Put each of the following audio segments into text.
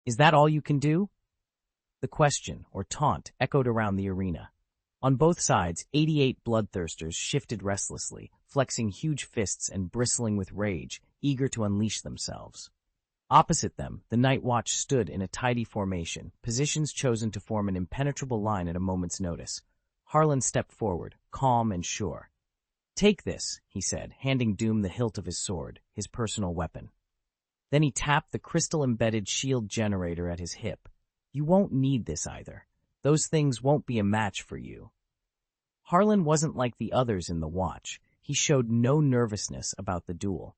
Is that all you can do? The question, or taunt, echoed around the arena. On both sides, 88 bloodthirsters shifted restlessly, flexing huge fists and bristling with rage, eager to unleash themselves. Opposite them, the Night Watch stood in a tidy formation, positions chosen to form an impenetrable line at a moment's notice. Harlan stepped forward, calm and sure. "Take this," he said, handing Doom the hilt of his sword, his personal weapon. Then he tapped the crystal-embedded shield generator at his hip. "You won't need this either. Those things won't be a match for you." Harlan wasn't like the others in the Watch. He showed no nervousness about the duel.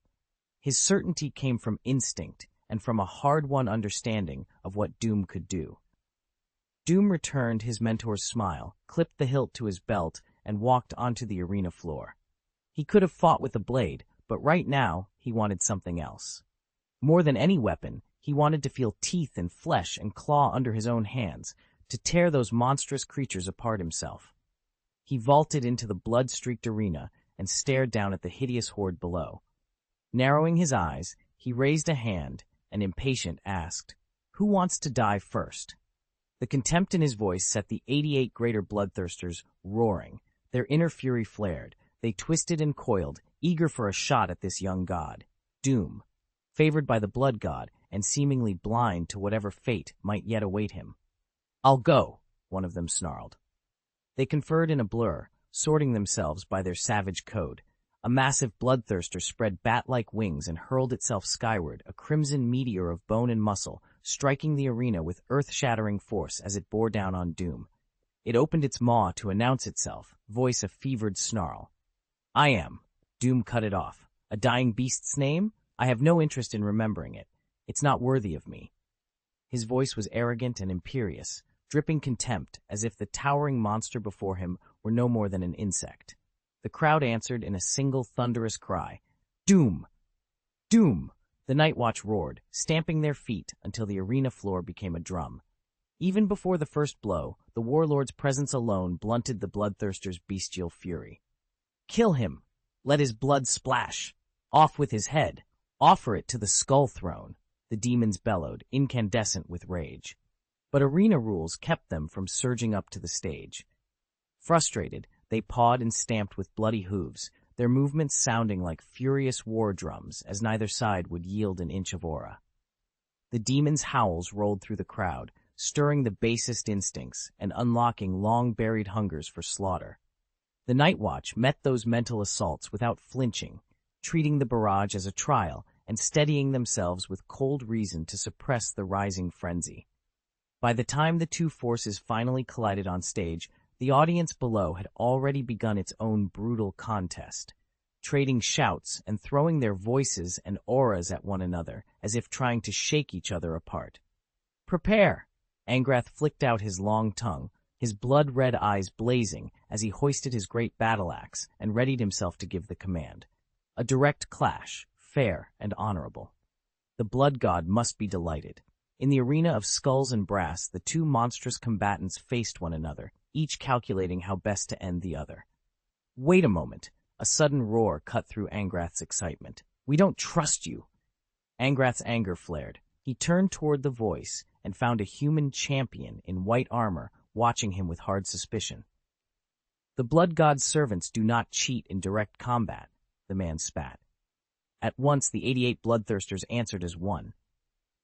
His certainty came from instinct and from a hard-won understanding of what Doom could do. Doom returned his mentor's smile, clipped the hilt to his belt, and walked onto the arena floor. He could have fought with a blade, but right now he wanted something else. More than any weapon, he wanted to feel teeth and flesh and claw under his own hands, to tear those monstrous creatures apart himself. He vaulted into the blood-streaked arena and stared down at the hideous horde below. Narrowing his eyes, he raised a hand and, impatient, asked, "Who wants to die first?" The contempt in his voice set the 88 greater bloodthirsters roaring. Their inner fury flared. They twisted and coiled, eager for a shot at this young god, Doom, favored by the blood god and seemingly blind to whatever fate might yet await him. "I'll go," one of them snarled. They conferred in a blur, sorting themselves by their savage code. A massive bloodthirster spread bat-like wings and hurled itself skyward, a crimson meteor of bone and muscle, striking the arena with earth-shattering force as it bore down on Doom. It opened its maw to announce itself, voice a fevered snarl. "I am." Doom cut it off. "A dying beast's name? I have no interest in remembering it. It's not worthy of me." His voice was arrogant and imperious, dripping contempt as if the towering monster before him were no more than an insect. The crowd answered in a single thunderous cry. "Doom! Doom!" The Night Watch roared, stamping their feet until the arena floor became a drum. Even before the first blow, the warlord's presence alone blunted the bloodthirster's bestial fury. "Kill him! Let his blood splash! Off with his head! Offer it to the skull throne!" the demons bellowed, incandescent with rage. But arena rules kept them from surging up to the stage. Frustrated, they pawed and stamped with bloody hooves, their movements sounding like furious war drums as neither side would yield an inch of aura. The demons' howls rolled through the crowd, stirring the basest instincts and unlocking long-buried hungers for slaughter. The Night Watch met those mental assaults without flinching, treating the barrage as a trial and steadying themselves with cold reason to suppress the rising frenzy. By the time the two forces finally collided on stage, the audience below had already begun its own brutal contest, trading shouts and throwing their voices and auras at one another as if trying to shake each other apart. "Prepare!" Angrath flicked out his long tongue, his blood-red eyes blazing as he hoisted his great battle-axe and readied himself to give the command. A direct clash, fair and honorable. The blood god must be delighted. In the arena of skulls and brass, the two monstrous combatants faced one another, each calculating how best to end the other. "Wait a moment." A sudden roar cut through Angrath's excitement. "We don't trust you!" Angrath's anger flared. He turned toward the voice and found a human champion in white armor watching him with hard suspicion. "The blood god's servants do not cheat in direct combat," the man spat. At once the 88 bloodthirsters answered as one.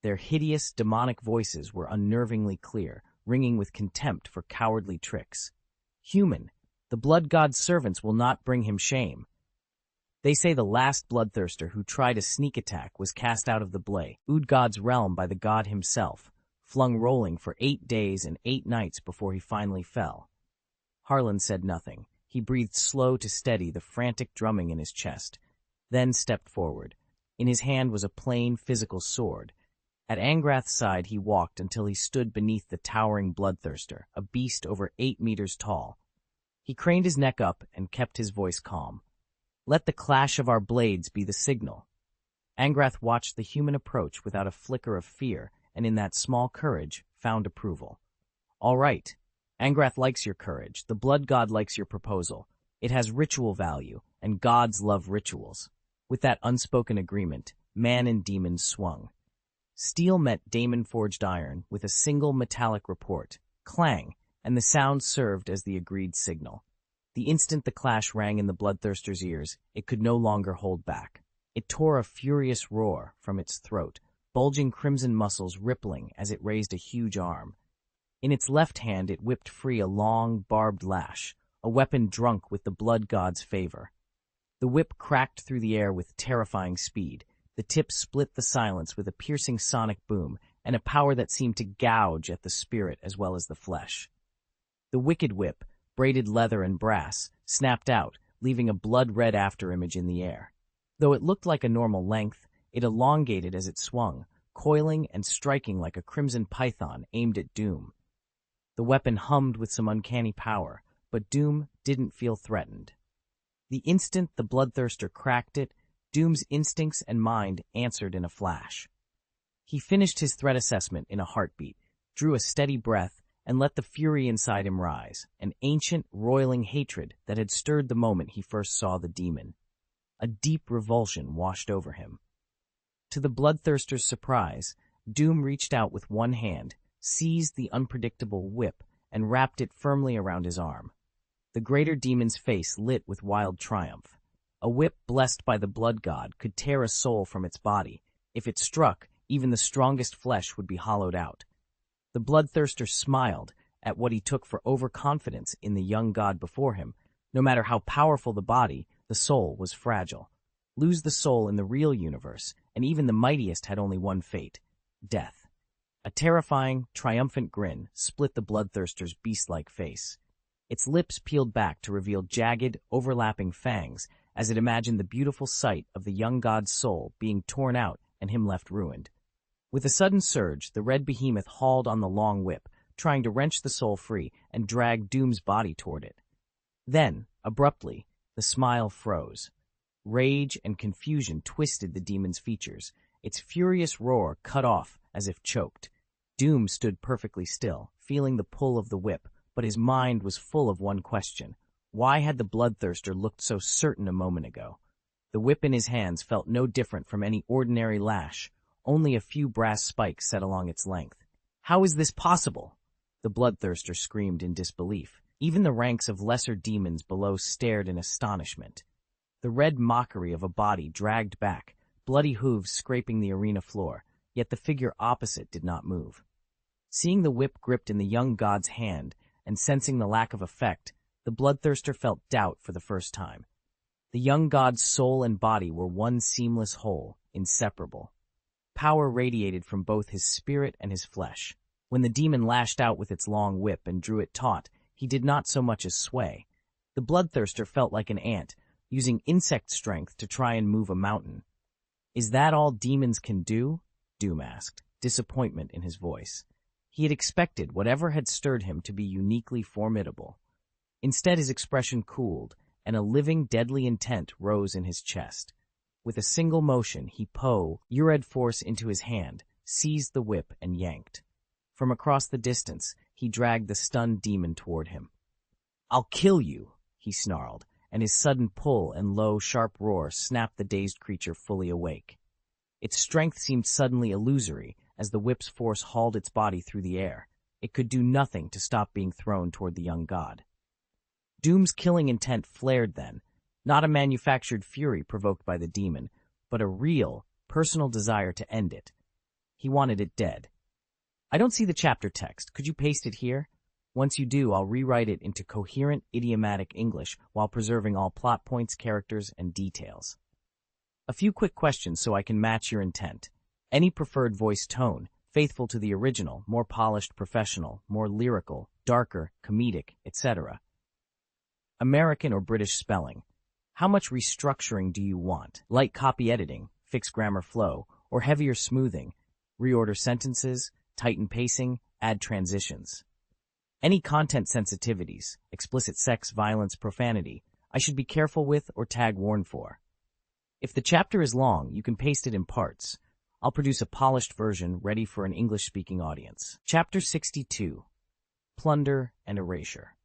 Their hideous, demonic voices were unnervingly clear, ringing with contempt for cowardly tricks. "Human, the blood god's servants will not bring him shame. They say the last bloodthirster who tried a sneak attack was cast out of the Udgod's realm by the god himself, flung rolling for 8 days and 8 nights before he finally fell." Harlan said nothing. He breathed slow to steady the frantic drumming in his chest, then stepped forward. In his hand was a plain, physical sword. At Angrath's side he walked until he stood beneath the towering bloodthirster, a beast over 8 meters tall. He craned his neck up and kept his voice calm. "Let the clash of our blades be the signal." Angrath watched the human approach without a flicker of fear, and in that small courage found approval. "All right. Angrath likes your courage. The blood god likes your proposal. It has ritual value, and gods love rituals." With that unspoken agreement, man and demon swung. Steel met daemon-forged iron with a single metallic report, clang, and the sound served as the agreed signal. The instant the clash rang in the bloodthirster's ears, it could no longer hold back. It tore a furious roar from its throat, bulging crimson muscles rippling as it raised a huge arm. In its left hand it whipped free a long, barbed lash, a weapon drunk with the blood god's favor. The whip cracked through the air with terrifying speed. The tip split the silence with a piercing sonic boom and a power that seemed to gouge at the spirit as well as the flesh. The wicked whip, braided leather and brass, snapped out, leaving a blood-red afterimage in the air. Though it looked like a normal length, it elongated as it swung, coiling and striking like a crimson python aimed at Doom. The weapon hummed with some uncanny power, but Doom didn't feel threatened. The instant the bloodthirster cracked it, Doom's instincts and mind answered in a flash. He finished his threat assessment in a heartbeat, drew a steady breath, and let the fury inside him rise, an ancient, roiling hatred that had stirred the moment he first saw the demon. A deep revulsion washed over him. To the bloodthirster's surprise, Doom reached out with one hand, seized the unpredictable whip, and wrapped it firmly around his arm. The greater demon's face lit with wild triumph. A whip blessed by the blood god could tear a soul from its body. If it struck, even the strongest flesh would be hollowed out. The bloodthirster smiled at what he took for overconfidence in the young god before him. No matter how powerful the body, the soul was fragile. Lose the soul in the real universe, and even the mightiest had only one fate: death. A terrifying, triumphant grin split the bloodthirster's beast-like face. Its lips peeled back to reveal jagged, overlapping fangs as it imagined the beautiful sight of the young god's soul being torn out and him left ruined. With a sudden surge, the red behemoth hauled on the long whip, trying to wrench the soul free and drag Doom's body toward it. Then, abruptly, the smile froze. Rage and confusion twisted the demon's features. Its furious roar cut off as if choked. Doom stood perfectly still, feeling the pull of the whip, but his mind was full of one question. Why had the bloodthirster looked so certain a moment ago? The whip in his hands felt no different from any ordinary lash, only a few brass spikes set along its length. How is this possible? The bloodthirster screamed in disbelief. Even the ranks of lesser demons below stared in astonishment. The red mockery of a body dragged back, bloody hooves scraping the arena floor, yet the figure opposite did not move. Seeing the whip gripped in the young god's hand and sensing the lack of effect, the bloodthirster felt doubt for the first time. The young god's soul and body were one seamless whole, inseparable. Power radiated from both his spirit and his flesh. When the demon lashed out with its long whip and drew it taut, he did not so much as sway. The bloodthirster felt like an ant, using insect strength to try and move a mountain. "Is that all demons can do?" Doom asked, disappointment in his voice. He had expected whatever had stirred him to be uniquely formidable. Instead, his expression cooled, and a living, deadly intent rose in his chest. With a single motion, he Ured force into his hand, seized the whip, and yanked. From across the distance, he dragged the stunned demon toward him. "I'll kill you," he snarled, and his sudden pull and low, sharp roar snapped the dazed creature fully awake. Its strength seemed suddenly illusory as the whip's force hauled its body through the air. It could do nothing to stop being thrown toward the young god. Doom's killing intent flared then, not a manufactured fury provoked by the demon, but a real, personal desire to end it. He wanted it dead. "I don't see the chapter text. Could you paste it here? Once you do, I'll rewrite it into coherent, idiomatic English while preserving all plot points, characters, and details. A few quick questions so I can match your intent. Any preferred voice tone, faithful to the original, more polished, professional, more lyrical, darker, comedic, etc. American or British spelling. How much restructuring do you want? Light copy editing, fix grammar flow, or heavier smoothing? Reorder sentences, tighten pacing, add transitions. Any content sensitivities, explicit sex, violence, profanity, I should be careful with or tag warn for. If the chapter is long, you can paste it in parts. I'll produce a polished version ready for an English-speaking audience. Chapter 62. Plunder and Erasure.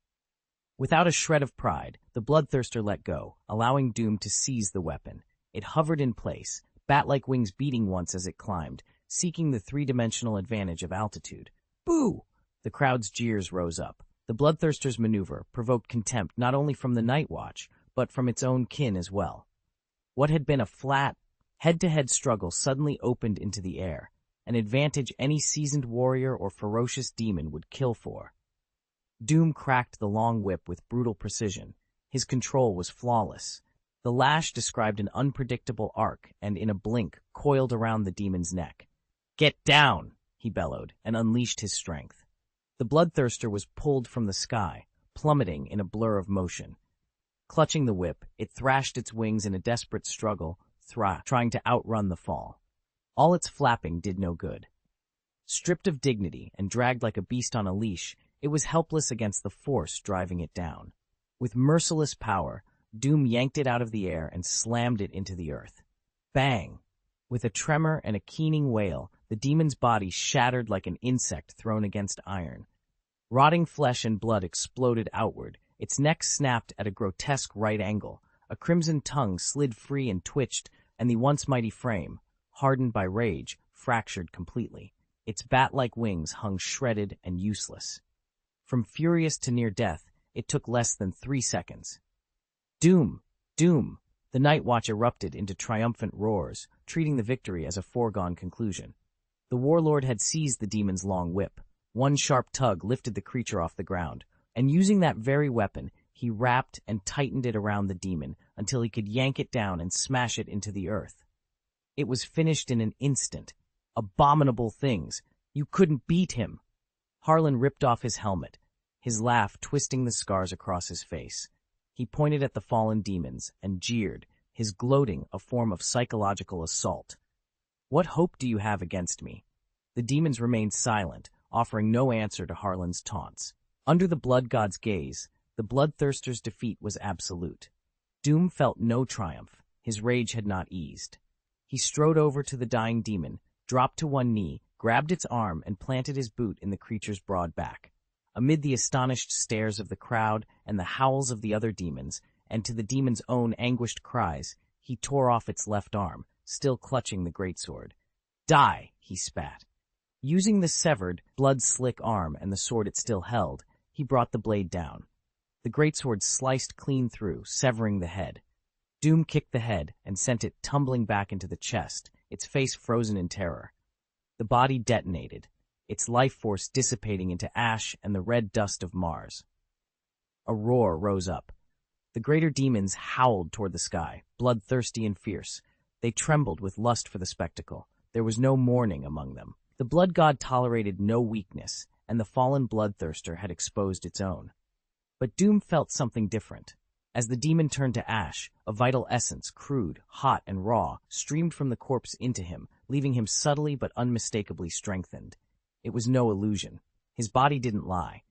Without a shred of pride, the bloodthirster let go, allowing Doom to seize the weapon. It hovered in place, bat-like wings beating once as it climbed, seeking the three-dimensional advantage of altitude. Boo! The crowd's jeers rose up. The Bloodthirster's maneuver provoked contempt not only from the Night Watch, but from its own kin as well. What had been a flat, head-to-head struggle suddenly opened into the air, an advantage any seasoned warrior or ferocious demon would kill for. Doom cracked the long whip with brutal precision. His control was flawless. The lash described an unpredictable arc and, in a blink, coiled around the demon's neck. "Get down!" he bellowed, and unleashed his strength. The Bloodthirster was pulled from the sky, plummeting in a blur of motion. Clutching the whip, it thrashed its wings in a desperate struggle, trying to outrun the fall. All its flapping did no good. Stripped of dignity and dragged like a beast on a leash, it was helpless against the force driving it down. With merciless power, Doom yanked it out of the air and slammed it into the earth. Bang! With a tremor and a keening wail, the demon's body shattered like an insect thrown against iron. Rotting flesh and blood exploded outward. Its neck snapped at a grotesque right angle. A crimson tongue slid free and twitched, and the once mighty frame, hardened by rage, fractured completely. Its bat-like wings hung shredded and useless. From furious to near death, it took less than 3 seconds. Doom! Doom! The Night Watch erupted into triumphant roars, treating the victory as a foregone conclusion. The warlord had seized the demon's long whip. One sharp tug lifted the creature off the ground, and using that very weapon, he wrapped and tightened it around the demon until he could yank it down and smash it into the earth. It was finished in an instant. Abominable things! You couldn't beat him! Harlan ripped off his helmet, his laugh twisting the scars across his face. He pointed at the fallen demons and jeered, his gloating a form of psychological assault. "What hope do you have against me?" The demons remained silent, offering no answer to Harlan's taunts. Under the blood god's gaze, the Bloodthirster's defeat was absolute. Doom felt no triumph. His rage had not eased. He strode over to the dying demon, dropped to one knee, grabbed its arm, and planted his boot in the creature's broad back. Amid the astonished stares of the crowd and the howls of the other demons, and to the demon's own anguished cries, he tore off its left arm, still clutching the greatsword. "Die!" he spat. Using the severed, blood-slick arm and the sword it still held, he brought the blade down. The greatsword sliced clean through, severing the head. Doom kicked the head and sent it tumbling back into the chest, its face frozen in terror. The body detonated, its life force dissipating into ash and the red dust of Mars. A roar rose up. The greater demons howled toward the sky, bloodthirsty and fierce. They trembled with lust for the spectacle. There was no mourning among them. The blood god tolerated no weakness, and the fallen bloodthirster had exposed its own. But Doom felt something different. As the demon turned to ash, a vital essence, crude, hot, and raw, streamed from the corpse into him, leaving him subtly but unmistakably strengthened. It was no illusion. His body didn't lie.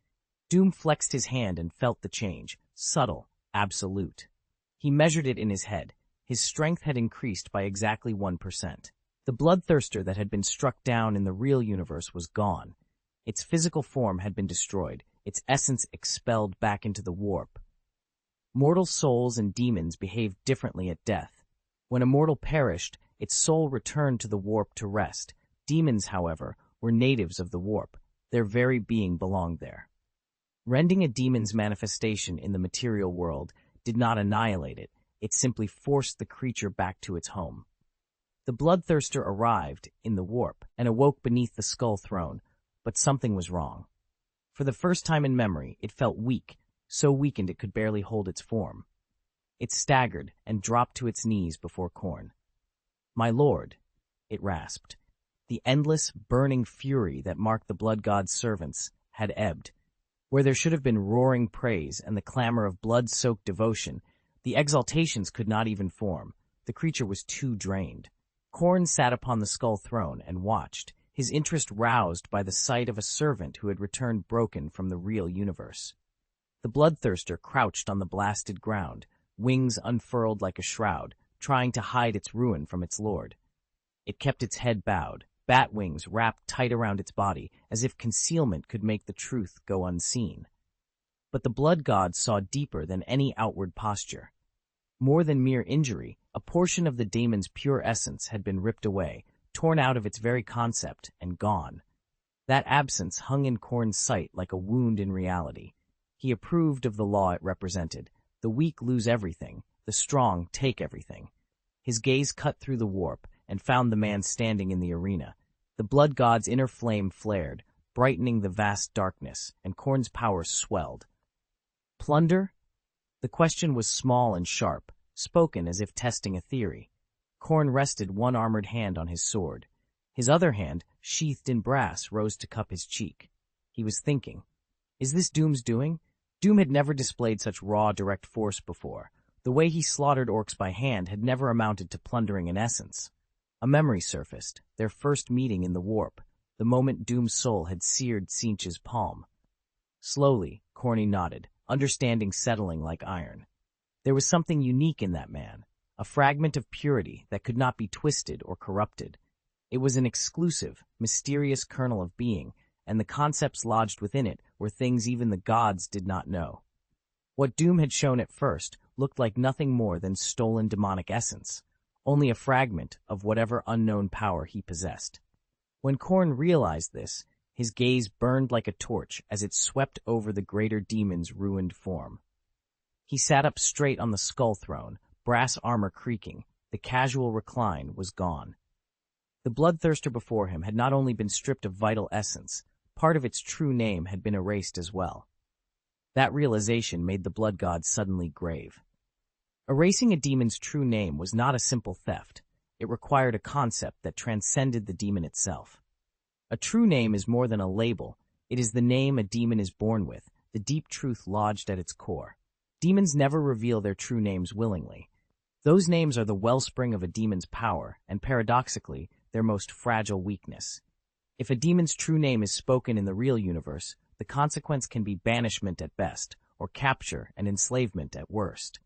Doom flexed his hand and felt the change, subtle, absolute. He measured it in his head. His strength had increased by exactly 1%. The bloodthirster that had been struck down in the real universe was gone. Its physical form had been destroyed, its essence expelled back into the warp. Mortal souls and demons behaved differently at death. When a mortal perished, its soul returned to the warp to rest. Demons, however, were natives of the warp. Their very being belonged there. Rending a demon's manifestation in the material world did not annihilate it, it simply forced the creature back to its home. The bloodthirster arrived in the warp and awoke beneath the skull throne, but something was wrong. For the first time in memory, it felt weak, so weakened it could barely hold its form. It staggered and dropped to its knees before Khorne. "My lord," it rasped. The endless, burning fury that marked the blood god's servants had ebbed. Where there should have been roaring praise and the clamor of blood-soaked devotion, the exaltations could not even form. The creature was too drained. Khorne sat upon the skull throne and watched, his interest roused by the sight of a servant who had returned broken from the real universe. The bloodthirster crouched on the blasted ground, wings unfurled like a shroud, trying to hide its ruin from its lord. It kept its head bowed, bat wings wrapped tight around its body, as if concealment could make the truth go unseen. But the blood god saw deeper than any outward posture. More than mere injury, a portion of the daemon's pure essence had been ripped away, torn out of its very concept and gone. That absence hung in Khorne's sight like a wound in reality. He approved of the law it represented. The weak lose everything, the strong take everything. His gaze cut through the warp and found the man standing in the arena. The blood god's inner flame flared, brightening the vast darkness, and Khorne's power swelled. Plunder? The question was small and sharp, spoken as if testing a theory. Khorne rested one armored hand on his sword. His other hand, sheathed in brass, rose to cup his cheek. He was thinking, is this Doom's doing? Doom had never displayed such raw, direct force before. The way he slaughtered orcs by hand had never amounted to plundering in essence. A memory surfaced, their first meeting in the warp, the moment Doom's soul had seared Tzeentch's palm. Slowly, Khorne nodded, understanding settling like iron. There was something unique in that man, a fragment of purity that could not be twisted or corrupted. It was an exclusive, mysterious kernel of being, and the concepts lodged within it were things even the gods did not know. What Doom had shown at first looked like nothing more than stolen demonic essence, only a fragment of whatever unknown power he possessed. When Khorne realized this, his gaze burned like a torch as it swept over the greater demon's ruined form. He sat up straight on the skull throne, brass armor creaking. The casual recline was gone. The bloodthirster before him had not only been stripped of vital essence, part of its true name had been erased as well. That realization made the blood god suddenly grave. Erasing a demon's true name was not a simple theft. It required a concept that transcended the demon itself. A true name is more than a label. It is the name a demon is born with, the deep truth lodged at its core. Demons never reveal their true names willingly. Those names are the wellspring of a demon's power, and paradoxically, their most fragile weakness. If a demon's true name is spoken in the real universe, the consequence can be banishment at best, or capture and enslavement at worst.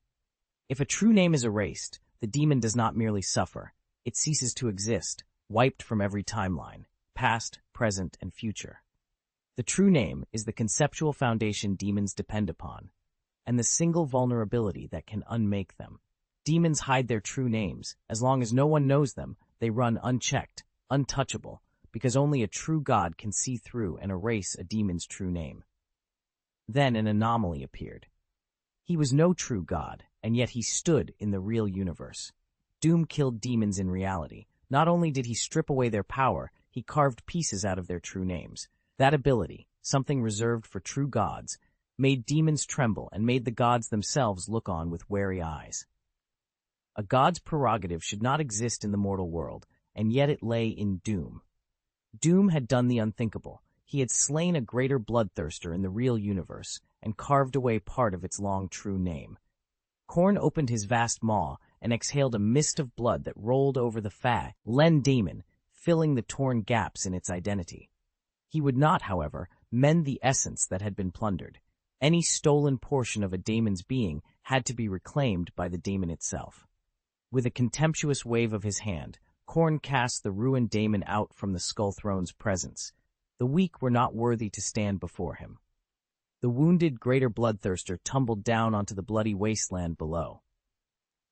If a true name is erased, the demon does not merely suffer. It ceases to exist, wiped from every timeline, past, present, and future. The true name is the conceptual foundation demons depend upon, and the single vulnerability that can unmake them. Demons hide their true names. As long as no one knows them, they run unchecked, untouchable, because only a true god can see through and erase a demon's true name. Then an anomaly appeared. He was no true god, and yet he stood in the real universe. Doom killed demons in reality. Not only did he strip away their power, he carved pieces out of their true names. That ability, something reserved for true gods, made demons tremble and made the gods themselves look on with wary eyes. A god's prerogative should not exist in the mortal world, and yet it lay in Doom. Doom had done the unthinkable. He had slain a greater bloodthirster in the real universe and carved away part of its long true name. Khorne opened his vast maw and exhaled a mist of blood that rolled over the fallen demon, filling the torn gaps in its identity. He would not, however, mend the essence that had been plundered. Any stolen portion of a daemon's being had to be reclaimed by the daemon itself. With a contemptuous wave of his hand, Khorne cast the ruined daemon out from the skull throne's presence. The weak were not worthy to stand before him. The wounded greater bloodthirster tumbled down onto the bloody wasteland below.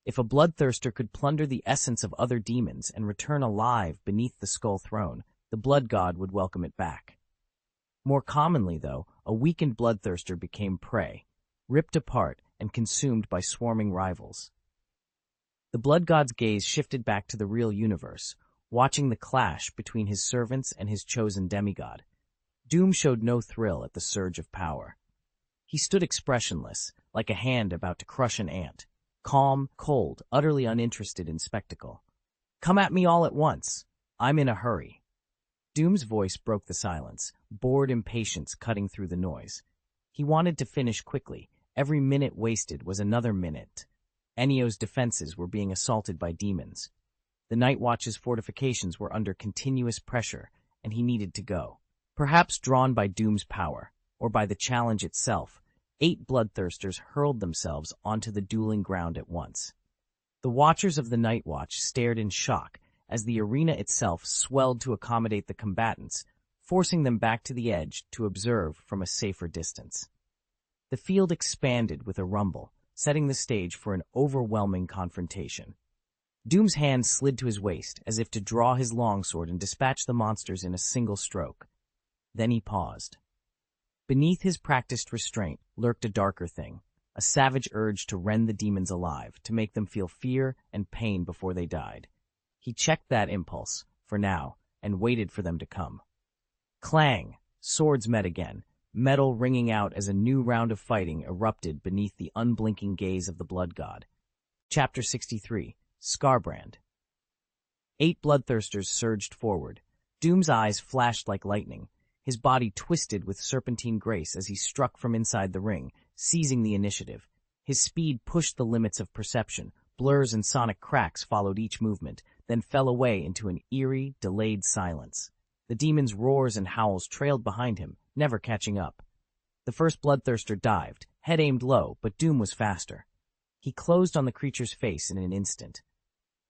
If a bloodthirster could plunder the essence of other demons and return alive beneath the skull throne, the blood god would welcome it back. More commonly, though, a weakened bloodthirster became prey, ripped apart and consumed by swarming rivals. The blood god's gaze shifted back to the real universe, watching the clash between his servants and his chosen demigod. Doom showed no thrill at the surge of power. He stood expressionless, like a hand about to crush an ant, calm, cold, utterly uninterested in spectacle. "Come at me all at once. I'm in a hurry." Doom's voice broke the silence, bored impatience cutting through the noise. He wanted to finish quickly. Every minute wasted was another minute. Enio's defenses were being assaulted by demons. The Night Watch's fortifications were under continuous pressure, and he needed to go. Perhaps drawn by Doom's power, or by the challenge itself, 8 bloodthirsters hurled themselves onto the dueling ground at once. The Watchers of the Night Watch stared in shock as the arena itself swelled to accommodate the combatants, forcing them back to the edge to observe from a safer distance. The field expanded with a rumble, setting the stage for an overwhelming confrontation. Doom's hand slid to his waist, as if to draw his longsword and dispatch the monsters in a single stroke. Then he paused. Beneath his practiced restraint lurked a darker thing, a savage urge to rend the demons alive, to make them feel fear and pain before they died. He checked that impulse, for now, and waited for them to come. Clang! Swords met again, metal ringing out as a new round of fighting erupted beneath the unblinking gaze of the blood god. Chapter 63. Scarbrand. 8 bloodthirsters surged forward. Doom's eyes flashed like lightning. His body twisted with serpentine grace as he struck from inside the ring, seizing the initiative. His speed pushed the limits of perception. Blurs and sonic cracks followed each movement, then fell away into an eerie, delayed silence. The demon's roars and howls trailed behind him, never catching up. The first bloodthirster dived, head aimed low, but Doom was faster. He closed on the creature's face in an instant.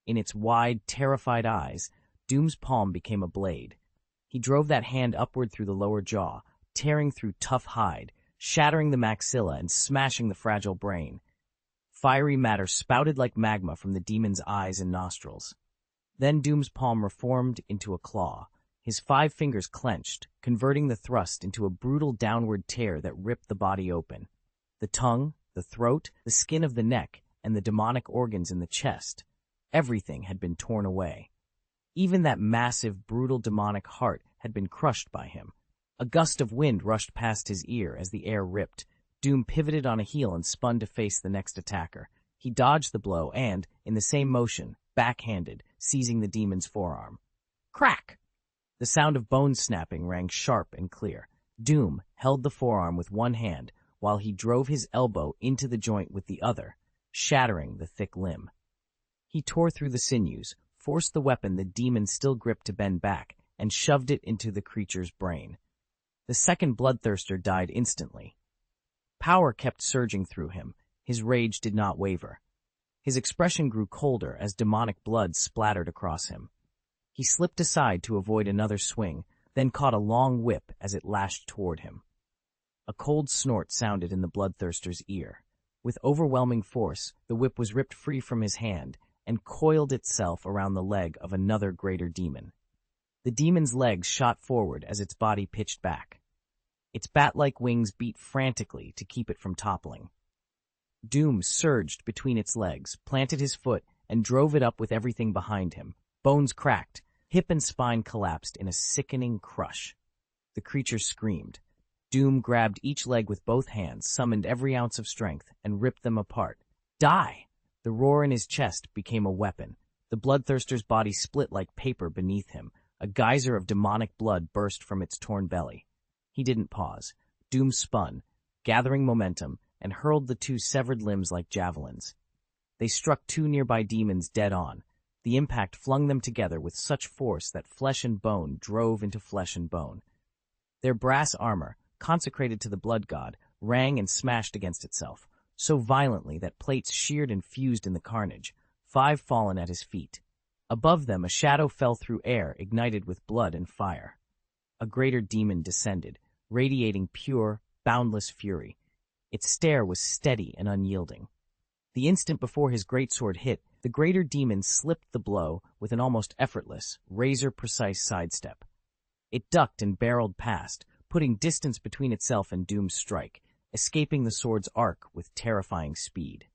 In its wide, terrified eyes, Doom's palm became a blade. He drove that hand upward through the lower jaw, tearing through tough hide, shattering the maxilla and smashing the fragile brain. Fiery matter spouted like magma from the demon's eyes and nostrils. Then Doom's palm reformed into a claw. His 5 fingers clenched, converting the thrust into a brutal downward tear that ripped the body open. The tongue, the throat, the skin of the neck, and the demonic organs in the chest. Everything had been torn away. Even that massive, brutal demonic heart had been crushed by him. A gust of wind rushed past his ear as the air ripped. Doom pivoted on a heel and spun to face the next attacker. He dodged the blow and, in the same motion, backhanded, seizing the demon's forearm. Crack! The sound of bone snapping rang sharp and clear. Doom held the forearm with one hand while he drove his elbow into the joint with the other, shattering the thick limb. He tore through the sinews, forced the weapon the demon still gripped to bend back, and shoved it into the creature's brain. The second bloodthirster died instantly. Power kept surging through him. His rage did not waver. His expression grew colder as demonic blood splattered across him. He slipped aside to avoid another swing, then caught a long whip as it lashed toward him. A cold snort sounded in the bloodthirster's ear. With overwhelming force, the whip was ripped free from his hand and coiled itself around the leg of another greater demon. The demon's legs shot forward as its body pitched back. Its bat-like wings beat frantically to keep it from toppling. Doom surged between its legs, planted his foot, and drove it up with everything behind him. Bones cracked, hip and spine collapsed in a sickening crush. The creature screamed. Doom grabbed each leg with both hands, summoned every ounce of strength, and ripped them apart. Die! The roar in his chest became a weapon. The bloodthirster's body split like paper beneath him. A geyser of demonic blood burst from its torn belly. He didn't pause. Doom spun, gathering momentum, and hurled the 2 severed limbs like javelins. They struck 2 nearby demons dead on. The impact flung them together with such force that flesh and bone drove into flesh and bone. Their brass armor, consecrated to the blood god, rang and smashed against itself, so violently that plates sheared and fused in the carnage, 5 fallen at his feet. Above them a shadow fell through air ignited with blood and fire. A greater demon descended, radiating pure, boundless fury. Its stare was steady and unyielding. The instant before his greatsword hit, the greater demon slipped the blow with an almost effortless, razor-precise sidestep. It ducked and barreled past, putting distance between itself and Doom's strike, escaping the sword's arc with terrifying speed.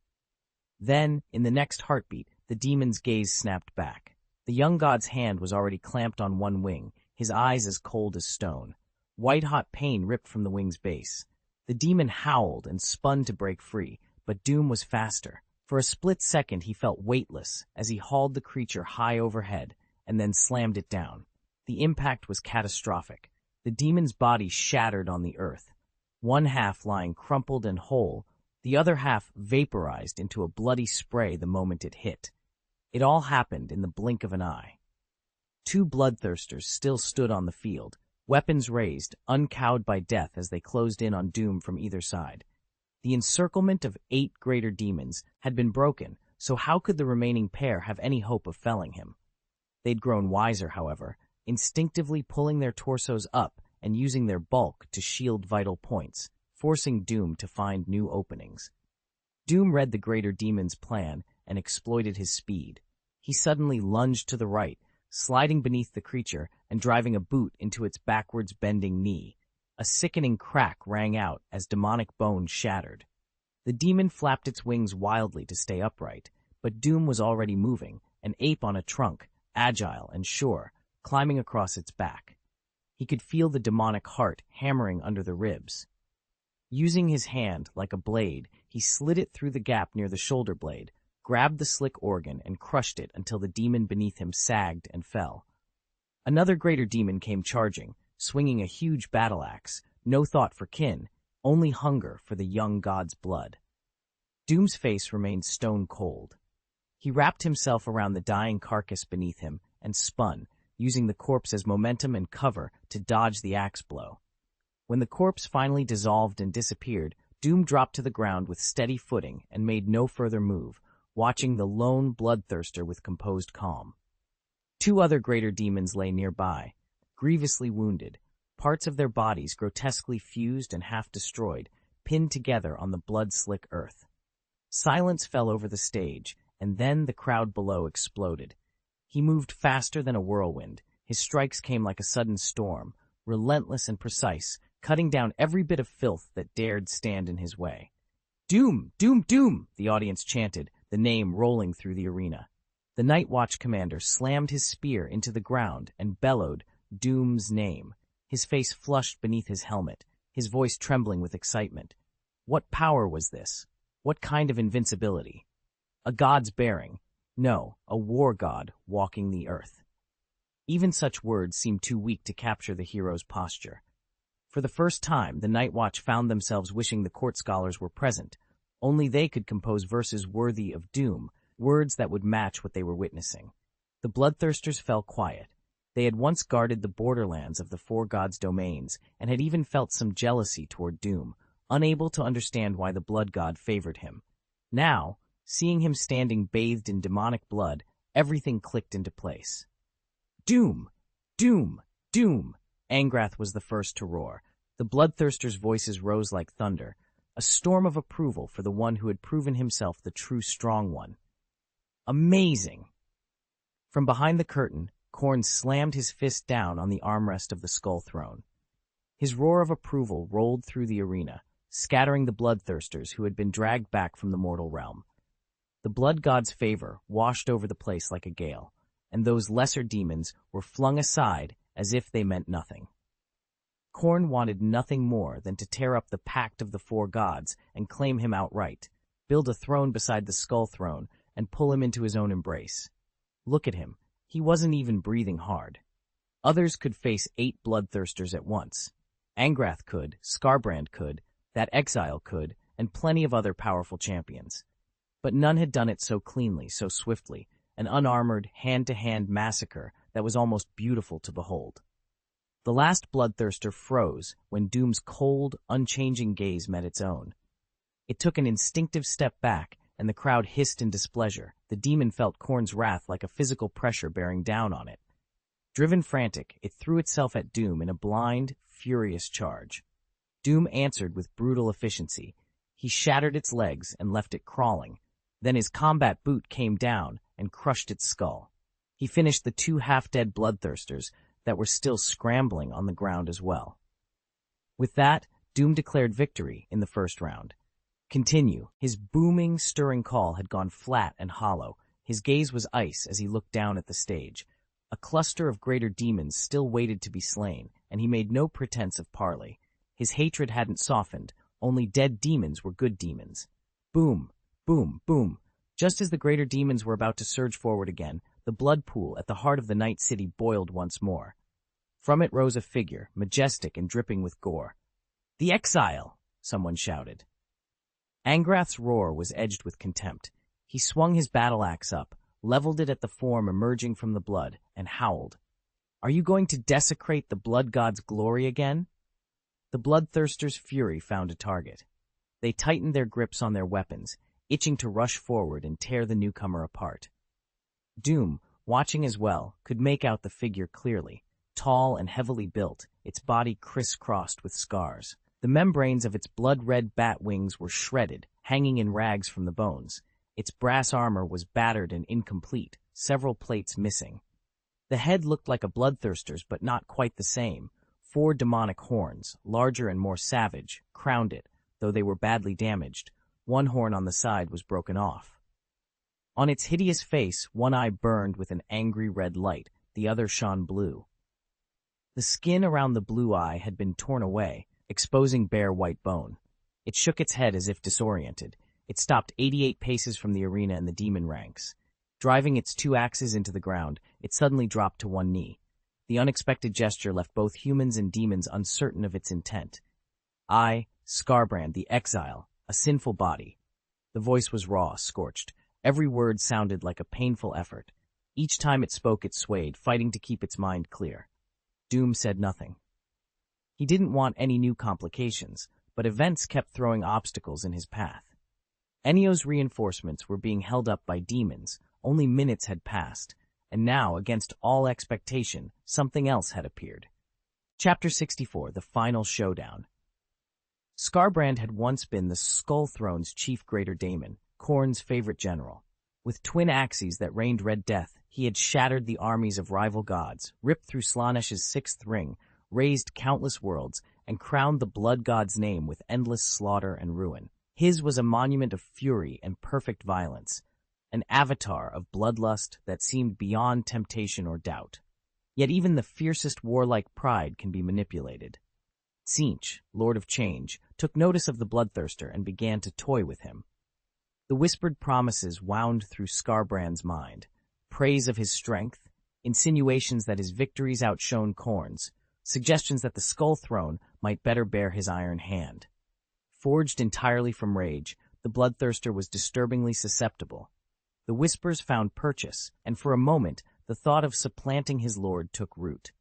Then, in the next heartbeat, the demon's gaze snapped back. The young god's hand was already clamped on one wing, his eyes as cold as stone. White-hot pain ripped from the wing's base. The demon howled and spun to break free, but Doom was faster. For a split second he felt weightless as he hauled the creature high overhead and then slammed it down. The impact was catastrophic. The demon's body shattered on the earth, one half lying crumpled and whole, the other half vaporized into a bloody spray the moment it hit. It all happened in the blink of an eye. 2 bloodthirsters still stood on the field, weapons raised, uncowed by death as they closed in on Doom from either side. The encirclement of 8 greater demons had been broken, so how could the remaining pair have any hope of felling him? They'd grown wiser, however, instinctively pulling their torsos up and using their bulk to shield vital points, forcing Doom to find new openings. Doom read the greater demon's plan and exploited his speed. He suddenly lunged to the right, sliding beneath the creature and driving a boot into its backwards bending knee. A sickening crack rang out as demonic bone shattered. The demon flapped its wings wildly to stay upright, but Doom was already moving, an ape on a trunk, agile and sure, climbing across its back. He could feel the demonic heart hammering under the ribs. Using his hand like a blade, he slid it through the gap near the shoulder blade, grabbed the slick organ and crushed it until the demon beneath him sagged and fell. Another greater demon came charging, swinging a huge battle axe, no thought for kin, only hunger for the young god's blood. Doom's face remained stone cold. He wrapped himself around the dying carcass beneath him and spun, using the corpse as momentum and cover to dodge the axe blow. When the corpse finally dissolved and disappeared, Doom dropped to the ground with steady footing and made no further move, watching the lone bloodthirster with composed calm. Two other greater demons lay nearby, grievously wounded, parts of their bodies grotesquely fused and half destroyed, pinned together on the blood-slick earth. Silence fell over the stage, and then the crowd below exploded. He moved faster than a whirlwind. His strikes came like a sudden storm, relentless and precise, cutting down every bit of filth that dared stand in his way. "Doom! Doom! Doom!" the audience chanted, the name rolling through the arena. The Night Watch commander slammed his spear into the ground and bellowed Doom's name, his face flushed beneath his helmet, his voice trembling with excitement. What power was this? What kind of invincibility? A god's bearing. No, a war god walking the earth. Even such words seemed too weak to capture the hero's posture. For the first time, the Night Watch found themselves wishing the court scholars were present. Only they could compose verses worthy of Doom, words that would match what they were witnessing. The bloodthirsters fell quiet. They had once guarded the borderlands of the four gods' domains and had even felt some jealousy toward Doom, unable to understand why the blood god favored him. Now, seeing him standing bathed in demonic blood, everything clicked into place. "Doom! Doom! Doom!" Angrath was the first to roar. The bloodthirsters' voices rose like thunder, a storm of approval for the one who had proven himself the true strong one. Amazing! From behind the curtain, Khorne slammed his fist down on the armrest of the skull throne. His roar of approval rolled through the arena, scattering the bloodthirsters who had been dragged back from the mortal realm. The blood god's favor washed over the place like a gale, and those lesser demons were flung aside as if they meant nothing. Khorne wanted nothing more than to tear up the pact of the four gods and claim him outright, build a throne beside the skull throne, and pull him into his own embrace. Look at him. He wasn't even breathing hard. Others could face 8 bloodthirsters at once. Angrath could, Skarbrand could, that exile could, and plenty of other powerful champions. But none had done it so cleanly, so swiftly, an unarmored, hand-to-hand massacre that was almost beautiful to behold. The last bloodthirster froze when Doom's cold, unchanging gaze met its own. It took an instinctive step back, and the crowd hissed in displeasure. The demon felt Khorne's wrath like a physical pressure bearing down on it. Driven frantic, it threw itself at Doom in a blind, furious charge. Doom answered with brutal efficiency. He shattered its legs and left it crawling. Then his combat boot came down and crushed its skull. He finished the 2 half-dead bloodthirsters that were still scrambling on the ground as well. With that, Doom declared victory in the first round. Continue. His booming, stirring call had gone flat and hollow. His gaze was ice as he looked down at the stage. A cluster of greater demons still waited to be slain, and he made no pretense of parley. His hatred hadn't softened. Only dead demons were good demons. Boom, boom, boom. Just as the greater demons were about to surge forward again, the blood pool at the heart of the night city boiled once more. From it rose a figure, majestic and dripping with gore. "The exile!" someone shouted. Angrath's roar was edged with contempt. He swung his battle axe up, leveled it at the form emerging from the blood, and howled. "Are you going to desecrate the blood god's glory again?" The bloodthirsters' fury found a target. They tightened their grips on their weapons, itching to rush forward and tear the newcomer apart. Doom, watching as well, could make out the figure clearly, tall and heavily built, its body crisscrossed with scars. The membranes of its blood-red bat wings were shredded, hanging in rags from the bones, Its brass armor was battered and incomplete, several plates missing. The head looked like a bloodthirster's, but not quite the same. 4 demonic horns, larger and more savage, crowned it, though they were badly damaged. One horn on the side was broken off. On its hideous face, one eye burned with an angry red light, the other shone blue. The skin around the blue eye had been torn away, exposing bare white bone. It shook its head as if disoriented. It stopped 88 paces from the arena and the demon ranks. Driving its 2 axes into the ground, it suddenly dropped to one knee. The unexpected gesture left both humans and demons uncertain of its intent. I, Skarbrand, the exile, a sinful body. The voice was raw, scorched. Every word sounded like a painful effort. Each time it spoke, it swayed, fighting to keep its mind clear. Doom said nothing. He didn't want any new complications, but events kept throwing obstacles in his path. Ennio's reinforcements were being held up by demons. Only minutes had passed, and now, against all expectation, something else had appeared. Chapter 64, The Final Showdown. Skarbrand had once been the Skull Throne's chief greater daemon, Khorne's favorite general. With twin axes that rained red death, he had shattered the armies of rival gods, ripped through Slaanesh's 6th ring, razed countless worlds, and crowned the blood god's name with endless slaughter and ruin. His was a monument of fury and perfect violence, an avatar of bloodlust that seemed beyond temptation or doubt. Yet even the fiercest warlike pride can be manipulated. Tzeentch, Lord of Change, took notice of the bloodthirster and began to toy with him. The whispered promises wound through Skarbrand's mind, praise of his strength, insinuations that his victories outshone Khorne's, suggestions that the Skull Throne might better bear his iron hand. Forged entirely from rage, the bloodthirster was disturbingly susceptible. The whispers found purchase, and for a moment the thought of supplanting his lord took root.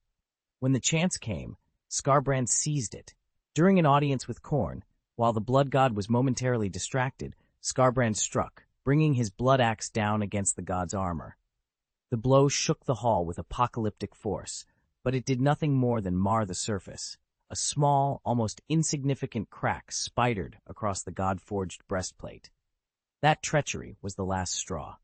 When the chance came, Skarbrand seized it. During an audience with Khorne, while the blood god was momentarily distracted, Skarbrand struck, bringing his blood axe down against the god's armor. The blow shook the hall with apocalyptic force, but it did nothing more than mar the surface. A small, almost insignificant crack spidered across the god-forged breastplate. That treachery was the last straw.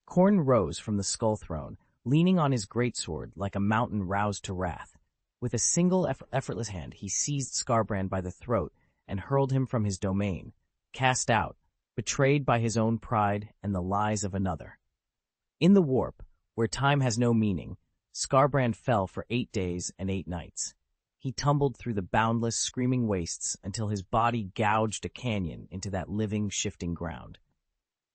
Khorne rose from the skull throne, leaning on his greatsword like a mountain roused to wrath. With a single effortless hand, he seized Skarbrand by the throat and hurled him from his domain, cast out, betrayed by his own pride and the lies of another. In the warp, where time has no meaning, Skarbrand fell for 8 days and 8 nights. He tumbled through the boundless, screaming wastes until his body gouged a canyon into that living, shifting ground.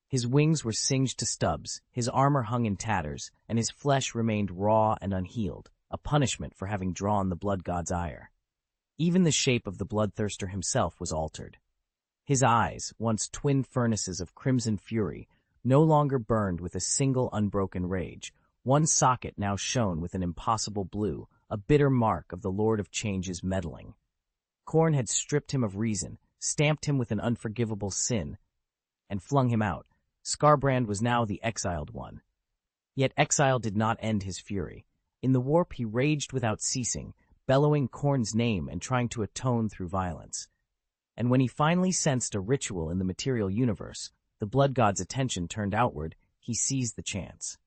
His wings were singed to stubs, his armor hung in tatters, and his flesh remained raw and unhealed, a punishment for having drawn the blood god's ire. Even the shape of the bloodthirster himself was altered. His eyes, once twin furnaces of crimson fury, no longer burned with a single unbroken rage. One socket now shone with an impossible blue, a bitter mark of the Lord of Change's meddling. Khorne had stripped him of reason, stamped him with an unforgivable sin, and flung him out. Skarbrand was now the exiled one. Yet exile did not end his fury. In the warp he raged without ceasing, bellowing Khorne's name and trying to atone through violence. And when he finally sensed a ritual in the material universe, the blood god's attention turned outward, he seized the chance.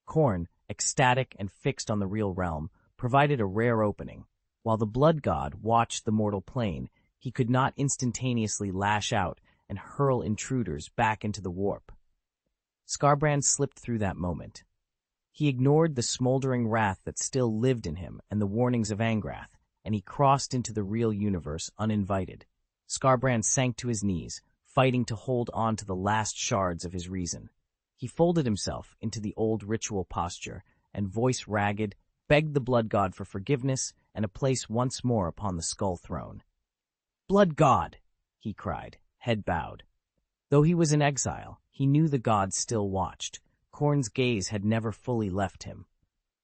Khorne, ecstatic and fixed on the real realm, provided a rare opening. While the blood god watched the mortal plane, he could not instantaneously lash out and hurl intruders back into the warp. Skarbrand slipped through that moment. He ignored the smoldering wrath that still lived in him and the warnings of Angrath, and he crossed into the real universe uninvited. Skarbrand sank to his knees, fighting to hold on to the last shards of his reason. He folded himself into the old ritual posture, and voice ragged, begged the blood god for forgiveness and a place once more upon the skull throne. "Blood god!" he cried, head bowed. Though he was in exile, he knew the god still watched. Khorne's gaze had never fully left him.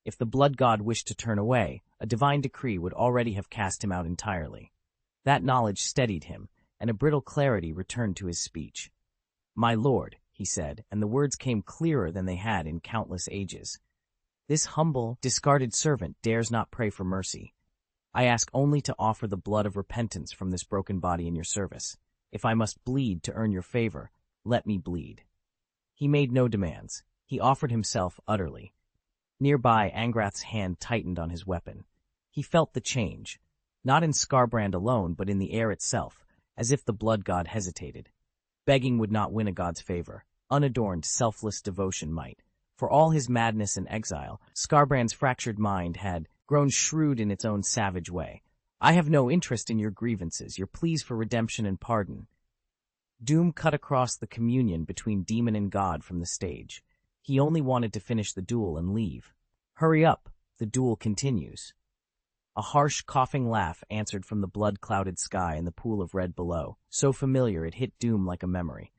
If the blood god wished to turn away, a divine decree would already have cast him out entirely. That knowledge steadied him, and a brittle clarity returned to his speech. "My lord," he said, and the words came clearer than they had in countless ages. "This humble, discarded servant dares not pray for mercy. I ask only to offer the blood of repentance from this broken body in your service. If I must bleed to earn your favor, let me bleed." He made no demands. He offered himself utterly. Nearby, Angrath's hand tightened on his weapon. He felt the change, not in Skarbrand alone, but in the air itself, as if the blood god hesitated. Begging would not win a god's favor. Unadorned, selfless devotion might. For all his madness and exile, Skarbrand's fractured mind had grown shrewd in its own savage way. I have no interest in your grievances, your pleas for redemption and pardon. Doom cut across the communion between demon and god from the stage. He only wanted to finish the duel and leave. Hurry up, the duel continues. A harsh, coughing laugh answered from the blood-clouded sky and the pool of red below, so familiar it hit Doom like a memory.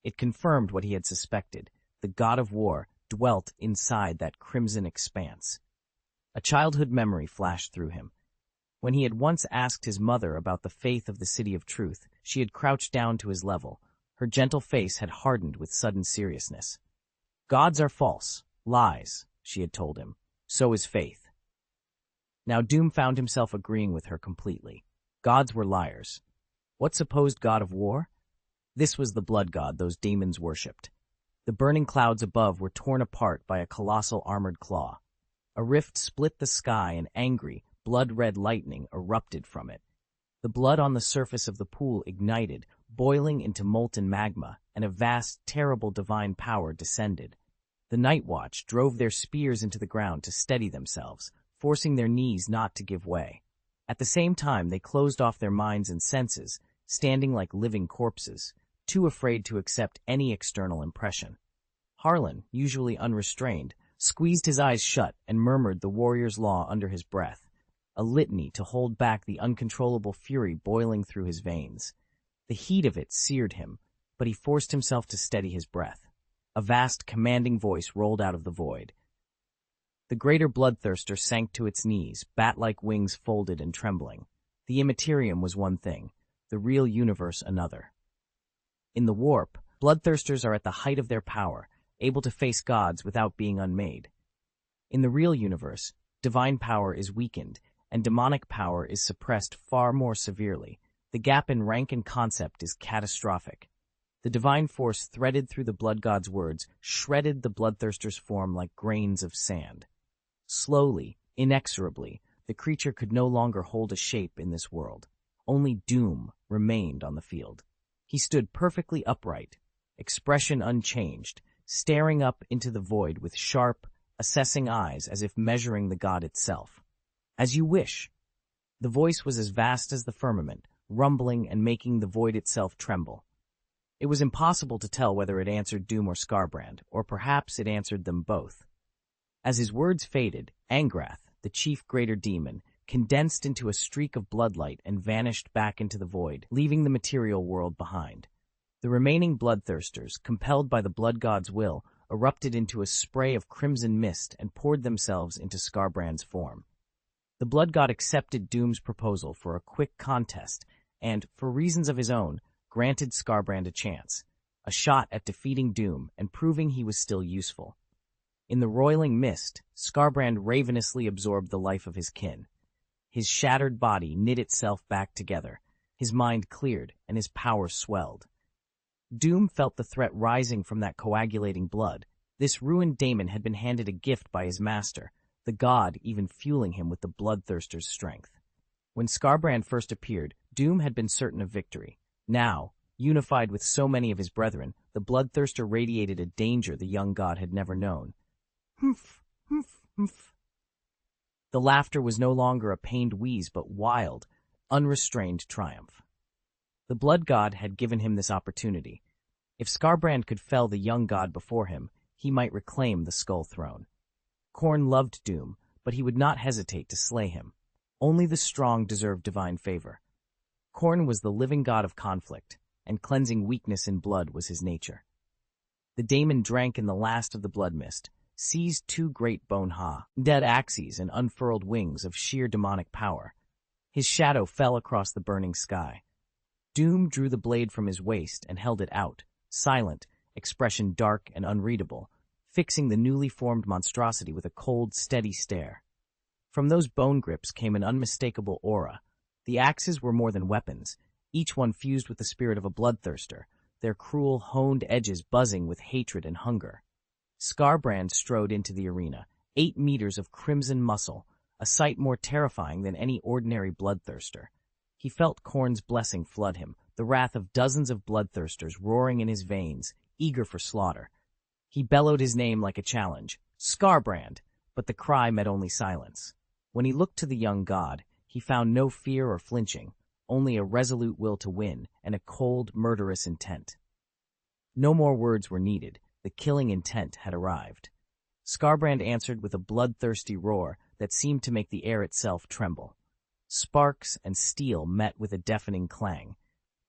It confirmed what he had suspected. The god of war dwelt inside that crimson expanse. A childhood memory flashed through him. When he had once asked his mother about the faith of the City of Truth, she had crouched down to his level. Her gentle face had hardened with sudden seriousness. Gods are false, lies, she had told him. So is faith. Now Doom found himself agreeing with her completely. Gods were liars. What supposed god of war? This was the blood god those demons worshipped. The burning clouds above were torn apart by a colossal armored claw. A rift split the sky and angry, blood-red lightning erupted from it. The blood on the surface of the pool ignited, boiling into molten magma, and a vast, terrible divine power descended. The Night Watch drove their spears into the ground to steady themselves, forcing their knees not to give way. At the same time, they closed off their minds and senses, standing like living corpses, too afraid to accept any external impression. Harlan, usually unrestrained, squeezed his eyes shut and murmured the warrior's law under his breath, a litany to hold back the uncontrollable fury boiling through his veins. The heat of it seared him, but he forced himself to steady his breath. A vast, commanding voice rolled out of the void. The greater bloodthirster sank to its knees, bat-like wings folded and trembling. The immaterium was one thing, the real universe another. In the warp, bloodthirsters are at the height of their power, able to face gods without being unmade. In the real universe, divine power is weakened, and demonic power is suppressed far more severely. The gap in rank and concept is catastrophic. The divine force threaded through the blood god's words shredded the bloodthirster's form like grains of sand. Slowly, inexorably, the creature could no longer hold a shape in this world. Only Doom remained on the field. He stood perfectly upright, expression unchanged, staring up into the void with sharp, assessing eyes as if measuring the god itself. As you wish. The voice was as vast as the firmament, rumbling and making the void itself tremble. It was impossible to tell whether it answered Doom or Skarbrand, or perhaps it answered them both. As his words faded, Angrath, the chief greater demon, condensed into a streak of bloodlight and vanished back into the void, leaving the material world behind. The remaining bloodthirsters, compelled by the blood god's will, erupted into a spray of crimson mist and poured themselves into Skarbrand's form. The blood god accepted Doom's proposal for a quick contest and, for reasons of his own, granted Skarbrand a chance, a shot at defeating Doom and proving he was still useful. In the roiling mist, Skarbrand ravenously absorbed the life of his kin. His shattered body knit itself back together, his mind cleared, and his power swelled. Doom felt the threat rising from that coagulating blood. This ruined daemon had been handed a gift by his master, the god even fueling him with the bloodthirster's strength. When Skarbrand first appeared, Doom had been certain of victory. Now, unified with so many of his brethren, the bloodthirster radiated a danger the young god had never known. Humph, humph, humph. The laughter was no longer a pained wheeze, but wild, unrestrained triumph. The blood god had given him this opportunity. If Skarbrand could fell the young god before him, he might reclaim the skull throne. Khorne loved Doom, but he would not hesitate to slay him. Only the strong deserved divine favor. Khorne was the living god of conflict, and cleansing weakness in blood was his nature. The daemon drank in the last of the blood mist, seized two great dead axes and unfurled wings of sheer demonic power. His shadow fell across the burning sky. Doom drew the blade from his waist and held it out, silent, expression dark and unreadable, fixing the newly formed monstrosity with a cold, steady stare. From those bone grips came an unmistakable aura. The axes were more than weapons, each one fused with the spirit of a bloodthirster, their cruel, honed edges buzzing with hatred and hunger. Scarbrand strode into the arena, 8 meters of crimson muscle, a sight more terrifying than any ordinary bloodthirster. He felt Khorne's blessing flood him, the wrath of dozens of bloodthirsters roaring in his veins, eager for slaughter. He bellowed his name like a challenge, Scarbrand, but the cry met only silence. When he looked to the young god, he found no fear or flinching, only a resolute will to win and a cold, murderous intent. No more words were needed. The killing intent had arrived. Scarbrand answered with a bloodthirsty roar that seemed to make the air itself tremble. Sparks and steel met with a deafening clang.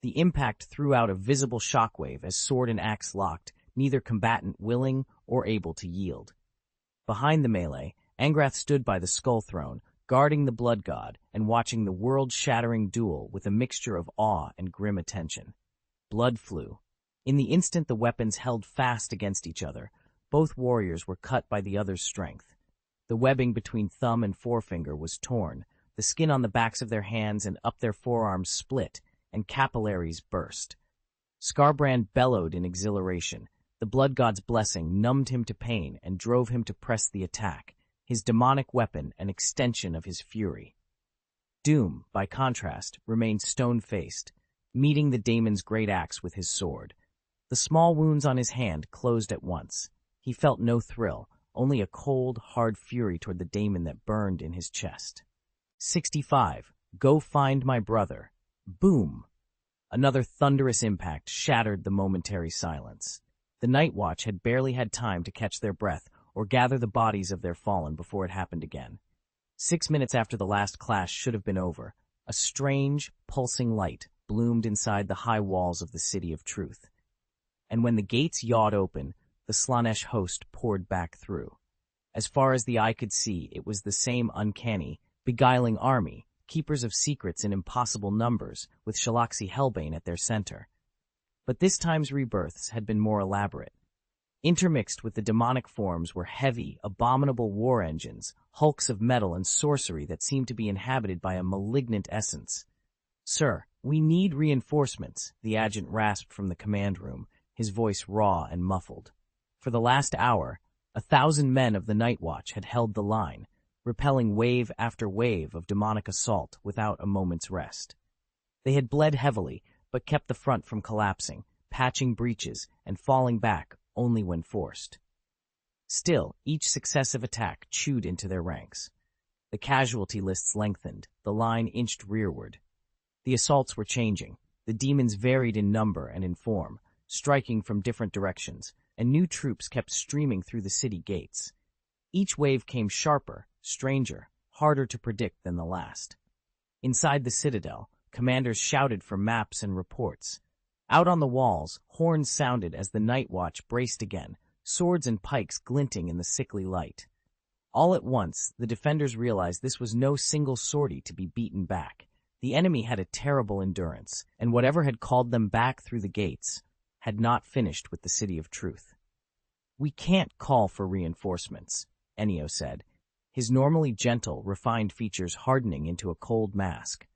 The impact threw out a visible shockwave as sword and axe locked, neither combatant willing or able to yield. Behind the melee, Angrath stood by the skull throne, guarding the blood god and watching the world-shattering duel with a mixture of awe and grim attention. Blood flew. In the instant the weapons held fast against each other, both warriors were cut by the other's strength. The webbing between thumb and forefinger was torn, the skin on the backs of their hands and up their forearms split, and capillaries burst. Scarbrand bellowed in exhilaration. The blood god's blessing numbed him to pain and drove him to press the attack, his demonic weapon an extension of his fury. Doom, by contrast, remained stone-faced, meeting the daemon's great axe with his sword. The small wounds on his hand closed at once. He felt no thrill, only a cold, hard fury toward the daemon that burned in his chest. 65. Go find my brother. Boom! Another thunderous impact shattered the momentary silence. The Night Watch had barely had time to catch their breath or gather the bodies of their fallen before it happened again. 6 minutes after the last clash should have been over, a strange, pulsing light bloomed inside the high walls of the City of Truth. And when the gates yawed open, the Slaanesh host poured back through. As far as the eye could see, it was the same uncanny, beguiling army, keepers of secrets in impossible numbers, with Shalaxi Hellbane at their center. But this time's rebirths had been more elaborate. Intermixed with the demonic forms were heavy, abominable war engines, hulks of metal and sorcery that seemed to be inhabited by a malignant essence. "Sir, we need reinforcements," the adjutant rasped from the command room, his voice raw and muffled. For the last hour, 1,000 men of the Night Watch had held the line, repelling wave after wave of demonic assault without a moment's rest. They had bled heavily, but kept the front from collapsing, patching breaches and falling back only when forced. Still, each successive attack chewed into their ranks. The casualty lists lengthened, the line inched rearward. The assaults were changing, the demons varied in number and in form, striking from different directions, and new troops kept streaming through the city gates. Each wave came sharper, stranger, harder to predict than the last. Inside the citadel, commanders shouted for maps and reports. Out on the walls, horns sounded as the Night Watch braced again, swords and pikes glinting in the sickly light. All at once, the defenders realized this was no single sortie to be beaten back. The enemy had a terrible endurance, and whatever had called them back through the gates had not finished with the City of Truth. "We can't call for reinforcements," Ennio said, his normally gentle, refined features hardening into a cold mask.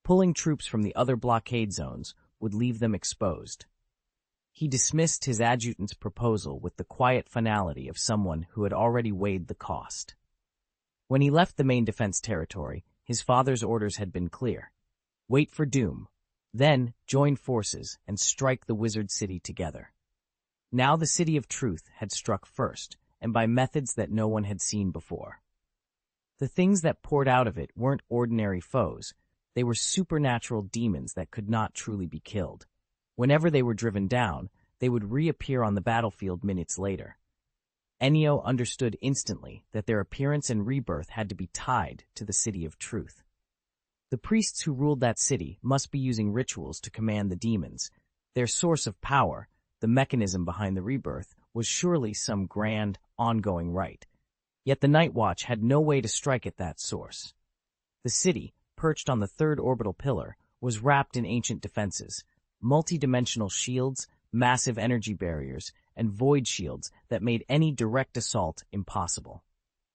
Pulling troops from the other blockade zones would leave them exposed. He dismissed his adjutant's proposal with the quiet finality of someone who had already weighed the cost. When he left the main defense territory, his father's orders had been clear. Wait for doom, then join forces and strike the wizard city together. Now the City of Truth had struck first, and by methods that no one had seen before. The things that poured out of it weren't ordinary foes. They were supernatural demons that could not truly be killed. Whenever they were driven down, they would reappear on the battlefield minutes later. Ennio understood instantly that their appearance and rebirth had to be tied to the City of Truth. The priests who ruled that city must be using rituals to command the demons. Their source of power, the mechanism behind the rebirth, was surely some grand, ongoing rite. Yet the Night Watch had no way to strike at that source. The city, perched on the third orbital pillar, was wrapped in ancient defenses, multi-dimensional shields, massive energy barriers, and void shields that made any direct assault impossible.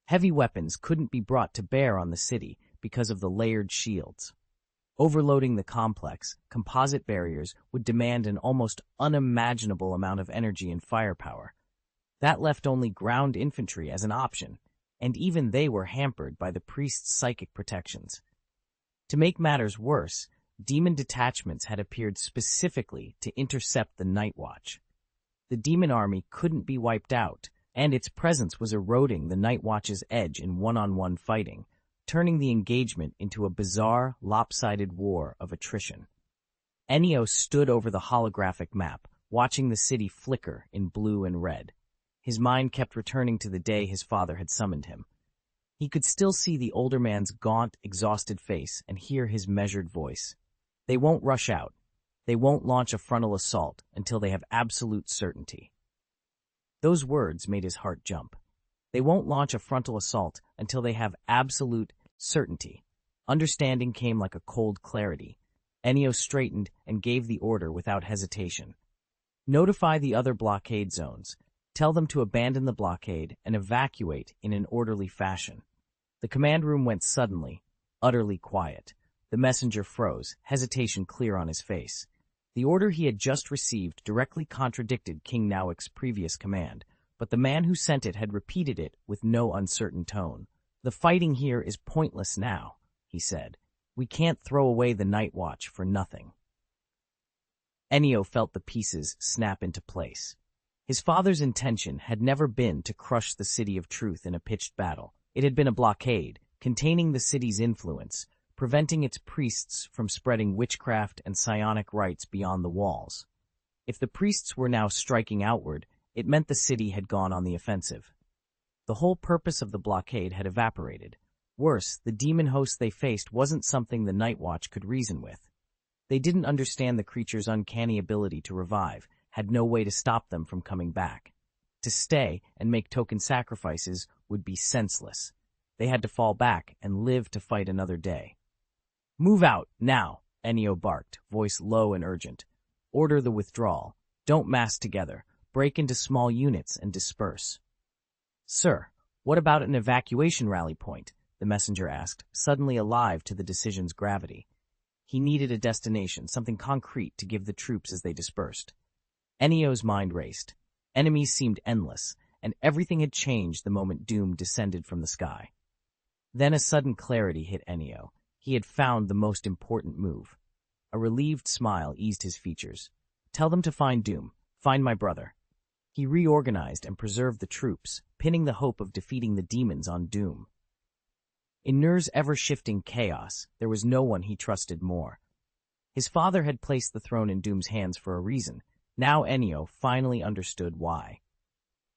Heavy weapons couldn't be brought to bear on the city because of the layered shields. Overloading the complex, composite barriers would demand an almost unimaginable amount of energy and firepower. That left only ground infantry as an option, and even they were hampered by the priest's psychic protections. To make matters worse, demon detachments had appeared specifically to intercept the Night Watch. The demon army couldn't be wiped out, and its presence was eroding the Night Watch's edge in one-on-one fighting, turning the engagement into a bizarre, lopsided war of attrition. Ennio stood over the holographic map, watching the city flicker in blue and red. His mind kept returning to the day his father had summoned him. He could still see the older man's gaunt, exhausted face and hear his measured voice. They won't rush out. They won't launch a frontal assault until they have absolute certainty. Those words made his heart jump. They won't launch a frontal assault until they have absolute certainty. Understanding came like a cold clarity. Ennio straightened and gave the order without hesitation. Notify the other blockade zones. Tell them to abandon the blockade and evacuate in an orderly fashion. The command room went suddenly, utterly quiet. The messenger froze, hesitation clear on his face. The order he had just received directly contradicted King Nawick's previous command, but the man who sent it had repeated it with no uncertain tone. "The fighting here is pointless now," he said. "We can't throw away the Night Watch for nothing." Ennio felt the pieces snap into place. His father's intention had never been to crush the City of Truth in a pitched battle. It had been a blockade, containing the city's influence, preventing its priests from spreading witchcraft and psionic rites beyond the walls. If the priests were now striking outward, it meant the city had gone on the offensive. The whole purpose of the blockade had evaporated. Worse, the demon host they faced wasn't something the Night Watch could reason with. They didn't understand the creature's uncanny ability to revive, had no way to stop them from coming back. To stay and make token sacrifices would be senseless. They had to fall back and live to fight another day. "Move out, now," Ennio barked, voice low and urgent. "Order the withdrawal. Don't mass together. Break into small units and disperse." "Sir, what about an evacuation rally point?" the messenger asked, suddenly alive to the decision's gravity. He needed a destination, something concrete to give the troops as they dispersed. Ennio's mind raced. Enemies seemed endless, and everything had changed the moment doom descended from the sky. Then a sudden clarity hit Ennio. He had found the most important move. A relieved smile eased his features. "Tell them to find Doom. Find my brother." He reorganized and preserved the troops, pinning the hope of defeating the demons on Doom. In Nur's ever-shifting chaos, there was no one he trusted more. His father had placed the throne in Doom's hands for a reason. Now Ennio finally understood why.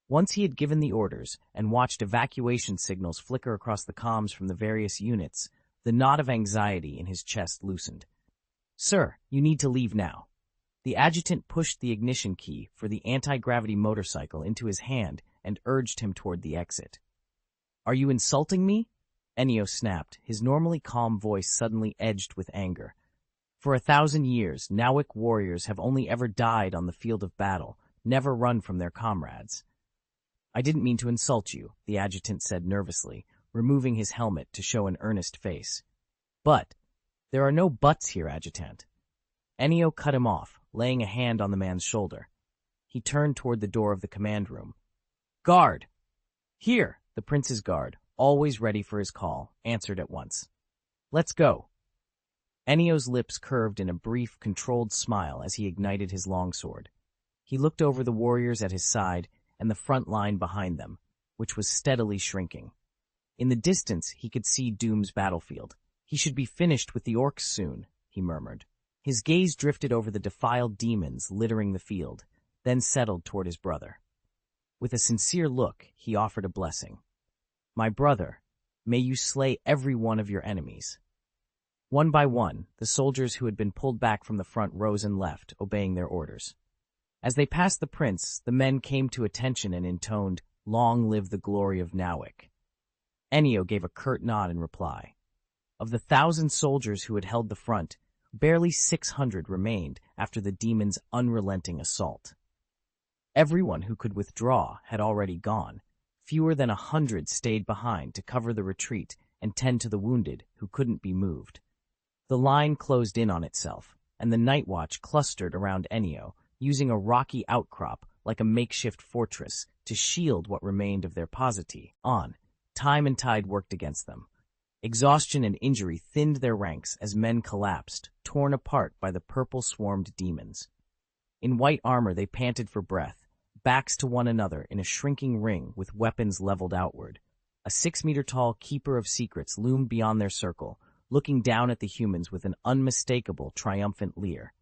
Once he had given the orders and watched evacuation signals flicker across the comms from the various units, the knot of anxiety in his chest loosened. "Sir, you need to leave now." The adjutant pushed the ignition key for the anti-gravity motorcycle into his hand and urged him toward the exit. "Are you insulting me?" Ennio snapped, his normally calm voice suddenly edged with anger. "For 1,000 years, Nawick warriors have only ever died on the field of battle, never run from their comrades." "I didn't mean to insult you," the adjutant said nervously, removing his helmet to show an earnest face. "But there are no buts here, adjutant." Ennio cut him off, laying a hand on the man's shoulder. He turned toward the door of the command room. "Guard!" "Here!" The prince's guard, always ready for his call, answered at once. "Let's go." Ennio's lips curved in a brief, controlled smile as he ignited his longsword. He looked over the warriors at his side and the front line behind them, which was steadily shrinking. In the distance, he could see Doom's battlefield. "He should be finished with the orcs soon," he murmured. His gaze drifted over the defiled demons littering the field, then settled toward his brother. With a sincere look, he offered a blessing. "My brother, may you slay every one of your enemies." One by one, the soldiers who had been pulled back from the front rose and left, obeying their orders. As they passed the prince, the men came to attention and intoned, "Long live the glory of Nawick." Ennio gave a curt nod in reply. Of the 1,000 soldiers who had held the front, barely 600 remained after the demons' unrelenting assault. Everyone who could withdraw had already gone. Fewer than 100 stayed behind to cover the retreat and tend to the wounded who couldn't be moved. The line closed in on itself, and the Night Watch clustered around Enio, using a rocky outcrop like a makeshift fortress to shield what remained of their posity. Time and tide worked against them. Exhaustion and injury thinned their ranks as men collapsed, torn apart by the purple-swarmed demons. In white armor they panted for breath, backs to one another in a shrinking ring with weapons leveled outward. A 6-meter-tall keeper of secrets loomed beyond their circle, looking down at the humans with an unmistakable, triumphant leer.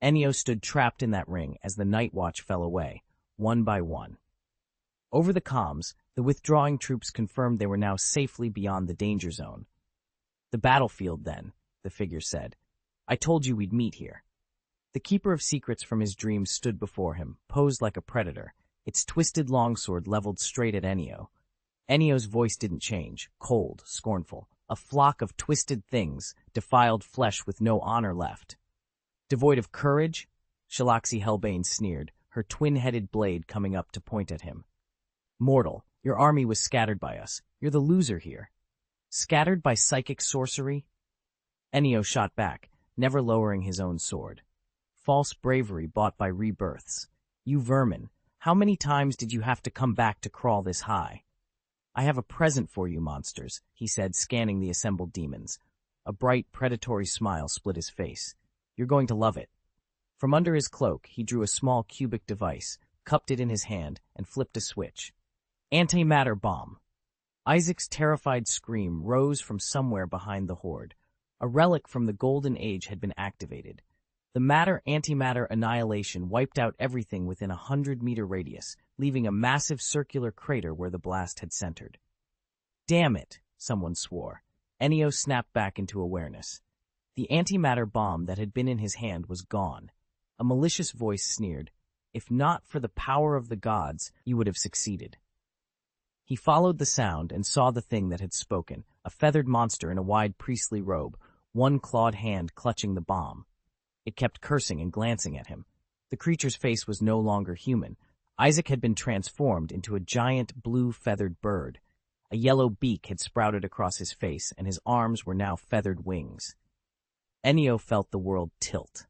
Enio stood trapped in that ring as the Night Watch fell away, one by one. Over the comms, the withdrawing troops confirmed they were now safely beyond the danger zone. "The battlefield, then," the figure said. "I told you we'd meet here." The Keeper of Secrets from his dreams stood before him, posed like a predator, its twisted longsword leveled straight at Enio. Enio's voice didn't change, cold, scornful. A flock of twisted things, defiled flesh with no honor left. "Devoid of courage?" Shalaxi Hellbane sneered, her twin-headed blade coming up to point at him. "Mortal, your army was scattered by us. You're the loser here." "Scattered by psychic sorcery?" Enio shot back, never lowering his own sword. "False bravery bought by rebirths. You vermin, how many times did you have to come back to crawl this high?" "I have a present for you, monsters," he said, scanning the assembled demons. A bright, predatory smile split his face. "You're going to love it." From under his cloak, he drew a small cubic device, cupped it in his hand, and flipped a switch. Antimatter bomb. Isaac's terrified scream rose from somewhere behind the horde. A relic from the Golden Age had been activated. The matter-antimatter annihilation wiped out everything within a 100-meter radius, leaving a massive circular crater where the blast had centered. "Damn it," someone swore. Enio snapped back into awareness. The antimatter bomb that had been in his hand was gone. A malicious voice sneered, "If not for the power of the gods, you would have succeeded." He followed the sound and saw the thing that had spoken, a feathered monster in a wide priestly robe, one clawed hand clutching the bomb. It kept cursing and glancing at him. The creature's face was no longer human. Isaac had been transformed into a giant blue feathered bird. A yellow beak had sprouted across his face, and his arms were now feathered wings. Enio felt the world tilt.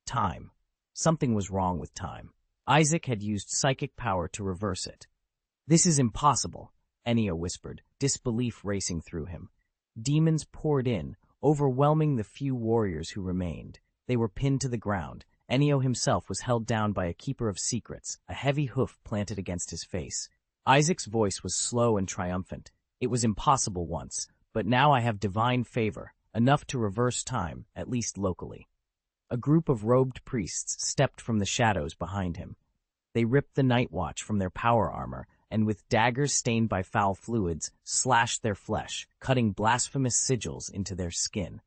Time. Something was wrong with time. Isaac had used psychic power to reverse it. "This is impossible," Enio whispered, disbelief racing through him. Demons poured in, overwhelming the few warriors who remained. They were pinned to the ground. Enio himself was held down by a Keeper of Secrets, a heavy hoof planted against his face. Isaac's voice was slow and triumphant. "It was impossible once, but now I have divine favor, enough to reverse time, at least locally." A group of robed priests stepped from the shadows behind him. They ripped the Night Watch from their power armor, and with daggers stained by foul fluids, slashed their flesh, cutting blasphemous sigils into their skin.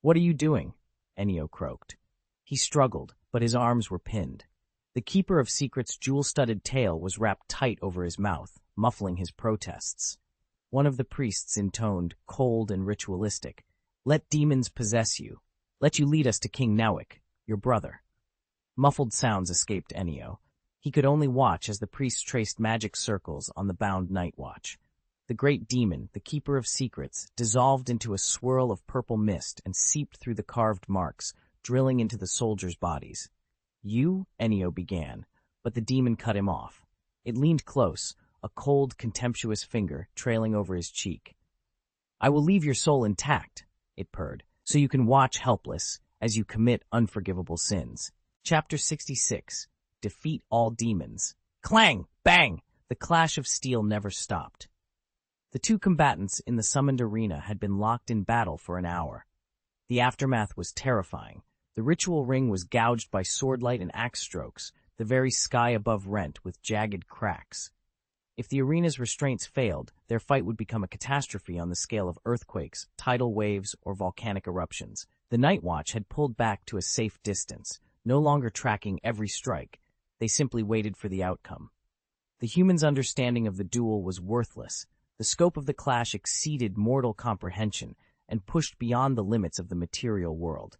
"What are you doing?" Enio croaked. He struggled, but his arms were pinned. The Keeper of Secrets' jewel-studded tail was wrapped tight over his mouth, muffling his protests. One of the priests intoned, cold and ritualistic, "Let demons possess you. Let you lead us to King Newick, your brother." Muffled sounds escaped Enio. He could only watch as the priests traced magic circles on the bound Night Watch. The great demon, the Keeper of Secrets, dissolved into a swirl of purple mist and seeped through the carved marks, drilling into the soldiers' bodies. "You?" Enio began, but the demon cut him off. It leaned close, a cold, contemptuous finger trailing over his cheek. "I will leave your soul intact," it purred, "so you can watch helpless as you commit unforgivable sins." Chapter 66. Defeat all demons. Clang! Bang! The clash of steel never stopped. The two combatants in the summoned arena had been locked in battle for an hour. The aftermath was terrifying. The ritual ring was gouged by swordlight and axe strokes, the very sky above rent with jagged cracks. If the arena's restraints failed, their fight would become a catastrophe on the scale of earthquakes, tidal waves, or volcanic eruptions. The Night Watch had pulled back to a safe distance, no longer tracking every strike. They simply waited for the outcome. The humans' understanding of the duel was worthless. The scope of the clash exceeded mortal comprehension and pushed beyond the limits of the material world.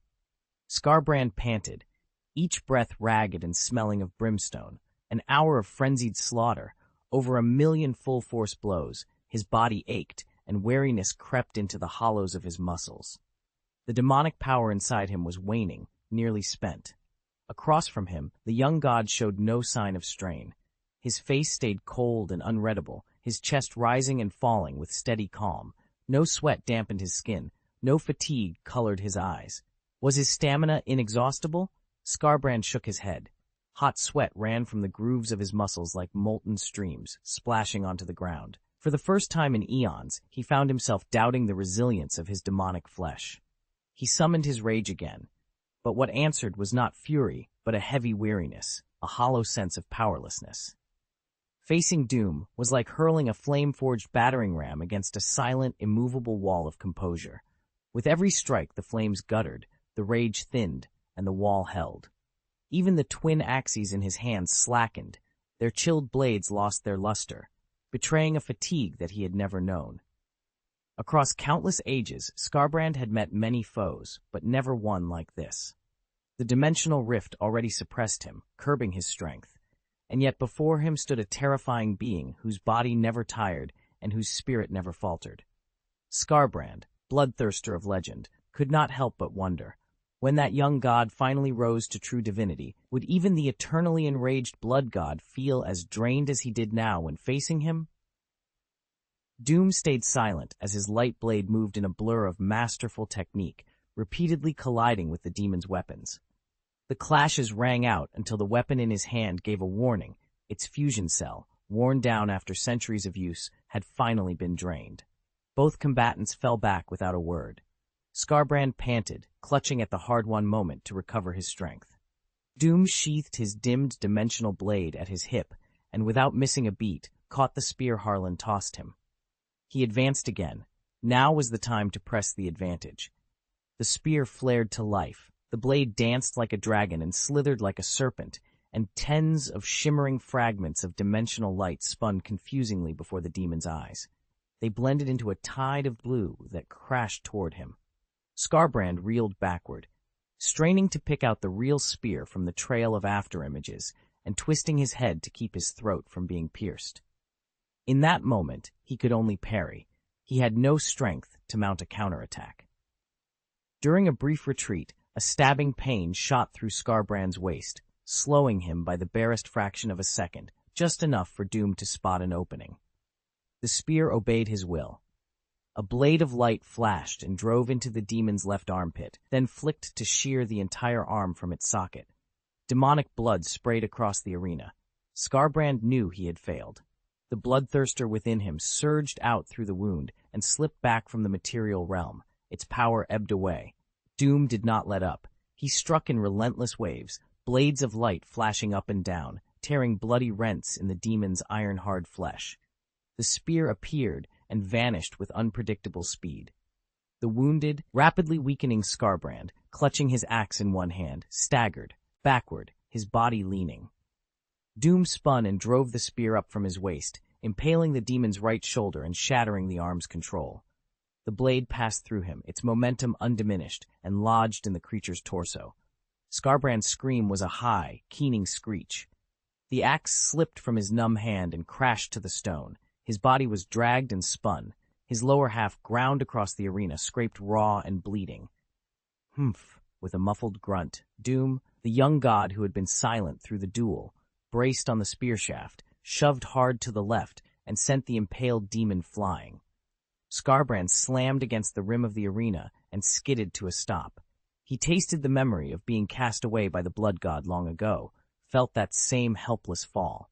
Scarbrand panted, each breath ragged and smelling of brimstone. An hour of frenzied slaughter, over 1,000,000 full-force blows. His body ached, and weariness crept into the hollows of his muscles. The demonic power inside him was waning, nearly spent. Across from him, the young god showed no sign of strain. His face stayed cold and unreadable, his chest rising and falling with steady calm. No sweat dampened his skin, no fatigue colored his eyes. Was his stamina inexhaustible? Skarbrand shook his head. Hot sweat ran from the grooves of his muscles like molten streams, splashing onto the ground. For the first time in eons, he found himself doubting the resilience of his demonic flesh. He summoned his rage again, but what answered was not fury, but a heavy weariness, a hollow sense of powerlessness. Facing Doom was like hurling a flame-forged battering ram against a silent, immovable wall of composure. With every strike, the flames guttered, the rage thinned, and the wall held. Even the twin axes in his hands slackened, their chilled blades lost their luster, betraying a fatigue that he had never known. Across countless ages, Skarbrand had met many foes, but never one like this. The dimensional rift already suppressed him, curbing his strength, and yet before him stood a terrifying being whose body never tired and whose spirit never faltered. Skarbrand, bloodthirster of legend, could not help but wonder, when that young god finally rose to true divinity, would even the eternally enraged blood god feel as drained as he did now when facing him? Doom stayed silent as his light blade moved in a blur of masterful technique, repeatedly colliding with the demon's weapons. The clashes rang out until the weapon in his hand gave a warning. Its fusion cell, worn down after centuries of use, had finally been drained. Both combatants fell back without a word. Skarbrand panted, clutching at the hard-won moment to recover his strength. Doom sheathed his dimmed dimensional blade at his hip, and without missing a beat, caught the spear Harlan tossed him. He advanced again. Now was the time to press the advantage. The spear flared to life. The blade danced like a dragon and slithered like a serpent, and tens of shimmering fragments of dimensional light spun confusingly before the demon's eyes. They blended into a tide of blue that crashed toward him. Skarbrand reeled backward, straining to pick out the real spear from the trail of afterimages and twisting his head to keep his throat from being pierced. In that moment, he could only parry. He had no strength to mount a counterattack. During a brief retreat, a stabbing pain shot through Skarbrand's waist, slowing him by the barest fraction of a second, just enough for Doom to spot an opening. The spear obeyed his will. A blade of light flashed and drove into the demon's left armpit, then flicked to shear the entire arm from its socket. Demonic blood sprayed across the arena. Skarbrand knew he had failed. The bloodthirster within him surged out through the wound and slipped back from the material realm. Its power ebbed away. Doom did not let up. He struck in relentless waves, blades of light flashing up and down, tearing bloody rents in the demon's iron-hard flesh. The spear appeared and vanished with unpredictable speed. The wounded, rapidly weakening Skarbrand, clutching his axe in one hand, staggered, backward, his body leaning. Doom spun and drove the spear up from his waist, impaling the demon's right shoulder and shattering the arm's control. The blade passed through him, its momentum undiminished, and lodged in the creature's torso. Skarbrand's scream was a high, keening screech. The axe slipped from his numb hand and crashed to the stone. His body was dragged and spun. His lower half ground across the arena, scraped raw and bleeding. Humph! With a muffled grunt, Doom, the young god who had been silent through the duel, braced on the spear shaft, shoved hard to the left, and sent the impaled demon flying. Skarbrand slammed against the rim of the arena and skidded to a stop. He tasted the memory of being cast away by the blood god long ago, felt that same helpless fall.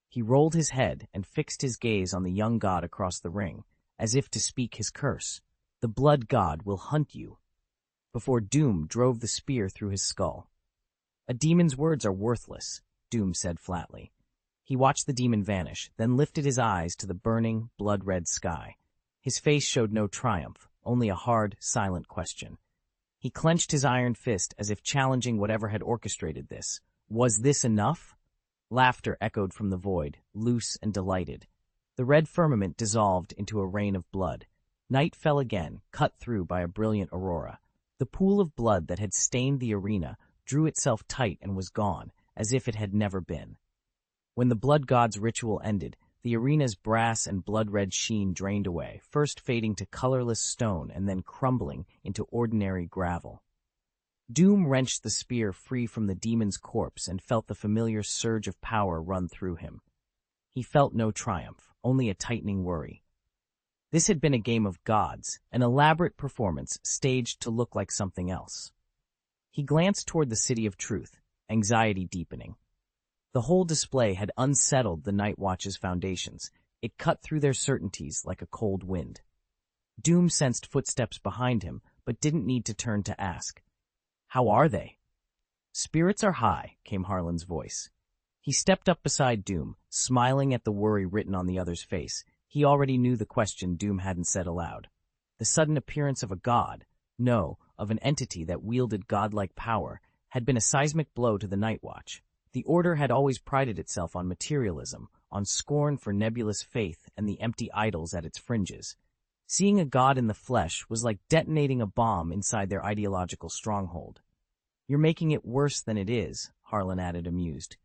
He rolled his head and fixed his gaze on the young god across the ring, as if to speak his curse. The blood god will hunt you. Before Doom drove the spear through his skull. A demon's words are worthless, Doom said flatly. He watched the demon vanish, then lifted his eyes to the burning, blood-red sky. His face showed no triumph, only a hard, silent question. He clenched his iron fist as if challenging whatever had orchestrated this. Was this enough? Laughter echoed from the void, loose and delighted. The red firmament dissolved into a rain of blood. Night fell again, cut through by a brilliant aurora. The pool of blood that had stained the arena drew itself tight and was gone, as if it had never been. When the blood god's ritual ended, The arena's brass and blood-red sheen drained away, first fading to colorless stone and then crumbling into ordinary gravel. Doom wrenched the spear free from the demon's corpse and felt the familiar surge of power run through him. He felt no triumph, only a tightening worry. This had been a game of gods, an elaborate performance staged to look like something else. He glanced toward the City of Truth, anxiety deepening. The whole display had unsettled the Night Watch's foundations. It cut through their certainties like a cold wind. Doom sensed footsteps behind him, but didn't need to turn to ask. "How are they?" "Spirits are high," came Harlan's voice. He stepped up beside Doom, smiling at the worry written on the other's face. He already knew the question Doom hadn't said aloud. The sudden appearance of a god, no, of an entity that wielded godlike power, had been a seismic blow to the Night Watch. The Order had always prided itself on materialism, on scorn for nebulous faith and the empty idols at its fringes. Seeing a god in the flesh was like detonating a bomb inside their ideological stronghold. "You're making it worse than it is," Harlan added, amused.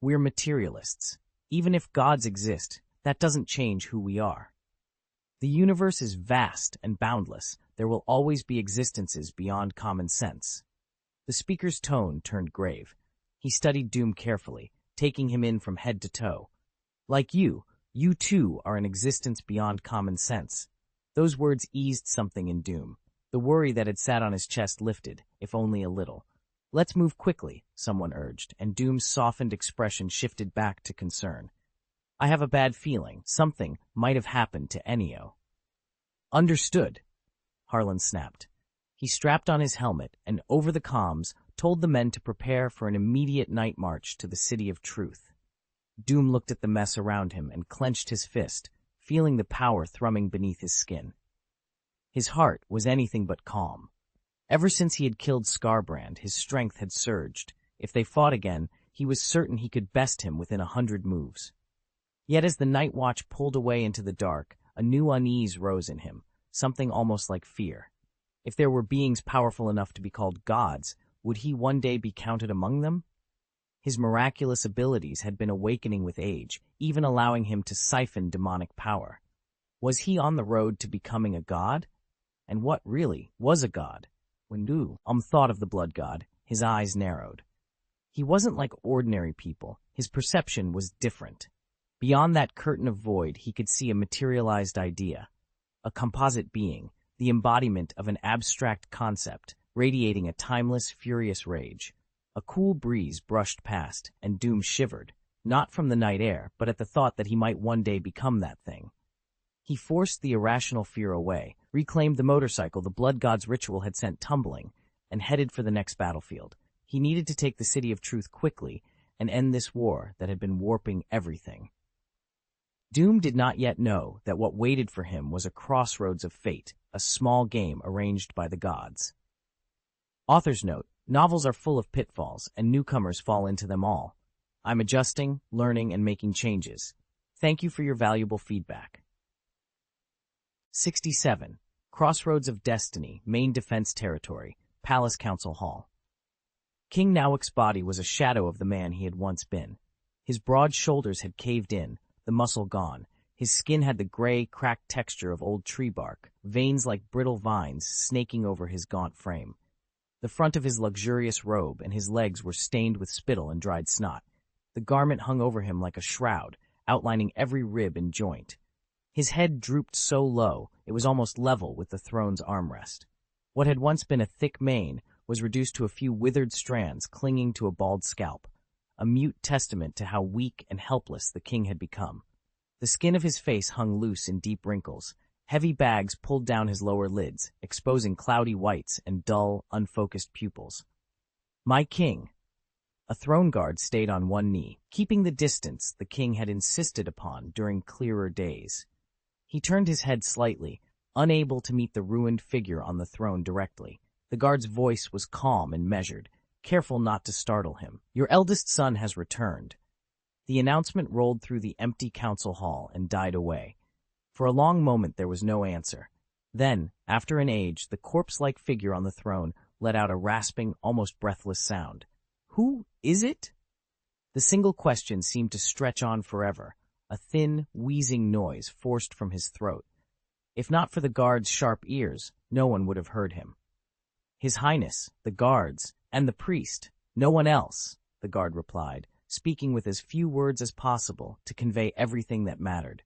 "We're materialists. Even if gods exist, that doesn't change who we are. The universe is vast and boundless. There will always be existences beyond common sense." The speaker's tone turned grave. He studied Doom carefully, taking him in from head to toe. "Like you too are an existence beyond common sense." Those words eased something in Doom. The worry that had sat on his chest lifted, if only a little. "Let's move quickly," someone urged, and Doom's softened expression shifted back to concern. "I have a bad feeling. Something might have happened to Ennio." "Understood," Harlan snapped. He strapped on his helmet and, over the comms, told the men to prepare for an immediate night march to the City of Truth. Doom looked at the mess around him and clenched his fist, feeling the power thrumming beneath his skin. His heart was anything but calm. Ever since he had killed Scarbrand, his strength had surged. If they fought again, he was certain he could best him within 100 moves. Yet as the Night Watch pulled away into the dark, a new unease rose in him, something almost like fear. If there were beings powerful enough to be called gods, would he one day be counted among them? His miraculous abilities had been awakening with age, even allowing him to siphon demonic power. Was he on the road to becoming a god? And what really was a god? When Doom thought of the blood god, his eyes narrowed. He wasn't like ordinary people. His perception was different. Beyond that curtain of void, he could see a materialized idea, a composite being, the embodiment of an abstract concept, radiating a timeless, furious rage. A cool breeze brushed past, and Doom shivered, not from the night air, but at the thought that he might one day become that thing. He forced the irrational fear away, reclaimed the motorcycle the blood god's ritual had sent tumbling, and headed for the next battlefield. He needed to take the City of Truth quickly and end this war that had been warping everything. Doom did not yet know that what waited for him was a crossroads of fate, a small game arranged by the gods. Author's note: novels are full of pitfalls, and newcomers fall into them all. I'm adjusting, learning, and making changes. Thank you for your valuable feedback. 67. Crossroads of Destiny, Main Defense Territory, Palace Council Hall. King Nowik's body was a shadow of the man he had once been. His broad shoulders had caved in, the muscle gone. His skin had the gray, cracked texture of old tree bark, veins like brittle vines snaking over his gaunt frame. The front of his luxurious robe and his legs were stained with spittle and dried snot. The garment hung over him like a shroud, outlining every rib and joint. His head drooped so low, it was almost level with the throne's armrest. What had once been a thick mane was reduced to a few withered strands clinging to a bald scalp, a mute testament to how weak and helpless the king had become. The skin of his face hung loose in deep wrinkles. Heavy bags pulled down his lower lids, exposing cloudy whites and dull, unfocused pupils. "My king." A throne guard stayed on one knee, keeping the distance the king had insisted upon during clearer days. He turned his head slightly, unable to meet the ruined figure on the throne directly. The guard's voice was calm and measured, careful not to startle him. "Your eldest son has returned." The announcement rolled through the empty council hall and died away. For a long moment there was no answer. Then, after an age, the corpse-like figure on the throne let out a rasping, almost breathless sound. "Who is it?" The single question seemed to stretch on forever, a thin, wheezing noise forced from his throat. If not for the guard's sharp ears, no one would have heard him. "His Highness, the guards, and the priest, no one else," the guard replied, speaking with as few words as possible to convey everything that mattered.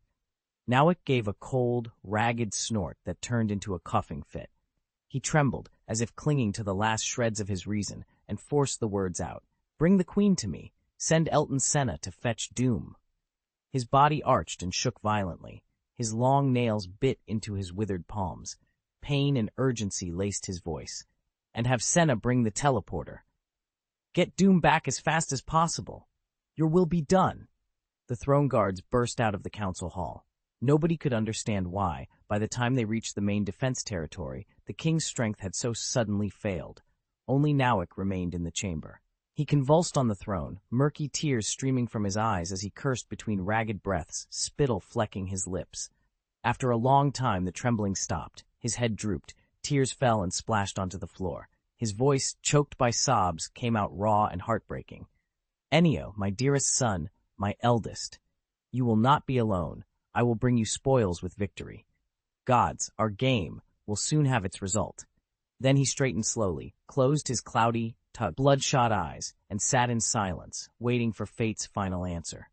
Nowick gave a cold, ragged snort that turned into a coughing fit. He trembled, as if clinging to the last shreds of his reason, and forced the words out. "Bring the queen to me. Send Elton Senna to fetch Doom." His body arched and shook violently. His long nails bit into his withered palms. Pain and urgency laced his voice. "And have Senna bring the teleporter. Get Doom back as fast as possible. Your will be done." The throne guards burst out of the council hall. Nobody could understand why, by the time they reached the main defense territory, the king's strength had so suddenly failed. Only Nowick remained in the chamber. He convulsed on the throne, murky tears streaming from his eyes as he cursed between ragged breaths, spittle flecking his lips. After a long time, the trembling stopped. His head drooped. Tears fell and splashed onto the floor. His voice, choked by sobs, came out raw and heartbreaking. "Ennio, my dearest son, my eldest, you will not be alone. I will bring you spoils with victory. Gods, our game will soon have its result." Then he straightened slowly, closed his cloudy, bloodshot eyes, and sat in silence, waiting for fate's final answer.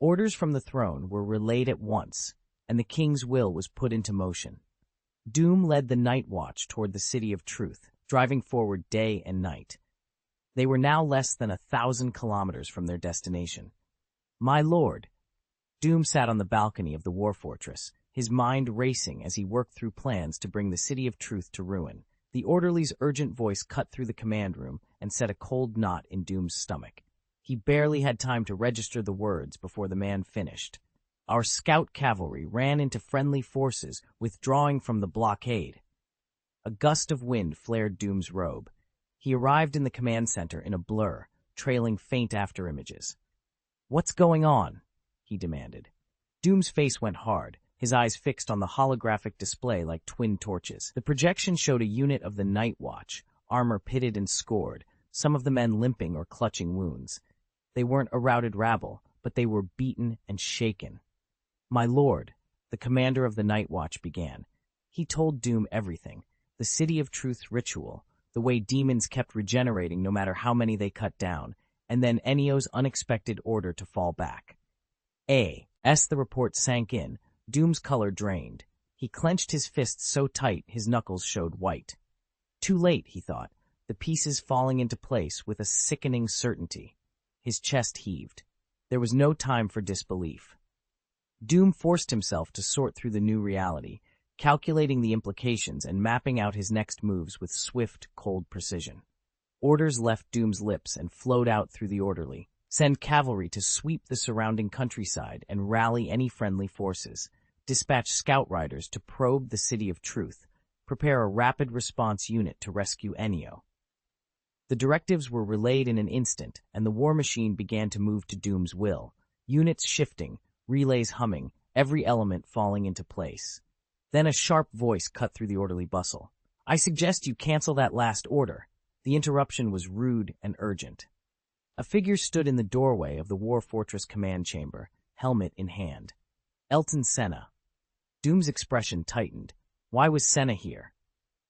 Orders from the throne were relayed at once, and the king's will was put into motion. Doom led the Night Watch toward the City of Truth, driving forward day and night. They were now less than 1,000 kilometers from their destination. "My lord," Doom sat on the balcony of the war fortress, his mind racing as he worked through plans to bring the City of Truth to ruin. The orderly's urgent voice cut through the command room and set a cold knot in Doom's stomach. He barely had time to register the words before the man finished. "Our scout cavalry ran into friendly forces, withdrawing from the blockade." A gust of wind flared Doom's robe. He arrived in the command center in a blur, trailing faint after-images. "What's going on?" he demanded. Doom's face went hard, his eyes fixed on the holographic display like twin torches. The projection showed a unit of the Night Watch, armor pitted and scored, some of the men limping or clutching wounds. They weren't a routed rabble, but they were beaten and shaken. "My lord," the commander of the Night Watch began. He told Doom everything, the City of Truth's ritual, the way demons kept regenerating no matter how many they cut down, and then Ennio's unexpected order to fall back. As the report sank in, Doom's color drained. He clenched his fists so tight his knuckles showed white. Too late, he thought, the pieces falling into place with a sickening certainty. His chest heaved. There was no time for disbelief. Doom forced himself to sort through the new reality, calculating the implications and mapping out his next moves with swift, cold precision. Orders left Doom's lips and flowed out through the orderly. Send cavalry to sweep the surrounding countryside and rally any friendly forces. Dispatch scout riders to probe the City of Truth. Prepare a rapid response unit to rescue Ennio. The directives were relayed in an instant, and the war machine began to move to Doom's will. Units shifting, relays humming, every element falling into place. Then a sharp voice cut through the orderly bustle. "I suggest you cancel that last order." The interruption was rude and urgent. A figure stood in the doorway of the War Fortress command chamber, helmet in hand. Elton Senna. Doom's expression tightened. Why was Senna here?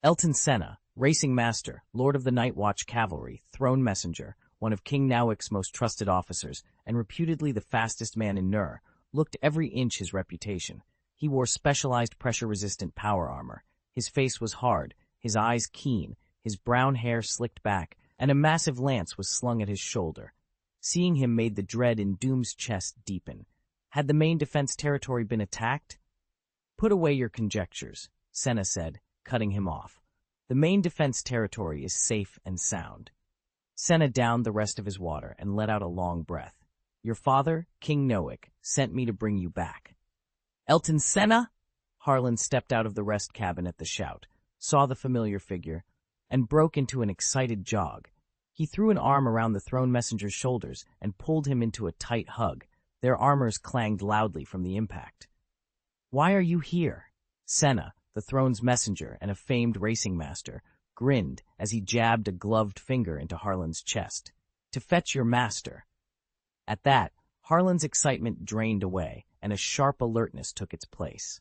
Elton Senna, racing master, lord of the Night Watch cavalry, throne messenger, one of King Nowick's most trusted officers, and reputedly the fastest man in Nur, looked every inch his reputation. He wore specialized pressure-resistant power armor. His face was hard, his eyes keen, his brown hair slicked back, and a massive lance was slung at his shoulder. Seeing him made the dread in Doom's chest deepen. Had the main defense territory been attacked? "Put away your conjectures," Senna said, cutting him off. "The main defense territory is safe and sound." Senna downed the rest of his water and let out a long breath. "Your father, King Nowick, sent me to bring you back." "Elton Senna?" Harlan stepped out of the rest cabin at the shout, saw the familiar figure, and broke into an excited jog. He threw an arm around the throne messenger's shoulders and pulled him into a tight hug. Their armors clanged loudly from the impact. "Why are you here?" Senna, the throne's messenger and a famed racing master, grinned as he jabbed a gloved finger into Harlan's chest. "To fetch your master." At that, Harlan's excitement drained away, and a sharp alertness took its place.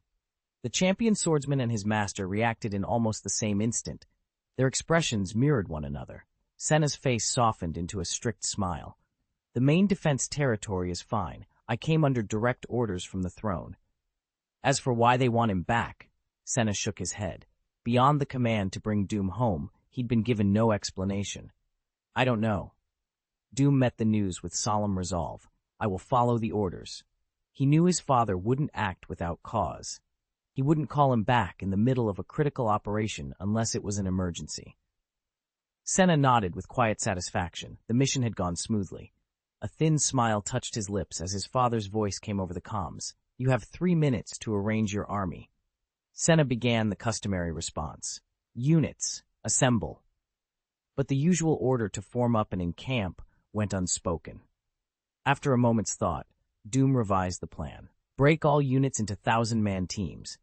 The champion swordsman and his master reacted in almost the same instant. Their expressions mirrored one another. Senna's face softened into a strict smile. The main defense territory is fine. I came under direct orders from the throne. As for why they want him back, Senna shook his head. Beyond the command to bring Doom home, he'd been given no explanation. I don't know. Doom met the news with solemn resolve. I will follow the orders. He knew his father wouldn't act without cause. He wouldn't call him back in the middle of a critical operation unless it was an emergency. Senna nodded with quiet satisfaction. The mission had gone smoothly. A thin smile touched his lips as his father's voice came over the comms. You have 3 minutes to arrange your army. Senna began the customary response. Units, assemble. But the usual order to form up and encamp went unspoken. After a moment's thought, Doom revised the plan. Break all units into 1,000-man teams.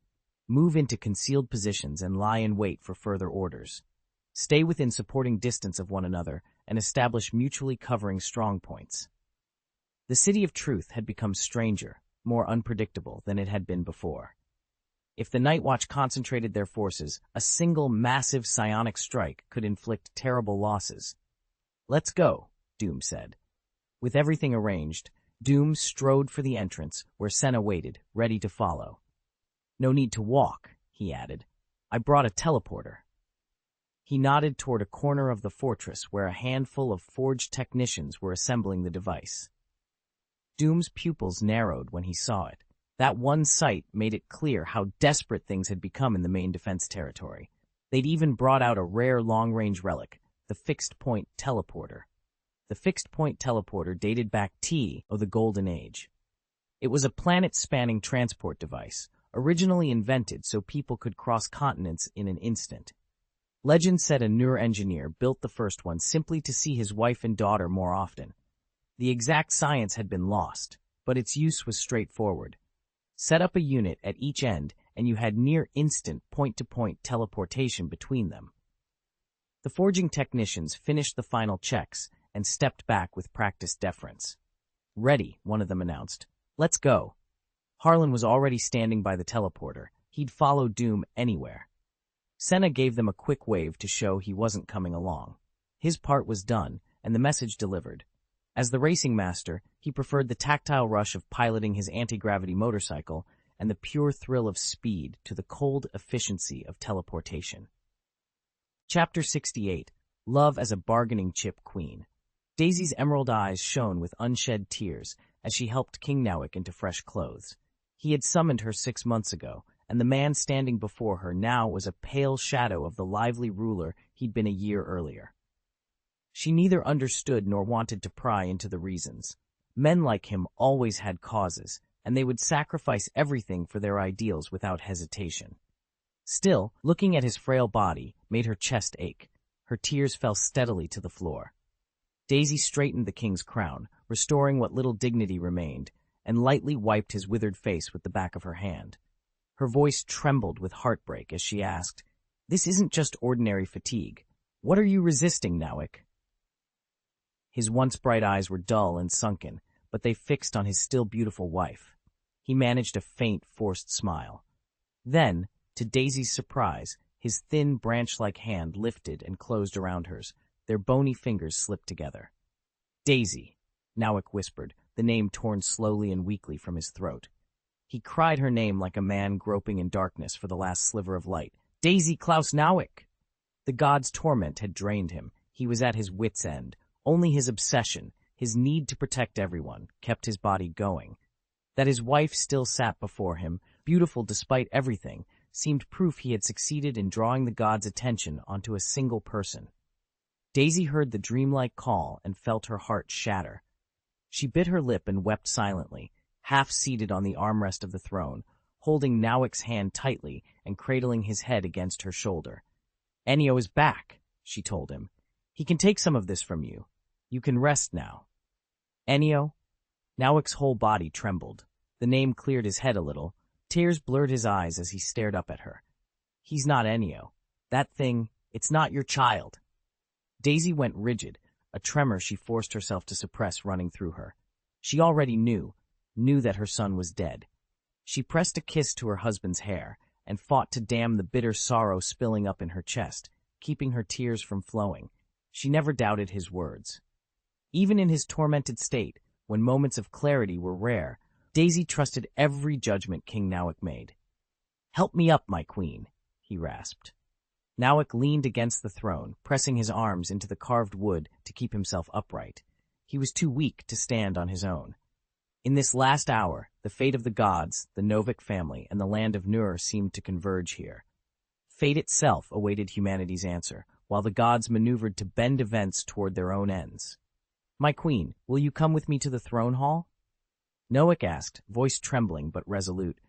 Move into concealed positions and lie in wait for further orders. Stay within supporting distance of one another and establish mutually covering strongpoints. The City of Truth had become stranger, more unpredictable than it had been before. If the Night Watch concentrated their forces, a single massive psionic strike could inflict terrible losses. Let's go, Doom said. With everything arranged, Doom strode for the entrance where Senna waited, ready to follow. No need to walk, he added. I brought a teleporter. He nodded toward a corner of the fortress where a handful of forged technicians were assembling the device. Doom's pupils narrowed when he saw it. That one sight made it clear how desperate things had become in the main defense territory. They'd even brought out a rare long-range relic, the fixed-point teleporter. The fixed-point teleporter dated back to the Golden Age. It was a planet-spanning transport device, originally invented so people could cross continents in an instant. Legend said a neuroengineer built the first one simply to see his wife and daughter more often. The exact science had been lost, but its use was straightforward. Set up a unit at each end, and you had near-instant point-to-point teleportation between them. The forging technicians finished the final checks and stepped back with practiced deference. Ready, one of them announced. Let's go. Harlan was already standing by the teleporter. He'd follow Doom anywhere. Senna gave them a quick wave to show he wasn't coming along. His part was done, and the message delivered. As the racing master, he preferred the tactile rush of piloting his anti-gravity motorcycle and the pure thrill of speed to the cold efficiency of teleportation. Chapter 68. Love as a Bargaining Chip Queen. Daisy's emerald eyes shone with unshed tears as she helped King Nowick into fresh clothes. He had summoned her 6 months ago, and the man standing before her now was a pale shadow of the lively ruler he'd been a year earlier. She neither understood nor wanted to pry into the reasons. Men like him always had causes, and they would sacrifice everything for their ideals without hesitation. Still, looking at his frail body made her chest ache. Her tears fell steadily to the floor. Daisy straightened the king's crown, restoring what little dignity remained, and lightly wiped his withered face with the back of her hand. Her voice trembled with heartbreak as she asked, "This isn't just ordinary fatigue. What are you resisting, Nowick?" His once bright eyes were dull and sunken, but they fixed on his still beautiful wife. He managed a faint, forced smile. Then, to Daisy's surprise, his thin, branch-like hand lifted and closed around hers. Their bony fingers slipped together. "Daisy," Nowick whispered, the name torn slowly and weakly from his throat. He cried her name like a man groping in darkness for the last sliver of light. "Daisy Klaus Nowick!" The god's torment had drained him. He was at his wit's end. Only his obsession, his need to protect everyone, kept his body going. That his wife still sat before him, beautiful despite everything, seemed proof he had succeeded in drawing the god's attention onto a single person. Daisy heard the dreamlike call and felt her heart shatter. She bit her lip and wept silently, half-seated on the armrest of the throne, holding Nowick's hand tightly and cradling his head against her shoulder. "Ennio is back," she told him. "He can take some of this from you. You can rest now." "Ennio?" Nowick's whole body trembled. The name cleared his head a little. Tears blurred his eyes as he stared up at her. "He's not Ennio. That thing, it's not your child." Daisy went rigid, a tremor she forced herself to suppress running through her. She already knew that her son was dead. She pressed a kiss to her husband's hair and fought to dam the bitter sorrow spilling up in her chest, keeping her tears from flowing. She never doubted his words. Even in his tormented state, when moments of clarity were rare, Daisy trusted every judgment King Nauk made. "Help me up, my queen," he rasped. Nauk leaned against the throne, pressing his arms into the carved wood to keep himself upright. He was too weak to stand on his own. In this last hour, the fate of the gods, the Novik family, and the land of Nur seemed to converge here. Fate itself awaited humanity's answer, while the gods maneuvered to bend events toward their own ends. "My queen, will you come with me to the throne hall?" Nauk asked, voice trembling but resolute.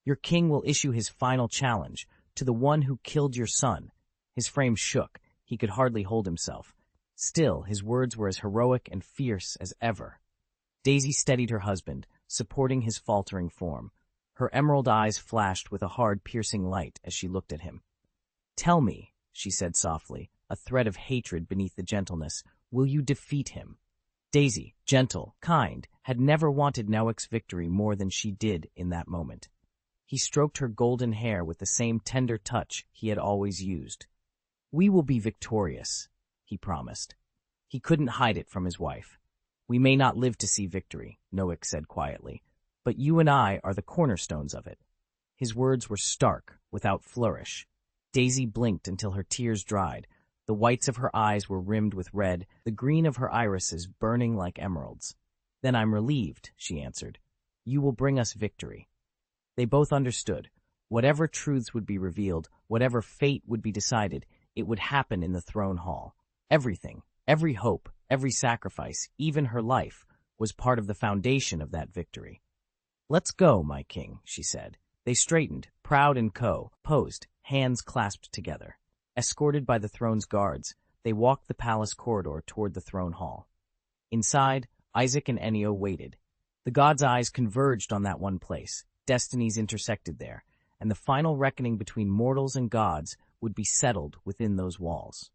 "Your king will issue his final challenge to the one who killed your son." His frame shook. He could hardly hold himself. Still, his words were as heroic and fierce as ever. Daisy steadied her husband, supporting his faltering form. Her emerald eyes flashed with a hard, piercing light as she looked at him. "Tell me," she said softly, a thread of hatred beneath the gentleness, "will you defeat him?" Daisy, gentle, kind, had never wanted Nauk's victory more than she did in that moment. He stroked her golden hair with the same tender touch he had always used. "We will be victorious," he promised. He couldn't hide it from his wife. "We may not live to see victory," Nauk said quietly, "but you and I are the cornerstones of it." His words were stark, without flourish. Daisy blinked until her tears dried. The whites of her eyes were rimmed with red, the green of her irises burning like emeralds. "Then I'm relieved," she answered. "You will bring us victory." They both understood. Whatever truths would be revealed, whatever fate would be decided, it would happen in the throne hall. Everything, every hope, every sacrifice, even her life, was part of the foundation of that victory. "Let's go, my king," she said. They straightened, proud and posed, hands clasped together. Escorted by the throne's guards, they walked the palace corridor toward the throne hall. Inside, Isaac and Ennio waited. The gods' eyes converged on that one place. Destinies intersected there, and the final reckoning between mortals and gods would be settled within those walls.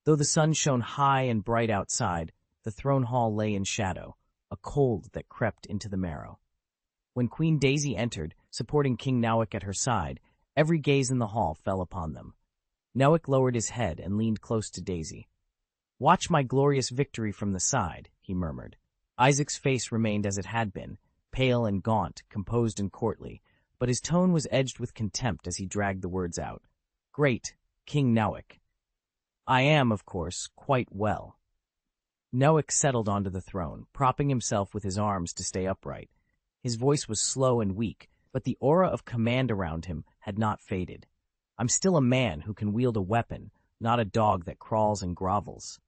Though the sun shone high and bright outside, the throne hall lay in shadow, a cold that crept into the marrow. When Queen Daisy entered, supporting King Nauk at her side, every gaze in the hall fell upon them. Nauk lowered his head and leaned close to Daisy. "Watch my glorious victory from the side," he murmured. Isaac's face remained as it had been, pale and gaunt, composed and courtly, but his tone was edged with contempt as he dragged the words out. "Great, King Nauk. I am, of course, quite well." Nauk settled onto the throne, propping himself with his arms to stay upright. His voice was slow and weak, but the aura of command around him had not faded. "I'm still a man who can wield a weapon, not a dog that crawls and grovels."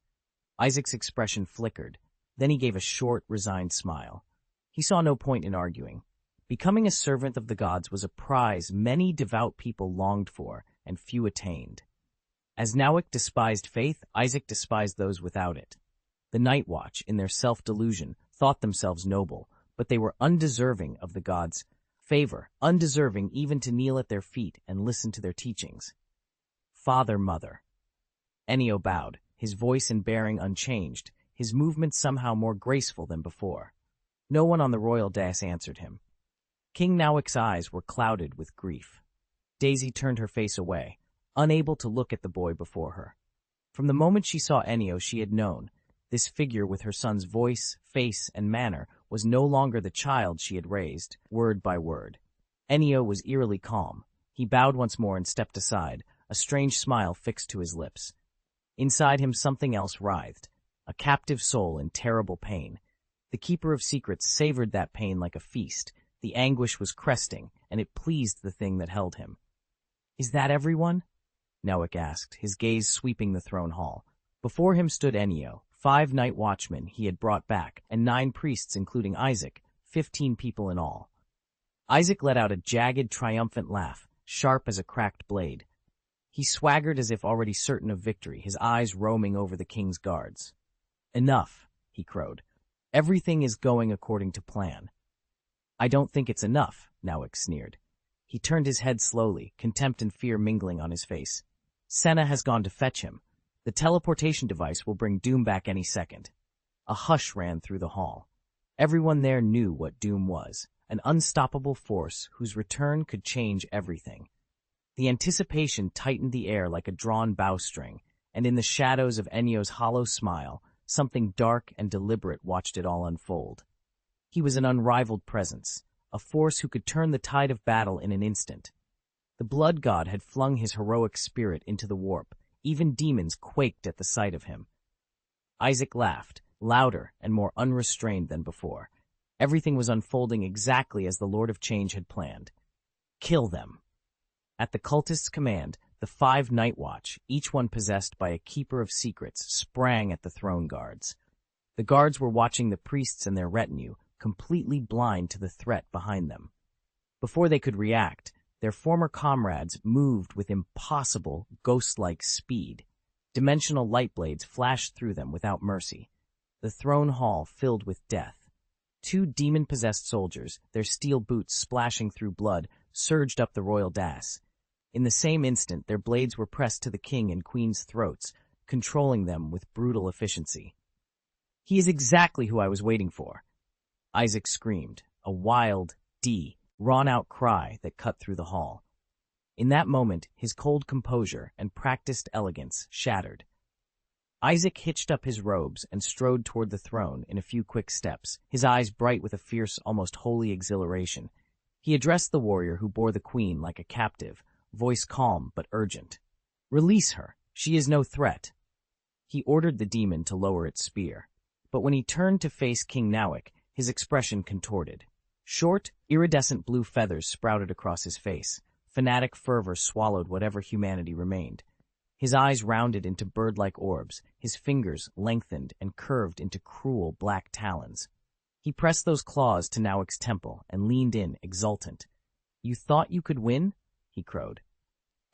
Isaac's expression flickered. Then he gave a short, resigned smile. He saw no point in arguing. Becoming a servant of the gods was a prize many devout people longed for and few attained. As Nauk despised faith, Isaac despised those without it. The Night Watch, in their self-delusion, thought themselves noble, but they were undeserving of the gods' favor, undeserving even to kneel at their feet and listen to their teachings. "Father, mother." Ennio bowed, his voice and bearing unchanged, his movements somehow more graceful than before. No one on the royal dais answered him. King Nauk's eyes were clouded with grief. Daisy turned her face away, unable to look at the boy before her. From the moment she saw Ennio, she had known. This figure with her son's voice, face, and manner was no longer the child she had raised, word by word. Ennio was eerily calm. He bowed once more and stepped aside, a strange smile fixed to his lips. Inside him something else writhed, a captive soul in terrible pain. The keeper of secrets savored that pain like a feast. The anguish was cresting, and it pleased the thing that held him. "Is that everyone?" Nauk asked, his gaze sweeping the throne hall. Before him stood Ennio, 5 night watchmen he had brought back, and 9 priests including Isaac, 15 people in all. Isaac let out a jagged, triumphant laugh, sharp as a cracked blade. He swaggered as if already certain of victory, his eyes roaming over the king's guards. "Enough," he crowed. "Everything is going according to plan." "I don't think it's enough," Nauk sneered. He turned his head slowly, contempt and fear mingling on his face. "Senna has gone to fetch him. The teleportation device will bring Doom back any second." A hush ran through the hall. Everyone there knew what Doom was, an unstoppable force whose return could change everything. The anticipation tightened the air like a drawn bowstring, and in the shadows of Ennio's hollow smile, something dark and deliberate watched it all unfold. He was an unrivaled presence, a force who could turn the tide of battle in an instant. The blood god had flung his heroic spirit into the warp. Even demons quaked at the sight of him. Isaac laughed, louder and more unrestrained than before. Everything was unfolding exactly as the Lord of Change had planned. Kill them. At the cultists' command, the 5 Night Watch, each one possessed by a keeper of secrets, sprang at the throne guards. The guards were watching the priests and their retinue, completely blind to the threat behind them. Before they could react, their former comrades moved with impossible, ghost-like speed. Dimensional light blades flashed through them without mercy. The throne hall filled with death. 2 demon-possessed soldiers, their steel boots splashing through blood, surged up the royal dais. In the same instant, their blades were pressed to the king and queen's throats, controlling them with brutal efficiency. "He is exactly who I was waiting for," Isaac screamed, a wild, drawn-out cry that cut through the hall. In that moment, his cold composure and practiced elegance shattered. Isaac hitched up his robes and strode toward the throne in a few quick steps, his eyes bright with a fierce, almost holy exhilaration. He addressed the warrior who bore the queen like a captive, voice calm but urgent. "Release her. She is no threat." He ordered the demon to lower its spear. But when he turned to face King Nawick, his expression contorted. Short, iridescent blue feathers sprouted across his face. Fanatic fervor swallowed whatever humanity remained. His eyes rounded into bird-like orbs, his fingers lengthened and curved into cruel black talons. He pressed those claws to Nawick's temple and leaned in, exultant. "You thought you could win?" he crowed.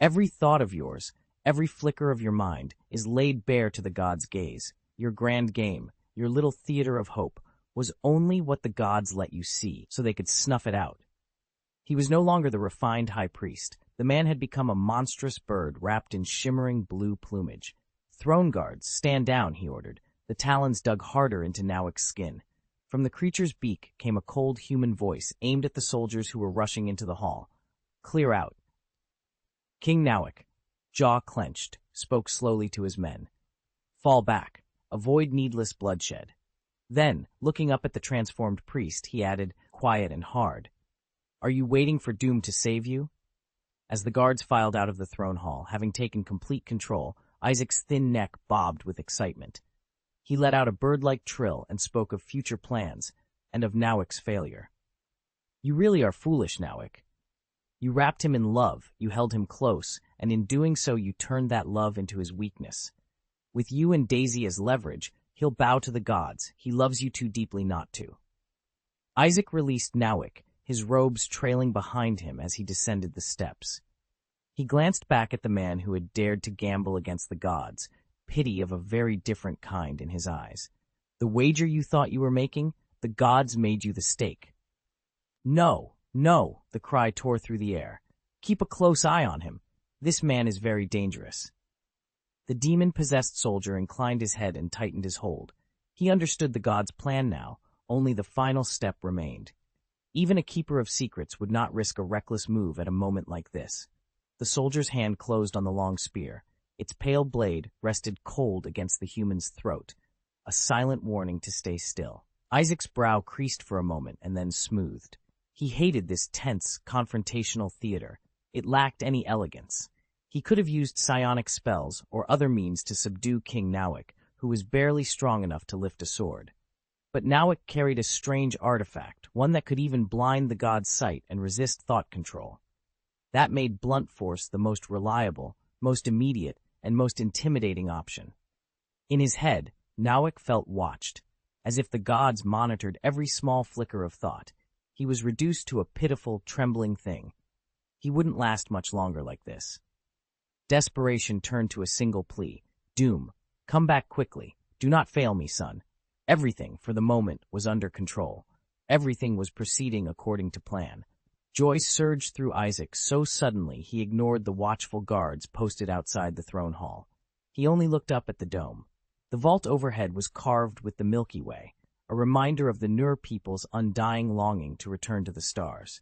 "Every thought of yours, every flicker of your mind, is laid bare to the gods' gaze. Your grand game, your little theater of hope, was only what the gods let you see, so they could snuff it out." He was no longer the refined high priest. The man had become a monstrous bird wrapped in shimmering blue plumage. "Throne guards, stand down," he ordered. The talons dug harder into Nawick's skin. From the creature's beak came a cold human voice aimed at the soldiers who were rushing into the hall. "Clear out." King Nawick, jaw clenched, spoke slowly to his men. "Fall back. Avoid needless bloodshed." Then, looking up at the transformed priest, he added, quiet and hard, "Are you waiting for Doom to save you?" As the guards filed out of the throne hall, having taken complete control, Isaac's thin neck bobbed with excitement. He let out a bird-like trill and spoke of future plans, and of Nawick's failure. "You really are foolish, Nawick. You wrapped him in love, you held him close, and in doing so you turned that love into his weakness. With you and Daisy as leverage, he'll bow to the gods. He loves you too deeply not to." Isaac released Nawick, his robes trailing behind him as he descended the steps. He glanced back at the man who had dared to gamble against the gods, pity of a very different kind in his eyes. "The wager you thought you were making, the gods made you the stake." "No, no," the cry tore through the air. "Keep a close eye on him. This man is very dangerous." The demon-possessed soldier inclined his head and tightened his hold. He understood the god's plan now, only the final step remained. Even a keeper of secrets would not risk a reckless move at a moment like this. The soldier's hand closed on the long spear. Its pale blade rested cold against the human's throat, a silent warning to stay still. Isaac's brow creased for a moment and then smoothed. He hated this tense, confrontational theater. It lacked any elegance. He could have used psionic spells or other means to subdue King Nawick, who was barely strong enough to lift a sword. But Nawick carried a strange artifact, one that could even blind the god's sight and resist thought control. That made blunt force the most reliable, most immediate, and most intimidating option. In his head, Nawick felt watched, as if the gods monitored every small flicker of thought. He was reduced to a pitiful, trembling thing. He wouldn't last much longer like this. Desperation turned to a single plea. "Doom, come back quickly. Do not fail me, son." Everything, for the moment, was under control. Everything was proceeding according to plan. Joy surged through Isaac so suddenly he ignored the watchful guards posted outside the throne hall. He only looked up at the dome. The vault overhead was carved with the Milky Way, a reminder of the Nur people's undying longing to return to the stars.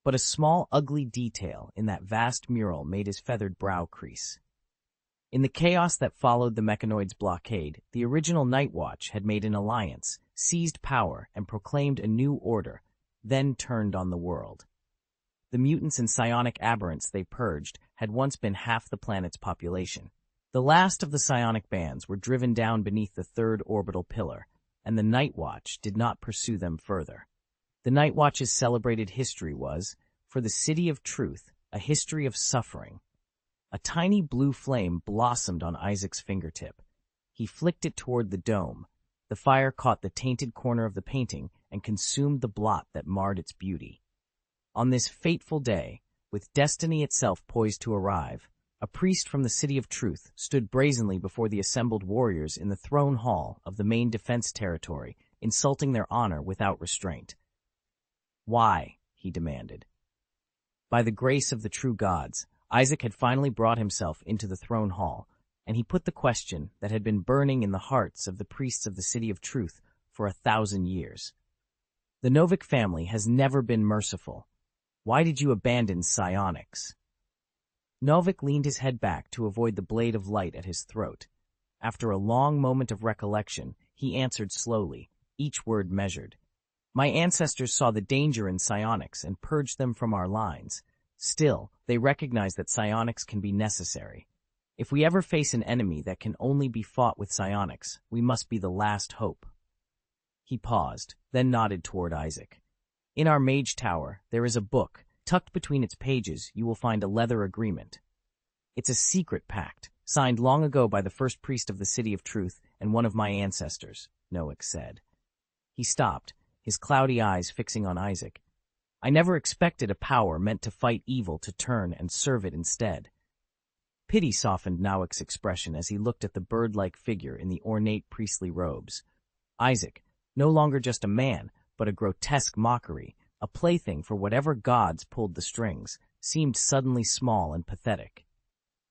But a small, ugly detail in that vast mural made his feathered brow crease. In the chaos that followed the Mechanoids' blockade, the original Night Watch had made an alliance, seized power, and proclaimed a new order, then turned on the world. The mutants and psionic aberrants they purged had once been half the planet's population. The last of the psionic bands were driven down beneath the third orbital pillar, and the Night Watch did not pursue them further. The Night Watch's celebrated history was, for the City of Truth, a history of suffering. A tiny blue flame blossomed on Isaac's fingertip. He flicked it toward the dome. The fire caught the tainted corner of the painting and consumed the blot that marred its beauty. On this fateful day, with destiny itself poised to arrive, a priest from the City of Truth stood brazenly before the assembled warriors in the throne hall of the main defense territory, insulting their honor without restraint. "Why?" he demanded. By the grace of the true gods, Isaac had finally brought himself into the throne hall, and he put the question that had been burning in the hearts of the priests of the City of Truth for 1,000 years. The Novik family has never been merciful. Why did you abandon psionics? Novik leaned his head back to avoid the blade of light at his throat. After a long moment of recollection, he answered slowly, each word measured. My ancestors saw the danger in psionics and purged them from our lines. Still, they recognize that psionics can be necessary. If we ever face an enemy that can only be fought with psionics, we must be the last hope. He paused, then nodded toward Isaac. In our mage tower, there is a book. Tucked between its pages, you will find a leather agreement. It's a secret pact, signed long ago by the first priest of the City of Truth and one of my ancestors, Noak said. He stopped, his cloudy eyes fixing on Isaac. I never expected a power meant to fight evil to turn and serve it instead. Pity softened Nawak's expression as he looked at the bird-like figure in the ornate priestly robes. Isaac, no longer just a man, but a grotesque mockery, a plaything for whatever gods pulled the strings, seemed suddenly small and pathetic.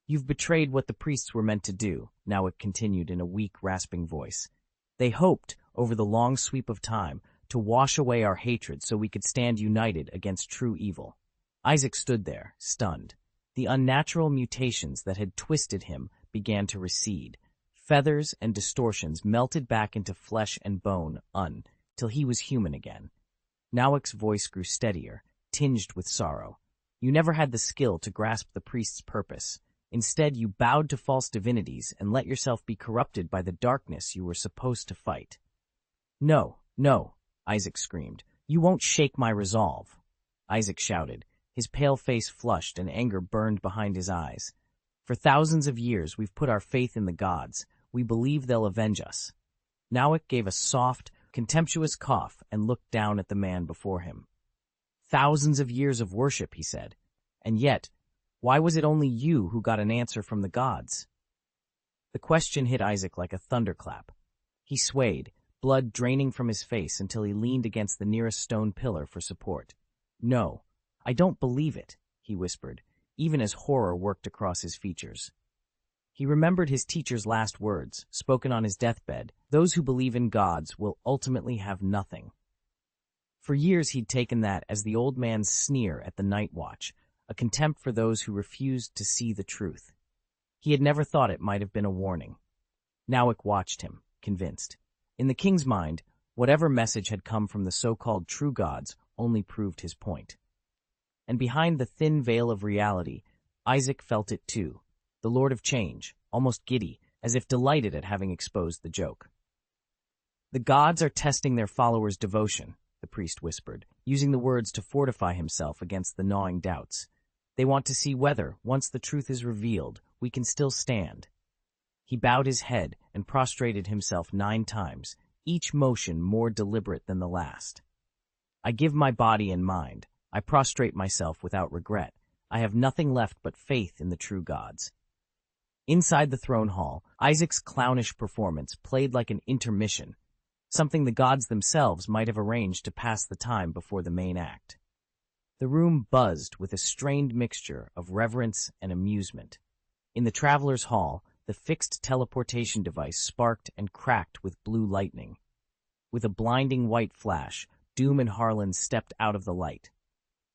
You've betrayed what the priests were meant to do, Nawak continued in a weak, rasping voice. They hoped, over the long sweep of time, to wash away our hatred so we could stand united against true evil. Isaac stood there, stunned. The unnatural mutations that had twisted him began to recede. Feathers and distortions melted back into flesh and bone, till he was human again. Nawak's voice grew steadier, tinged with sorrow. You never had the skill to grasp the priest's purpose. Instead, you bowed to false divinities and let yourself be corrupted by the darkness you were supposed to fight. No, no, Isaac screamed. You won't shake my resolve. Isaac shouted. His pale face flushed and anger burned behind his eyes. For thousands of years, we've put our faith in the gods. We believe they'll avenge us. Nawak gave a soft, contemptuous cough and looked down at the man before him. Thousands of years of worship, he said. And yet, why was it only you who got an answer from the gods? The question hit Isaac like a thunderclap. He swayed, blood draining from his face until he leaned against the nearest stone pillar for support. No, I don't believe it, he whispered, even as horror worked across his features. He remembered his teacher's last words, spoken on his deathbed, those who believe in gods will ultimately have nothing. For years he'd taken that as the old man's sneer at the Night Watch, a contempt for those who refused to see the truth. He had never thought it might have been a warning. Nawak watched him, convinced. In the king's mind, whatever message had come from the so-called true gods only proved his point. And behind the thin veil of reality, Isaac felt it too. The Lord of Change, almost giddy, as if delighted at having exposed the joke. The gods are testing their followers' devotion, the priest whispered, using the words to fortify himself against the gnawing doubts. They want to see whether, once the truth is revealed, we can still stand. He bowed his head and prostrated himself 9 times, each motion more deliberate than the last. I give my body and mind. I prostrate myself without regret. I have nothing left but faith in the true gods. Inside the throne hall, Isaac's clownish performance played like an intermission, something the gods themselves might have arranged to pass the time before the main act. The room buzzed with a strained mixture of reverence and amusement. In the traveler's hall, the fixed teleportation device sparked and cracked with blue lightning. With a blinding white flash, Doom and Harlan stepped out of the light.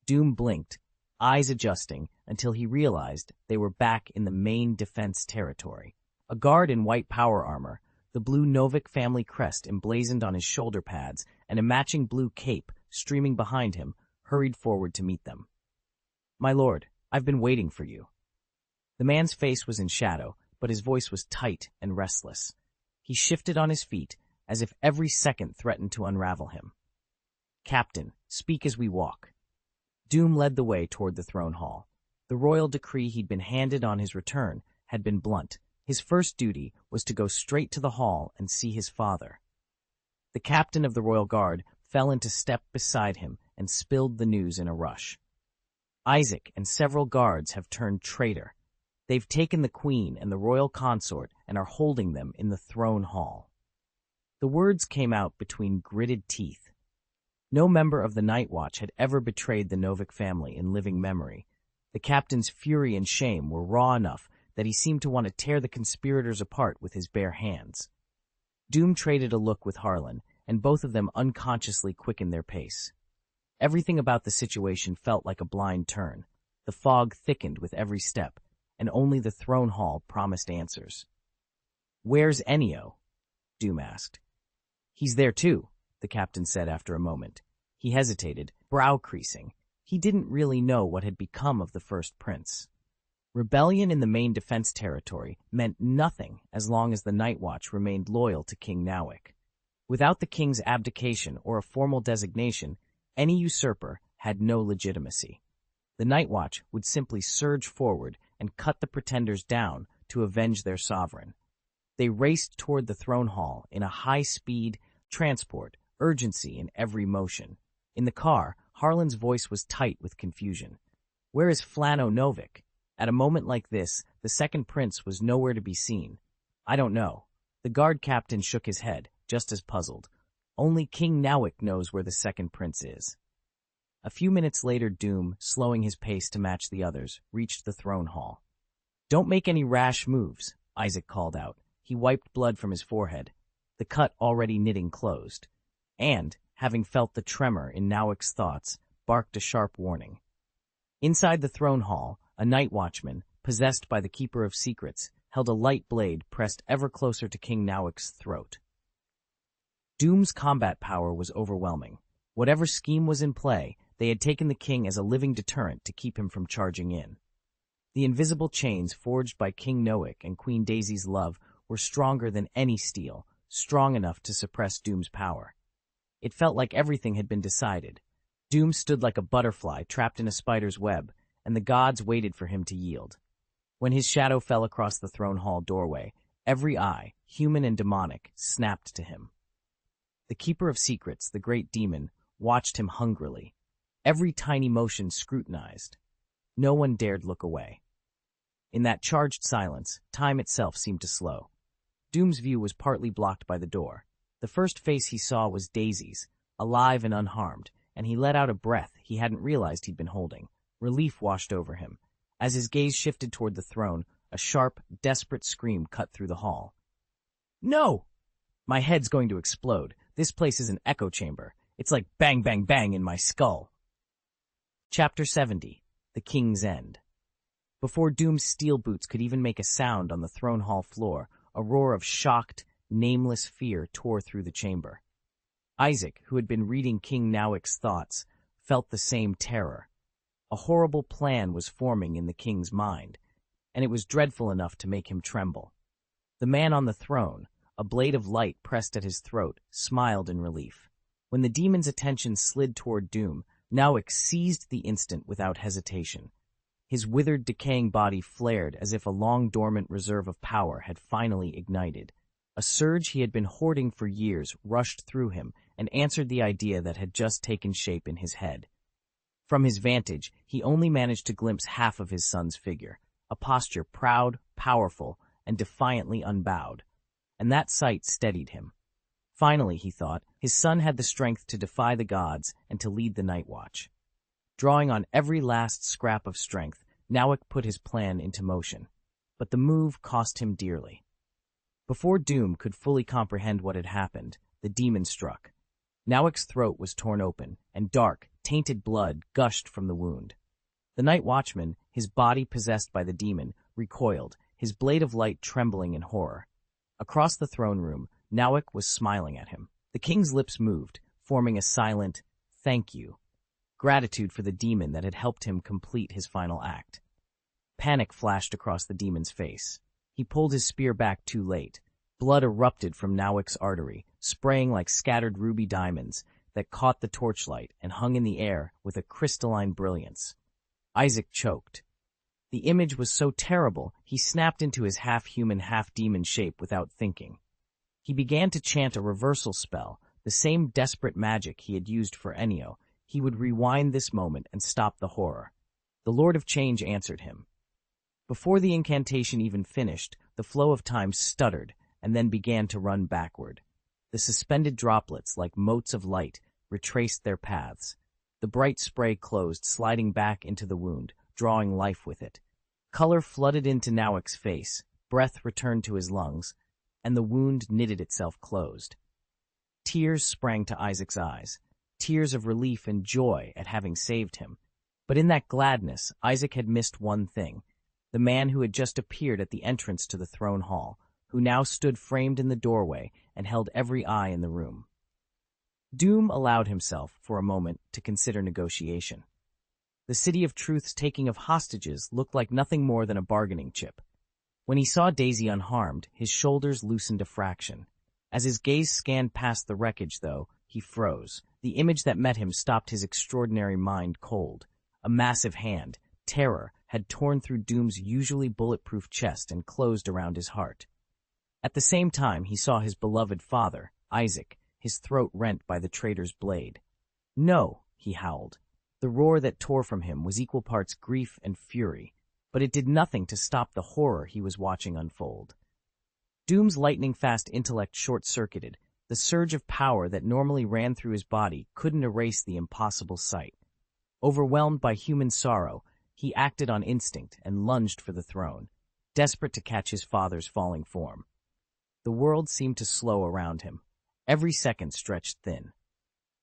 Doom blinked, eyes adjusting, until he realized they were back in the main defense territory. A guard in white power armor, the blue Novik family crest emblazoned on his shoulder pads, and a matching blue cape streaming behind him, hurried forward to meet them. "My lord, I've been waiting for you." The man's face was in shadow, but his voice was tight and restless. He shifted on his feet, as if every second threatened to unravel him. "Captain, speak as we walk." Doom led the way toward the throne hall. The royal decree he'd been handed on his return had been blunt. His first duty was to go straight to the hall and see his father. The captain of the royal guard fell into step beside him and spilled the news in a rush. "Isaac and several guards have turned traitor. They've taken the queen and the royal consort and are holding them in the throne hall." The words came out between gritted teeth. No member of the Night Watch had ever betrayed the Novik family in living memory. The captain's fury and shame were raw enough that he seemed to want to tear the conspirators apart with his bare hands. Doom traded a look with Harlan, and both of them unconsciously quickened their pace. Everything about the situation felt like a blind turn. The fog thickened with every step, and only the throne hall promised answers. "Where's Ennio?" Doom asked. "He's there too," the captain said after a moment. He hesitated, brow creasing. He didn't really know what had become of the first prince. Rebellion in the main defense territory meant nothing as long as the Night Watch remained loyal to King Nowik. Without the king's abdication or a formal designation, any usurper had no legitimacy. The Night Watch would simply surge forward and cut the pretenders down to avenge their sovereign. They raced toward the throne hall in a high-speed transport, urgency in every motion. In the car, Harlan's voice was tight with confusion. "Where is Flano Novik?" At a moment like this, the second prince was nowhere to be seen. "I don't know." The guard captain shook his head, just as puzzled. "Only King Nowik knows where the second prince is." A few minutes later, Doom, slowing his pace to match the others, reached the throne hall. "Don't make any rash moves," Isaac called out. He wiped blood from his forehead, the cut already knitting closed, and, having felt the tremor in Nowik's thoughts, barked a sharp warning. Inside the throne hall, a night watchman, possessed by the Keeper of Secrets, held a light blade pressed ever closer to King Nowik's throat. Doom's combat power was overwhelming. Whatever scheme was in play, they had taken the king as a living deterrent to keep him from charging in. The invisible chains forged by King Nowik and Queen Daisy's love were stronger than any steel, strong enough to suppress Doom's power. It felt like everything had been decided. Doom stood like a butterfly trapped in a spider's web, and the gods waited for him to yield. When his shadow fell across the throne hall doorway, every eye, human and demonic, snapped to him. The Keeper of Secrets, the great demon, watched him hungrily, every tiny motion scrutinized. No one dared look away. In that charged silence, time itself seemed to slow. Doom's view was partly blocked by the door. The first face he saw was Daisy's, alive and unharmed, and he let out a breath he hadn't realized he'd been holding. Relief washed over him. As his gaze shifted toward the throne, a sharp, desperate scream cut through the hall. "No!" "My head's going to explode. This place is an echo chamber. It's like bang, bang, bang in my skull." Chapter 70. The King's End. Before Doom's steel boots could even make a sound on the throne hall floor, a roar of shocked, nameless fear tore through the chamber. Isaac, who had been reading King Nowik's thoughts, felt the same terror. A horrible plan was forming in the king's mind, and it was dreadful enough to make him tremble. The man on the throne, a blade of light pressed at his throat, smiled in relief. When the demon's attention slid toward Doom, Nowik seized the instant without hesitation. His withered, decaying body flared as if a long-dormant reserve of power had finally ignited. A surge he had been hoarding for years rushed through him and answered the idea that had just taken shape in his head. From his vantage, he only managed to glimpse half of his son's figure, a posture proud, powerful, and defiantly unbowed. And that sight steadied him. Finally, he thought, his son had the strength to defy the gods and to lead the Night Watch. Drawing on every last scrap of strength, Nowik put his plan into motion. But the move cost him dearly. Before Doom could fully comprehend what had happened, the demon struck. Nawick's throat was torn open, and dark, tainted blood gushed from the wound. The night watchman, his body possessed by the demon, recoiled, his blade of light trembling in horror. Across the throne room, Nawick was smiling at him. The king's lips moved, forming a silent, "Thank you," gratitude for the demon that had helped him complete his final act. Panic flashed across the demon's face. He pulled his spear back too late. Blood erupted from Nawick's artery, spraying like scattered ruby diamonds that caught the torchlight and hung in the air with a crystalline brilliance. Isaac choked. The image was so terrible, he snapped into his half-human, half-demon shape without thinking. He began to chant a reversal spell, the same desperate magic he had used for Ennio. He would rewind this moment and stop the horror. The Lord of Change answered him. Before the incantation even finished, the flow of time stuttered and then began to run backward. The suspended droplets, like motes of light, retraced their paths. The bright spray closed, sliding back into the wound, drawing life with it. Color flooded into Nawick's face, breath returned to his lungs, and the wound knitted itself closed. Tears sprang to Isaac's eyes, tears of relief and joy at having saved him. But in that gladness, Isaac had missed one thing: the man who had just appeared at the entrance to the throne hall, who now stood framed in the doorway and held every eye in the room. Doom allowed himself, for a moment, to consider negotiation. The City of Truth's taking of hostages looked like nothing more than a bargaining chip. When he saw Daisy unharmed, his shoulders loosened a fraction. As his gaze scanned past the wreckage, though, he froze. The image that met him stopped his extraordinary mind cold. A massive hand, terror, had torn through Doom's usually bulletproof chest and closed around his heart. At the same time, he saw his beloved father, Isaac, his throat rent by the traitor's blade. "No," he howled. The roar that tore from him was equal parts grief and fury, but it did nothing to stop the horror he was watching unfold. Doom's lightning-fast intellect short-circuited. The surge of power that normally ran through his body couldn't erase the impossible sight. Overwhelmed by human sorrow, he acted on instinct and lunged for the throne, desperate to catch his father's falling form. The world seemed to slow around him. Every second stretched thin.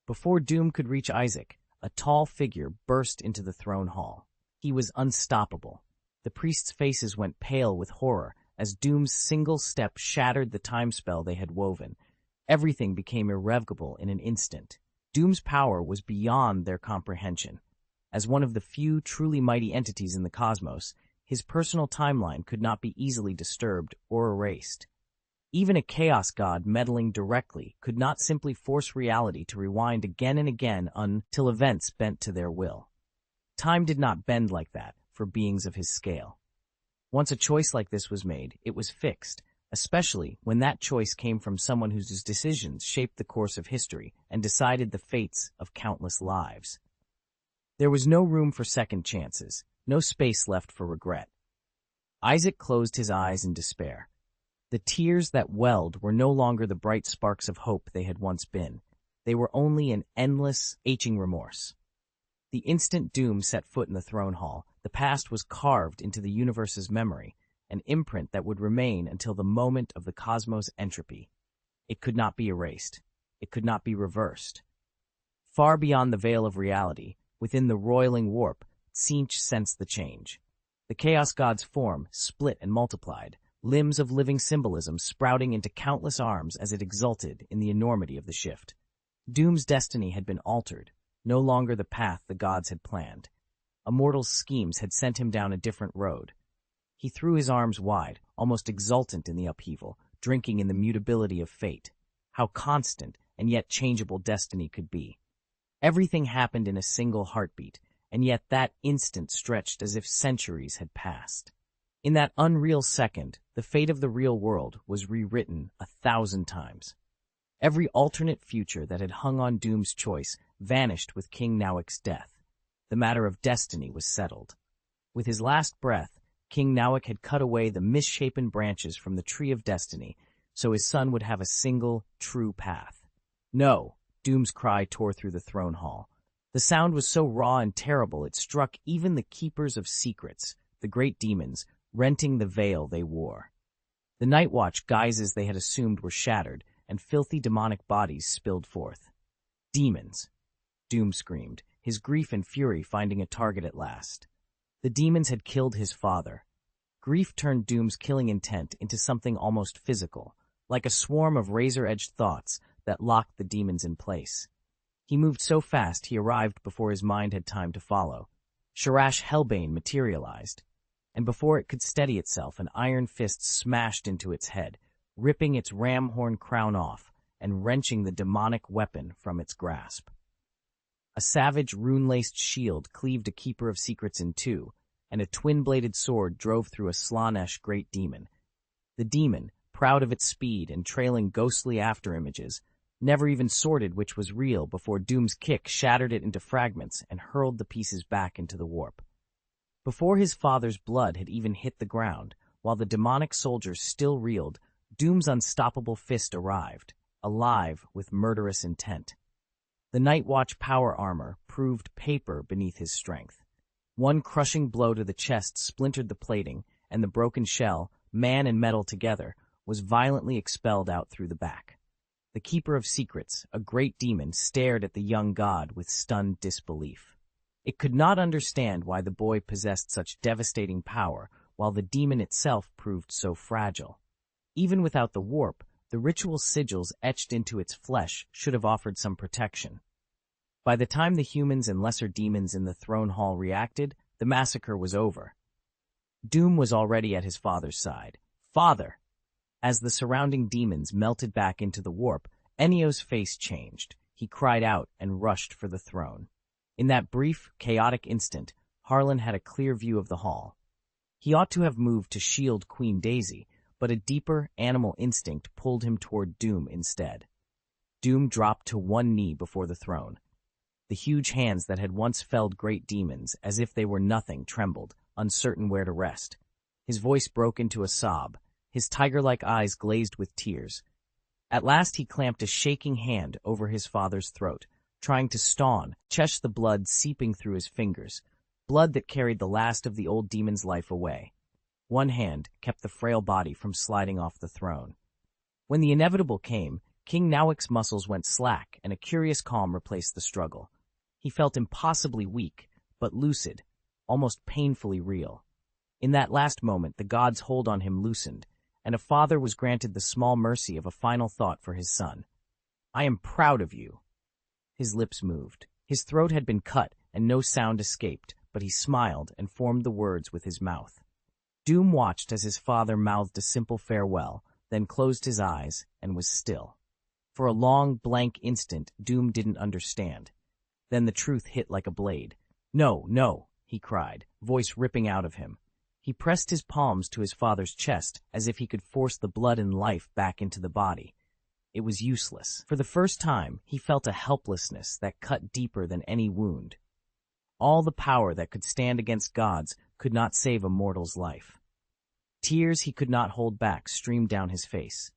Before Doom could reach Isaac, a tall figure burst into the throne hall. He was unstoppable. The priests' faces went pale with horror as Doom's single step shattered the time spell they had woven. Everything became irrevocable in an instant. Doom's power was beyond their comprehension. As one of the few truly mighty entities in the cosmos, his personal timeline could not be easily disturbed or erased. Even a chaos god meddling directly could not simply force reality to rewind again and again until events bent to their will. Time did not bend like that for beings of his scale. Once a choice like this was made, it was fixed, especially when that choice came from someone whose decisions shaped the course of history and decided the fates of countless lives. There was no room for second chances, no space left for regret. Isaac closed his eyes in despair. The tears that welled were no longer the bright sparks of hope they had once been. They were only an endless, aching remorse. The instant Doom set foot in the throne hall, the past was carved into the universe's memory, an imprint that would remain until the moment of the cosmos' entropy. It could not be erased. It could not be reversed. Far beyond the veil of reality, within the roiling warp, Tzeentch sensed the change. The Chaos God's form split and multiplied, limbs of living symbolism sprouting into countless arms as it exulted in the enormity of the shift. Doom's destiny had been altered, no longer the path the gods had planned. A mortal's schemes had sent him down a different road. He threw his arms wide, almost exultant in the upheaval, drinking in the mutability of fate. How constant and yet changeable destiny could be. Everything happened in a single heartbeat, and yet that instant stretched as if centuries had passed. In that unreal second, the fate of the real world was rewritten 1,000 times. Every alternate future that had hung on Doom's choice vanished with King Nawick's death. The matter of destiny was settled. With his last breath, King Nawick had cut away the misshapen branches from the tree of destiny, so his son would have a single, true path. No! Doom's cry tore through the throne hall. The sound was so raw and terrible it struck even the keepers of secrets, the great demons, renting the veil they wore. The Night Watch guises they had assumed were shattered, and filthy demonic bodies spilled forth. Demons! Doom screamed, his grief and fury finding a target at last. The demons had killed his father. Grief turned Doom's killing intent into something almost physical, like a swarm of razor-edged thoughts that locked the demons in place. He moved so fast he arrived before his mind had time to follow. Sharash Hellbane materialized, and before it could steady itself, an iron fist smashed into its head, ripping its ram-horn crown off and wrenching the demonic weapon from its grasp. A savage, rune-laced shield cleaved a Keeper of Secrets in two, and a twin-bladed sword drove through a Slaanesh great demon. The demon, proud of its speed and trailing ghostly after-images, never even sorted which was real before Doom's kick shattered it into fragments and hurled the pieces back into the warp. Before his father's blood had even hit the ground, while the demonic soldiers still reeled, Doom's unstoppable fist arrived, alive with murderous intent. The Night Watch power armor proved paper beneath his strength. One crushing blow to the chest splintered the plating, and the broken shell, man and metal together, was violently expelled out through the back. The Keeper of Secrets, a great demon, stared at the young god with stunned disbelief. It could not understand why the boy possessed such devastating power, while the demon itself proved so fragile. Even without the warp, the ritual sigils etched into its flesh should have offered some protection. By the time the humans and lesser demons in the throne hall reacted, the massacre was over. Doom was already at his father's side. Father! As the surrounding demons melted back into the warp, Ennio's face changed. He cried out and rushed for the throne. In that brief, chaotic instant, Harlan had a clear view of the hall. He ought to have moved to shield Queen Daisy, but a deeper, animal instinct pulled him toward Doom instead. Doom dropped to one knee before the throne. The huge hands that had once felled great demons, as if they were nothing, trembled, uncertain where to rest. His voice broke into a sob. His tiger-like eyes glazed with tears. At last he clamped a shaking hand over his father's throat, trying to staun, the blood seeping through his fingers, blood that carried the last of the old demon's life away. One hand kept the frail body from sliding off the throne. When the inevitable came, King Nawick's muscles went slack, and a curious calm replaced the struggle. He felt impossibly weak, but lucid, almost painfully real. In that last moment, the god's hold on him loosened, and a father was granted the small mercy of a final thought for his son. "I am proud of you." His lips moved. His throat had been cut, and no sound escaped, but he smiled and formed the words with his mouth. Doom watched as his father mouthed a simple farewell, then closed his eyes and was still. For a long, blank instant, Doom didn't understand. Then the truth hit like a blade. "No, no," he cried, voice ripping out of him. He pressed his palms to his father's chest as if he could force the blood and life back into the body. It was useless. For the first time, he felt a helplessness that cut deeper than any wound. All the power that could stand against gods could not save a mortal's life. Tears he could not hold back streamed down his face.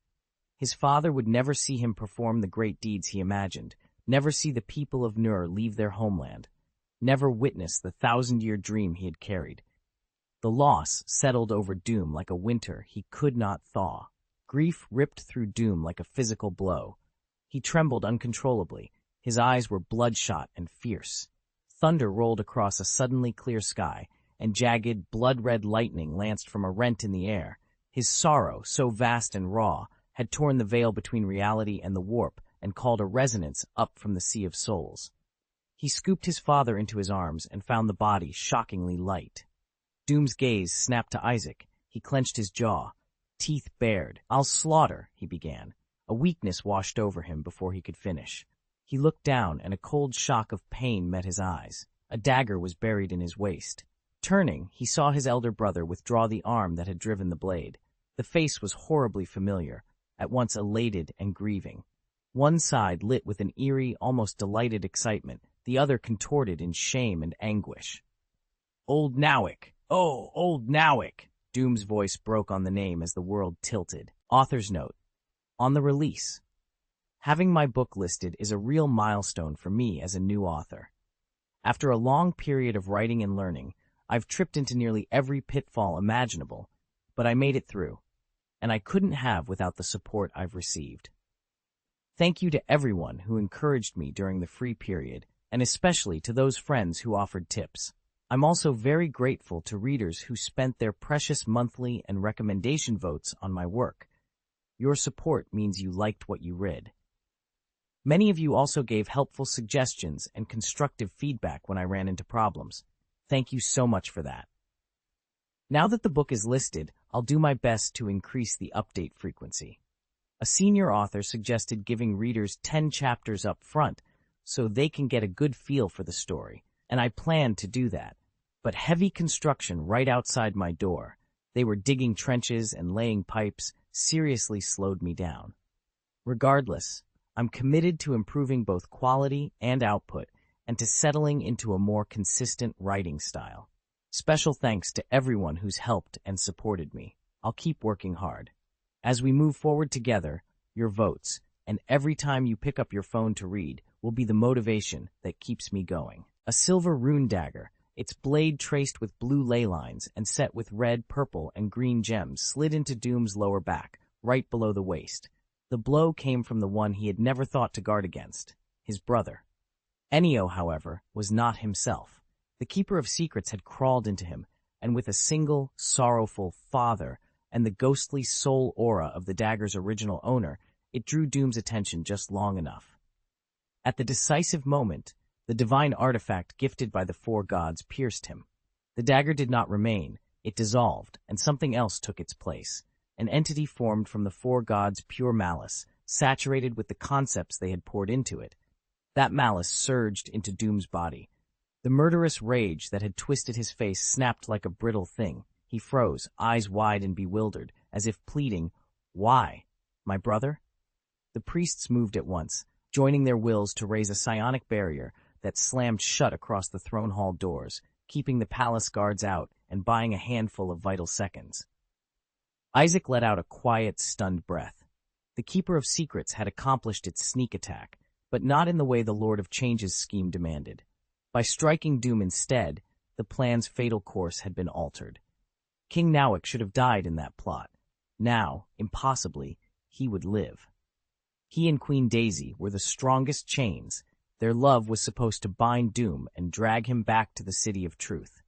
His father would never see him perform the great deeds he imagined, never see the people of Nur leave their homeland, never witness the 1,000-year dream he had carried. The loss settled over Doom like a winter he could not thaw. Grief ripped through Doom like a physical blow. He trembled uncontrollably. His eyes were bloodshot and fierce. Thunder rolled across a suddenly clear sky, and jagged, blood-red lightning lanced from a rent in the air. His sorrow, so vast and raw, had torn the veil between reality and the warp and called a resonance up from the sea of souls. He scooped his father into his arms and found the body shockingly light. Doom's gaze snapped to Isaac. He clenched his jaw, teeth bared. "I'll slaughter," he began. A weakness washed over him before he could finish. He looked down, and a cold shock of pain met his eyes. A dagger was buried in his waist. Turning, he saw his elder brother withdraw the arm that had driven the blade. The face was horribly familiar, at once elated and grieving. One side lit with an eerie, almost delighted excitement, the other contorted in shame and anguish. "Old Nawick! Oh, old Nawick!" Doom's voice broke on the name as the world tilted. Author's note. On the release. Having my book listed is a real milestone for me as a new author. After a long period of writing and learning, I've tripped into nearly every pitfall imaginable, but I made it through, and I couldn't have without the support I've received. Thank you to everyone who encouraged me during the free period, and especially to those friends who offered tips. I'm also very grateful to readers who spent their precious monthly and recommendation votes on my work. Your support means you liked what you read. Many of you also gave helpful suggestions and constructive feedback when I ran into problems. Thank you so much for that. Now that the book is listed, I'll do my best to increase the update frequency. A senior author suggested giving readers 10 chapters up front so they can get a good feel for the story, and I planned to do that. But heavy construction right outside my door, they were digging trenches and laying pipes, seriously slowed me down. Regardless, I'm committed to improving both quality and output and to settling into a more consistent writing style. Special thanks to everyone who's helped and supported me. I'll keep working hard. As we move forward together, your votes, and every time you pick up your phone to read, will be the motivation that keeps me going. A silver rune dagger, its blade traced with blue ley lines and set with red, purple, and green gems, slid into Doom's lower back, right below the waist. The blow came from the one he had never thought to guard against, his brother. Ennio, however, was not himself. The Keeper of Secrets had crawled into him, and with a single, sorrowful father and the ghostly soul aura of the dagger's original owner, it drew Doom's attention just long enough. At the decisive moment, the divine artifact gifted by the four gods pierced him. The dagger did not remain, it dissolved, and something else took its place. An entity formed from the four gods' pure malice, saturated with the concepts they had poured into it. That malice surged into Doom's body. The murderous rage that had twisted his face snapped like a brittle thing. He froze, eyes wide and bewildered, as if pleading, "Why? My brother?" The priests moved at once, joining their wills to raise a psionic barrier that slammed shut across the throne hall doors, keeping the palace guards out and buying a handful of vital seconds. Isaac let out a quiet, stunned breath. The Keeper of Secrets had accomplished its sneak attack, but not in the way the Lord of Change's scheme demanded. By striking Doom instead, the plan's fatal course had been altered. King Nawick should have died in that plot. Now, impossibly, he would live. He and Queen Daisy were the strongest chains. Their love was supposed to bind Doom and drag him back to the City of Truth.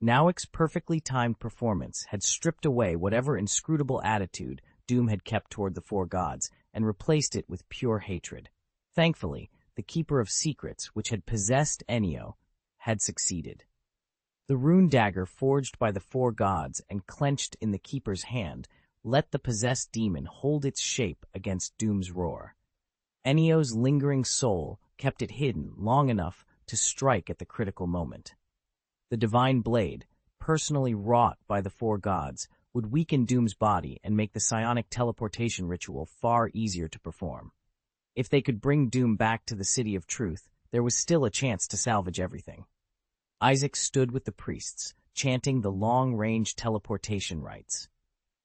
Nawick's perfectly timed performance had stripped away whatever inscrutable attitude Doom had kept toward the four gods and replaced it with pure hatred. Thankfully, the Keeper of Secrets, which had possessed Ennio, had succeeded. The rune dagger forged by the four gods and clenched in the Keeper's hand let the possessed demon hold its shape against Doom's roar. Ennio's lingering soul kept it hidden long enough to strike at the critical moment. The divine blade, personally wrought by the four gods, would weaken Doom's body and make the psionic teleportation ritual far easier to perform. If they could bring Doom back to the City of Truth, there was still a chance to salvage everything. Isaac stood with the priests, chanting the long-range teleportation rites.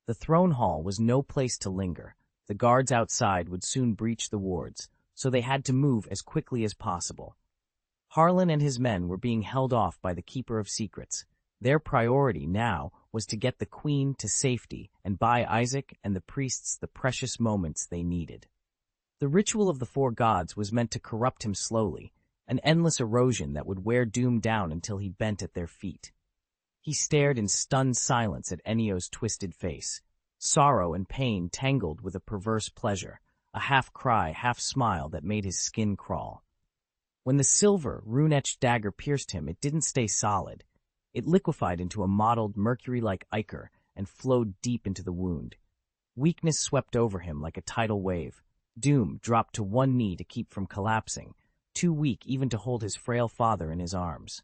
The throne hall was no place to linger. The guards outside would soon breach the wards, so they had to move as quickly as possible. Harlan and his men were being held off by the Keeper of Secrets. Their priority now was to get the Queen to safety and buy Isaac and the priests the precious moments they needed. The ritual of the four gods was meant to corrupt him slowly, an endless erosion that would wear Doom down until he bent at their feet. He stared in stunned silence at Ennio's twisted face. Sorrow and pain tangled with a perverse pleasure, a half-cry, half-smile that made his skin crawl. When the silver, rune-etched dagger pierced him, it didn't stay solid. It liquefied into a mottled, mercury-like ichor and flowed deep into the wound. Weakness swept over him like a tidal wave. Doom dropped to one knee to keep from collapsing, too weak even to hold his frail father in his arms.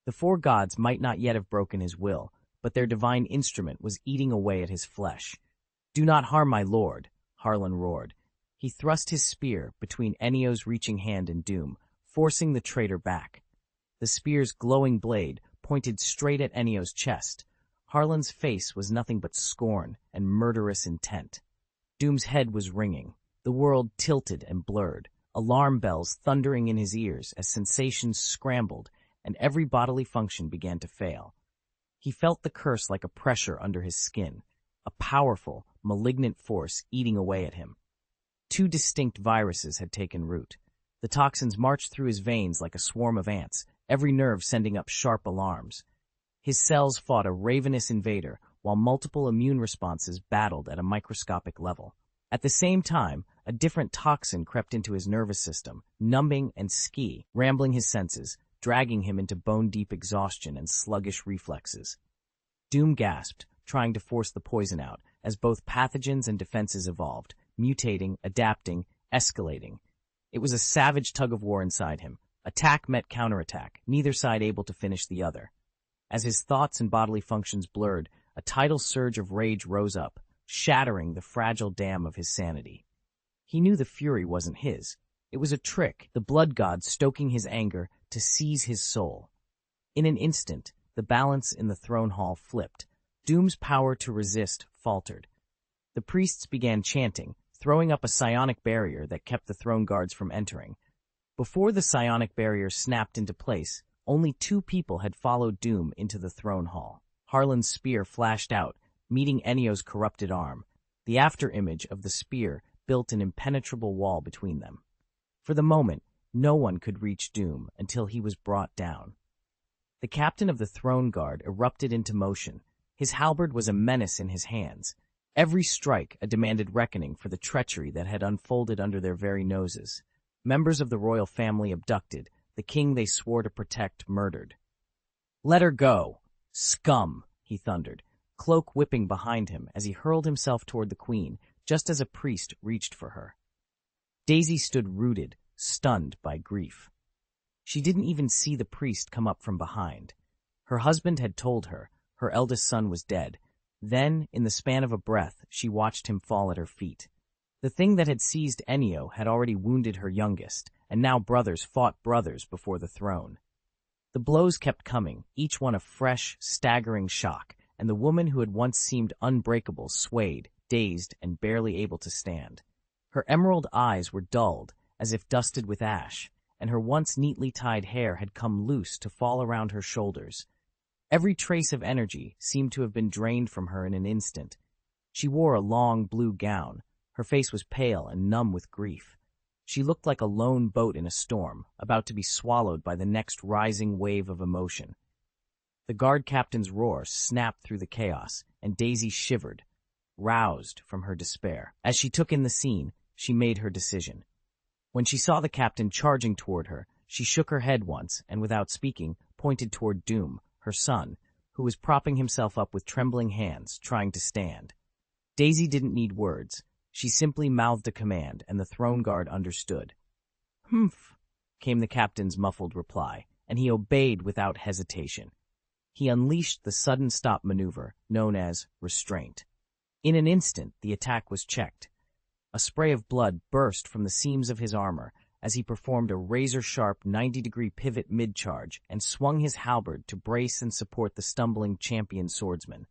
The four gods might not yet have broken his will, but their divine instrument was eating away at his flesh. "Do not harm my lord," Harlan roared. He thrust his spear between Ennio's reaching hand and Doom, forcing the traitor back. The spear's glowing blade pointed straight at Ennio's chest. Harlan's face was nothing but scorn and murderous intent. Doom's head was ringing. The world tilted and blurred, alarm bells thundering in his ears as sensations scrambled and every bodily function began to fail. He felt the curse like a pressure under his skin, a powerful, malignant force eating away at him. Two distinct viruses had taken root. The toxins marched through his veins like a swarm of ants, every nerve sending up sharp alarms. His cells fought a ravenous invader, while multiple immune responses battled at a microscopic level. At the same time, a different toxin crept into his nervous system, numbing and rambling his senses, dragging him into bone-deep exhaustion and sluggish reflexes. Doom gasped, trying to force the poison out, as both pathogens and defenses evolved, mutating, adapting, escalating. It was a savage tug-of-war inside him. Attack met counterattack, neither side able to finish the other. As his thoughts and bodily functions blurred, a tidal surge of rage rose up, shattering the fragile dam of his sanity. He knew the fury wasn't his. It was a trick, the blood god stoking his anger to seize his soul. In an instant, the balance in the throne hall flipped. Doom's power to resist faltered. The priests began chanting, throwing up a psionic barrier that kept the throne guards from entering. Before the psionic barrier snapped into place, only two people had followed Doom into the throne hall. Harlan's spear flashed out, meeting Ennio's corrupted arm. The after-image of the spear built an impenetrable wall between them. For the moment, no one could reach Doom until he was brought down. The captain of the throne guard erupted into motion. His halberd was a menace in his hands. Every strike a demanded reckoning for the treachery that had unfolded under their very noses. Members of the royal family abducted, the king they swore to protect murdered. "Let her go, scum," he thundered, cloak whipping behind him as he hurled himself toward the queen, just as a priest reached for her. Daisy stood rooted, stunned by grief. She didn't even see the priest come up from behind. Her husband had told her her eldest son was dead. Then, in the span of a breath, she watched him fall at her feet. The thing that had seized Ennio had already wounded her youngest, and now brothers fought brothers before the throne. The blows kept coming, each one a fresh, staggering shock, and the woman who had once seemed unbreakable swayed, dazed and barely able to stand. Her emerald eyes were dulled, as if dusted with ash, and her once neatly tied hair had come loose to fall around her shoulders. Every trace of energy seemed to have been drained from her in an instant. She wore a long blue gown. Her face was pale and numb with grief. She looked like a lone boat in a storm, about to be swallowed by the next rising wave of emotion. The guard captain's roar snapped through the chaos, and Daisy shivered, roused from her despair. As she took in the scene, she made her decision. When she saw the captain charging toward her, she shook her head once and, without speaking, pointed toward Doom, her son, who was propping himself up with trembling hands, trying to stand. Daisy didn't need words. She simply mouthed a command, and the throne guard understood. "Humph," came the captain's muffled reply, and he obeyed without hesitation. He unleashed the sudden stop maneuver, known as restraint. In an instant, the attack was checked. A spray of blood burst from the seams of his armor as he performed a razor-sharp 90-degree pivot mid-charge and swung his halberd to brace and support the stumbling champion swordsman.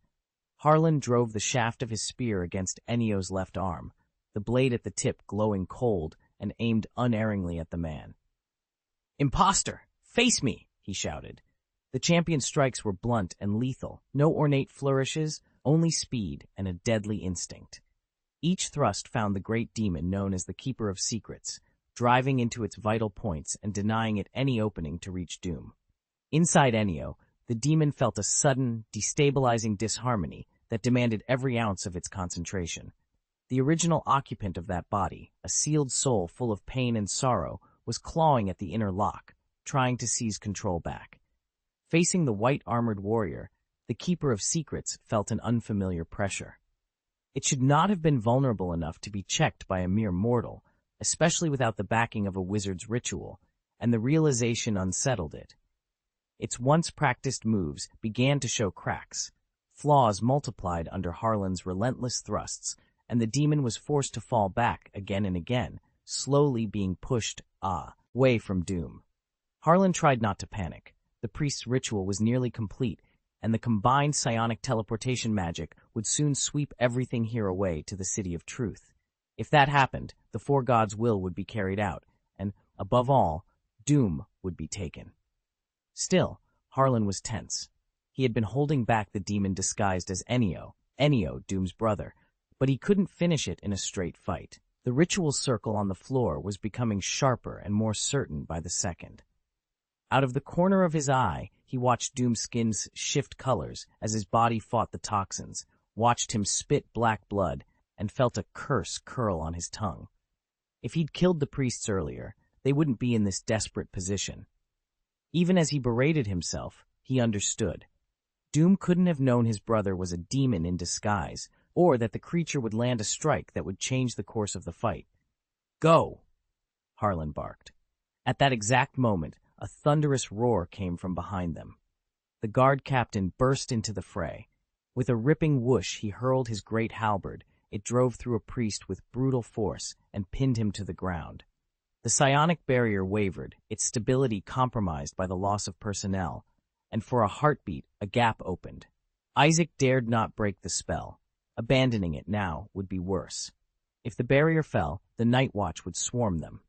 Harlan drove the shaft of his spear against Ennio's left arm, the blade at the tip glowing cold, and aimed unerringly at the man. "Imposter! Face me!" he shouted. The champion's strikes were blunt and lethal, no ornate flourishes, only speed and a deadly instinct. Each thrust found the great demon known as the Keeper of Secrets, driving into its vital points and denying it any opening to reach Doom. Inside Ennio, the demon felt a sudden, destabilizing disharmony that demanded every ounce of its concentration. The original occupant of that body, a sealed soul full of pain and sorrow, was clawing at the inner lock, trying to seize control back. Facing the white-armored warrior, the Keeper of Secrets felt an unfamiliar pressure. It should not have been vulnerable enough to be checked by a mere mortal, especially without the backing of a wizard's ritual, and the realization unsettled it. Its once-practiced moves began to show cracks. Flaws multiplied under Harlan's relentless thrusts, and the demon was forced to fall back again and again, slowly being pushed away from Doom. Harlan tried not to panic. The priest's ritual was nearly complete, and the combined psionic teleportation magic would soon sweep everything here away to the City of Truth. If that happened, the Four Gods' will would be carried out, and, above all, Doom would be taken. Still, Harlan was tense. He had been holding back the demon disguised as Ennio, Doom's brother, but he couldn't finish it in a straight fight. The ritual circle on the floor was becoming sharper and more certain by the second. Out of the corner of his eye, he watched Doom's skins shift colors as his body fought the toxins, watched him spit black blood, and felt a curse curl on his tongue. If he'd killed the priests earlier, they wouldn't be in this desperate position. Even as he berated himself, he understood. Doom couldn't have known his brother was a demon in disguise, or that the creature would land a strike that would change the course of the fight. "Go!" Harlan barked. At that exact moment, a thunderous roar came from behind them. The guard captain burst into the fray. With a ripping whoosh, he hurled his great halberd. It drove through a priest with brutal force and pinned him to the ground. The psionic barrier wavered, its stability compromised by the loss of personnel, and for a heartbeat, a gap opened. Isaac dared not break the spell. Abandoning it now would be worse. If the barrier fell, the Night Watch would swarm them.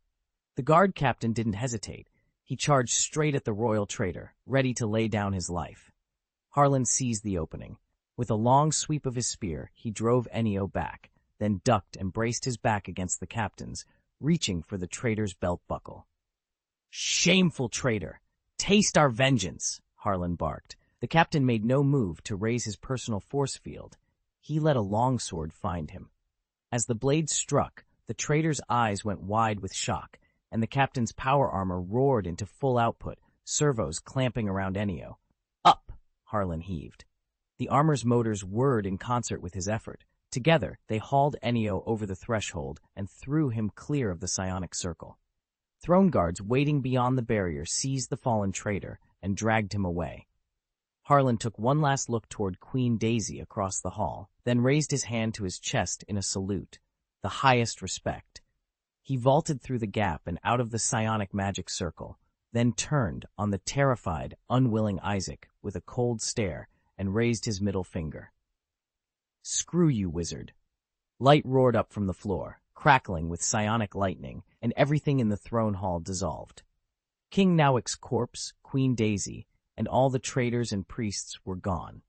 The guard captain didn't hesitate. He charged straight at the royal traitor, ready to lay down his life. Harlan seized the opening. With a long sweep of his spear, he drove Ennio back, then ducked and braced his back against the captain's, reaching for the traitor's belt buckle. "Shameful traitor! Taste our vengeance!" Harlan barked. The captain made no move to raise his personal force field. He let a longsword find him. As the blade struck, the traitor's eyes went wide with shock, and the captain's power armor roared into full output, servos clamping around Ennio. "Up!" Harlan heaved. The armor's motors whirred in concert with his effort. Together, they hauled Ennio over the threshold and threw him clear of the psionic circle. Throne guards waiting beyond the barrier seized the fallen traitor and dragged him away. Harlan took one last look toward Queen Daisy across the hall, then raised his hand to his chest in a salute, the highest respect. He vaulted through the gap and out of the psionic magic circle, then turned on the terrified, unwilling Isaac with a cold stare and raised his middle finger. "Screw you, wizard." Light roared up from the floor, crackling with psionic lightning, and everything in the throne hall dissolved. King Nawick's corpse, Queen Daisy, and all the traitors and priests were gone.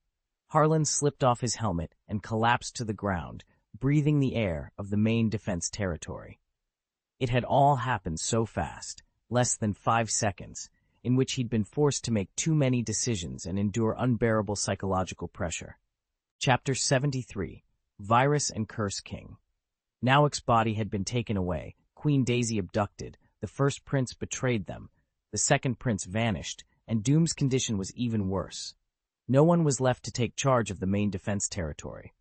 Harlan slipped off his helmet and collapsed to the ground, breathing the air of the main defense territory. It had all happened so fast, less than 5 seconds, in which he'd been forced to make too many decisions and endure unbearable psychological pressure. Chapter 73, Virus and Curse King. Nawick's body had been taken away, Queen Daisy abducted, the first prince betrayed them, the second prince vanished, and Doom's condition was even worse. No one was left to take charge of the main defense territory.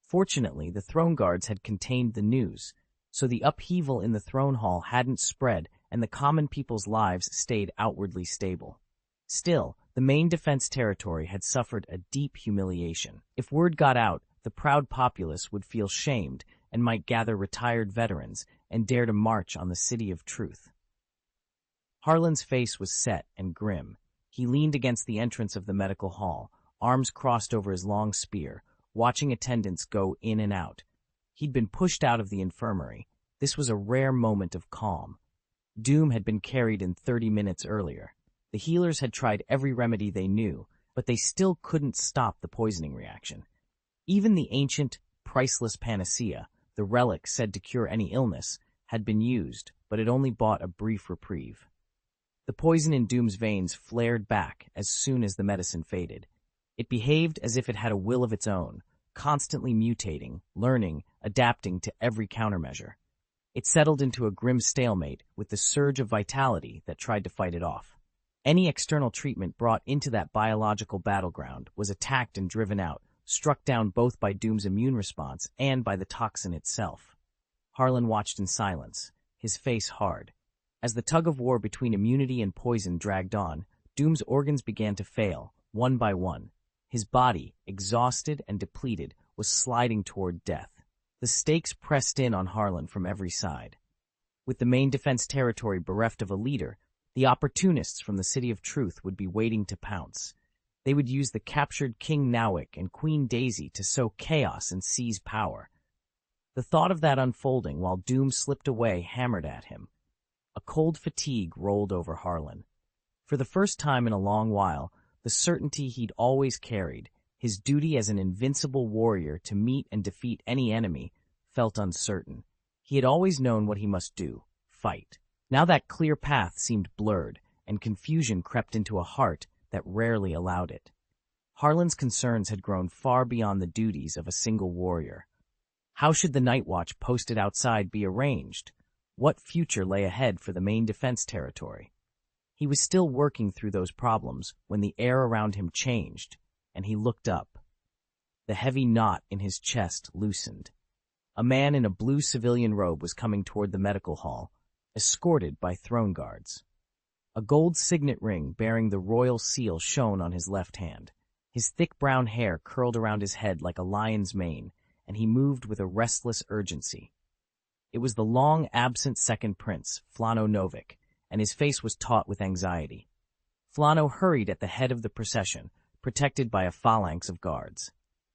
Fortunately, the throne guards had contained the news, so the upheaval in the throne hall hadn't spread and the common people's lives stayed outwardly stable. Still, the main defense territory had suffered a deep humiliation. If word got out, the proud populace would feel shamed and might gather retired veterans and dare to march on the city of truth. Harlan's face was set and grim. He leaned against the entrance of the medical hall, arms crossed over his long spear, watching attendants go in and out. He'd been pushed out of the infirmary. This was a rare moment of calm. Doom had been carried in 30 minutes earlier. The healers had tried every remedy they knew, but they still couldn't stop the poisoning reaction. Even the ancient, priceless panacea, the relic said to cure any illness, had been used, but it only bought a brief reprieve. The poison in Doom's veins flared back as soon as the medicine faded. It behaved as if it had a will of its own, constantly mutating, learning, adapting to every countermeasure. It settled into a grim stalemate with the surge of vitality that tried to fight it off. Any external treatment brought into that biological battleground was attacked and driven out, struck down both by Doom's immune response and by the toxin itself. Harlan watched in silence, his face hard. As the tug-of-war between immunity and poison dragged on, Doom's organs began to fail, one by one. His body, exhausted and depleted, was sliding toward death. The stakes pressed in on Harlan from every side. With the main defense territory bereft of a leader, the opportunists from the City of Truth would be waiting to pounce. They would use the captured King Nawick and Queen Daisy to sow chaos and seize power. The thought of that unfolding while Doom slipped away hammered at him. A cold fatigue rolled over Harlan. For the first time in a long while, the certainty he'd always carried, his duty as an invincible warrior to meet and defeat any enemy, felt uncertain. He had always known what he must do, fight. Now that clear path seemed blurred, and confusion crept into a heart that rarely allowed it. Harlan's concerns had grown far beyond the duties of a single warrior. How should the night watch posted outside be arranged? What future lay ahead for the main defense territory? He was still working through those problems when the air around him changed, and he looked up. The heavy knot in his chest loosened. A man in a blue civilian robe was coming toward the medical hall, escorted by throne guards. A gold signet ring bearing the royal seal shone on his left hand. His thick brown hair curled around his head like a lion's mane, and he moved with a restless urgency. It was the long-absent second prince, Flano Novik, and his face was taut with anxiety. Flano hurried at the head of the procession, protected by a phalanx of guards.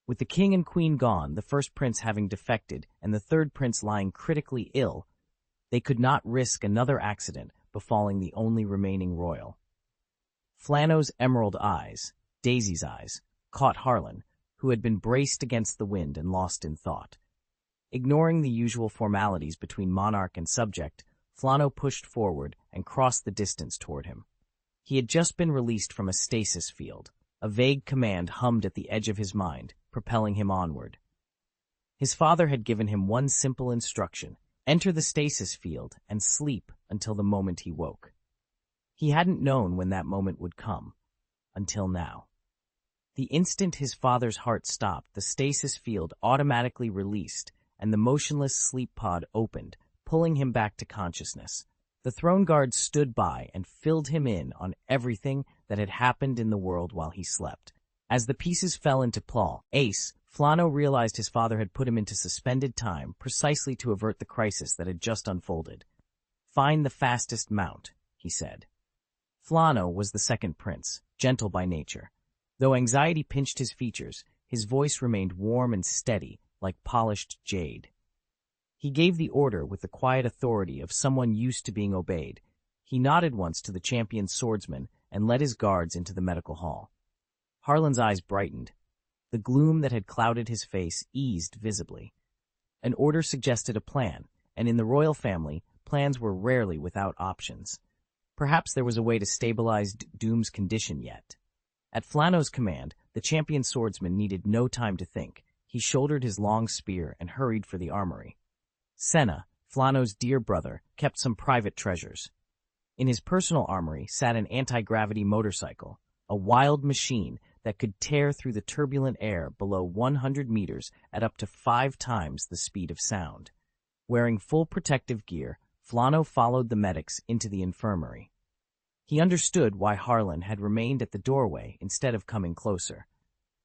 With the king and queen gone, the first prince having defected, and the third prince lying critically ill, they could not risk another accident befalling the only remaining royal. Flano's emerald eyes, Daisy's eyes, caught Harlan, who had been braced against the wind and lost in thought. Ignoring the usual formalities between monarch and subject, Flano pushed forward and crossed the distance toward him. He had just been released from a stasis field. A vague command hummed at the edge of his mind, propelling him onward. His father had given him one simple instruction: enter the stasis field and sleep until the moment he woke. He hadn't known when that moment would come, until now. The instant his father's heart stopped, the stasis field automatically released, and the motionless sleep pod opened, pulling him back to consciousness. The throne guards stood by and filled him in on everything that had happened in the world while he slept. As the pieces fell into place, Flano realized his father had put him into suspended time precisely to avert the crisis that had just unfolded. "Find the fastest mount," he said. Flano was the second prince, gentle by nature. Though anxiety pinched his features, his voice remained warm and steady, like polished jade. He gave the order with the quiet authority of someone used to being obeyed. He nodded once to the champion swordsman and led his guards into the medical hall. Harlan's eyes brightened. The gloom that had clouded his face eased visibly. An order suggested a plan, and in the royal family, plans were rarely without options. Perhaps there was a way to stabilize Doom's condition yet. At Flano's command, the champion swordsman needed no time to think. He shouldered his long spear and hurried for the armory. Senna, Flano's dear brother, kept some private treasures. In his personal armory sat an anti-gravity motorcycle, a wild machine that could tear through the turbulent air below 100 meters at up to 5 times the speed of sound. Wearing full protective gear, Flano followed the medics into the infirmary. He understood why Harlan had remained at the doorway instead of coming closer.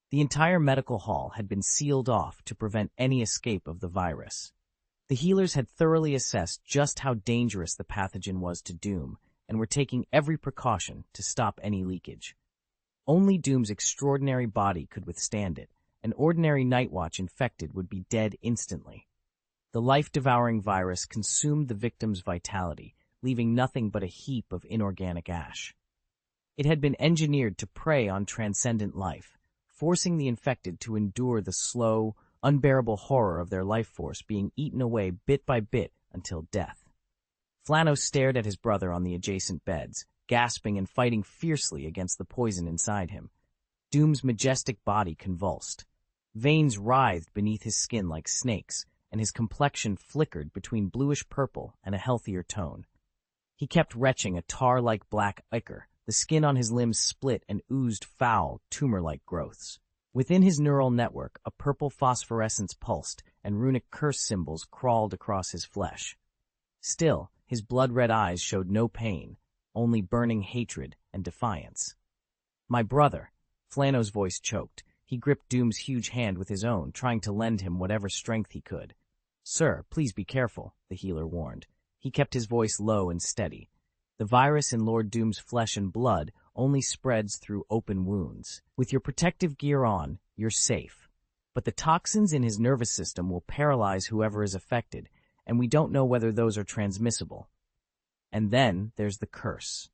The entire medical hall had been sealed off to prevent any escape of the virus. The healers had thoroughly assessed just how dangerous the pathogen was to Doom and were taking every precaution to stop any leakage. Only Doom's extraordinary body could withstand it. An ordinary night watch infected would be dead instantly. The life-devouring virus consumed the victim's vitality, leaving nothing but a heap of inorganic ash. It had been engineered to prey on transcendent life, forcing the infected to endure the slow, unbearable horror of their life force being eaten away bit by bit until death. Flano stared at his brother on the adjacent beds, gasping and fighting fiercely against the poison inside him. Doom's majestic body convulsed. Veins writhed beneath his skin like snakes, and his complexion flickered between bluish-purple and a healthier tone. He kept retching a tar-like black ichor. The skin on his limbs split and oozed foul, tumor-like growths. Within his neural network, a purple phosphorescence pulsed, and runic curse symbols crawled across his flesh. Still, his blood-red eyes showed no pain, only burning hatred and defiance. "My brother," Flano's voice choked. He gripped Doom's huge hand with his own, trying to lend him whatever strength he could. "Sir, please be careful," the healer warned. He kept his voice low and steady. "The virus in Lord Doom's flesh and blood only spreads through open wounds. With your protective gear on, you're safe. But the toxins in his nervous system will paralyze whoever is affected, and we don't know whether those are transmissible. And then there's the curse."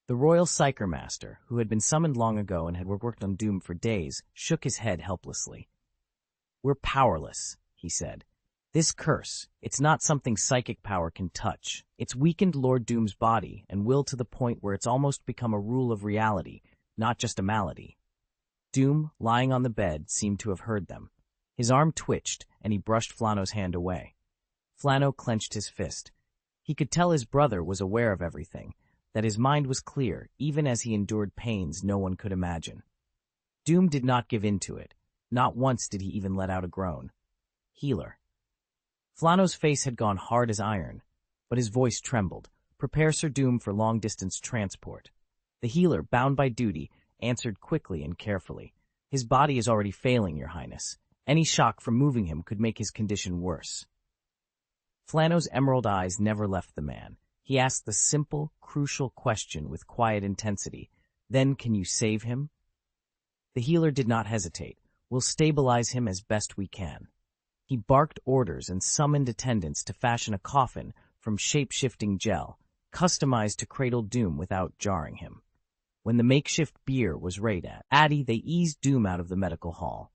The royal psyker master, who had been summoned long ago and had worked on Doom for days, shook his head helplessly. "We're powerless," he said. This curse, it's not something psychic power can touch. It's weakened Lord Doom's body and will to the point where it's almost become a rule of reality, not just a malady. Doom, lying on the bed, seemed to have heard them. His arm twitched, and he brushed Flano's hand away. Flano clenched his fist. He could tell his brother was aware of everything, that his mind was clear, even as he endured pains no one could imagine. Doom did not give in to it. Not once did he even let out a groan. Healer. Flano's face had gone hard as iron, but his voice trembled. Prepare Sir Doom for long-distance transport. The healer, bound by duty, answered quickly and carefully. His body is already failing, Your Highness. Any shock from moving him could make his condition worse. Flano's emerald eyes never left the man. He asked the simple, crucial question with quiet intensity. Then, can you save him? The healer did not hesitate. We'll stabilize him as best we can. He barked orders and summoned attendants to fashion a coffin from shape-shifting gel, customized to cradle Doom without jarring him. When the makeshift bier was ready they eased Doom out of the medical hall.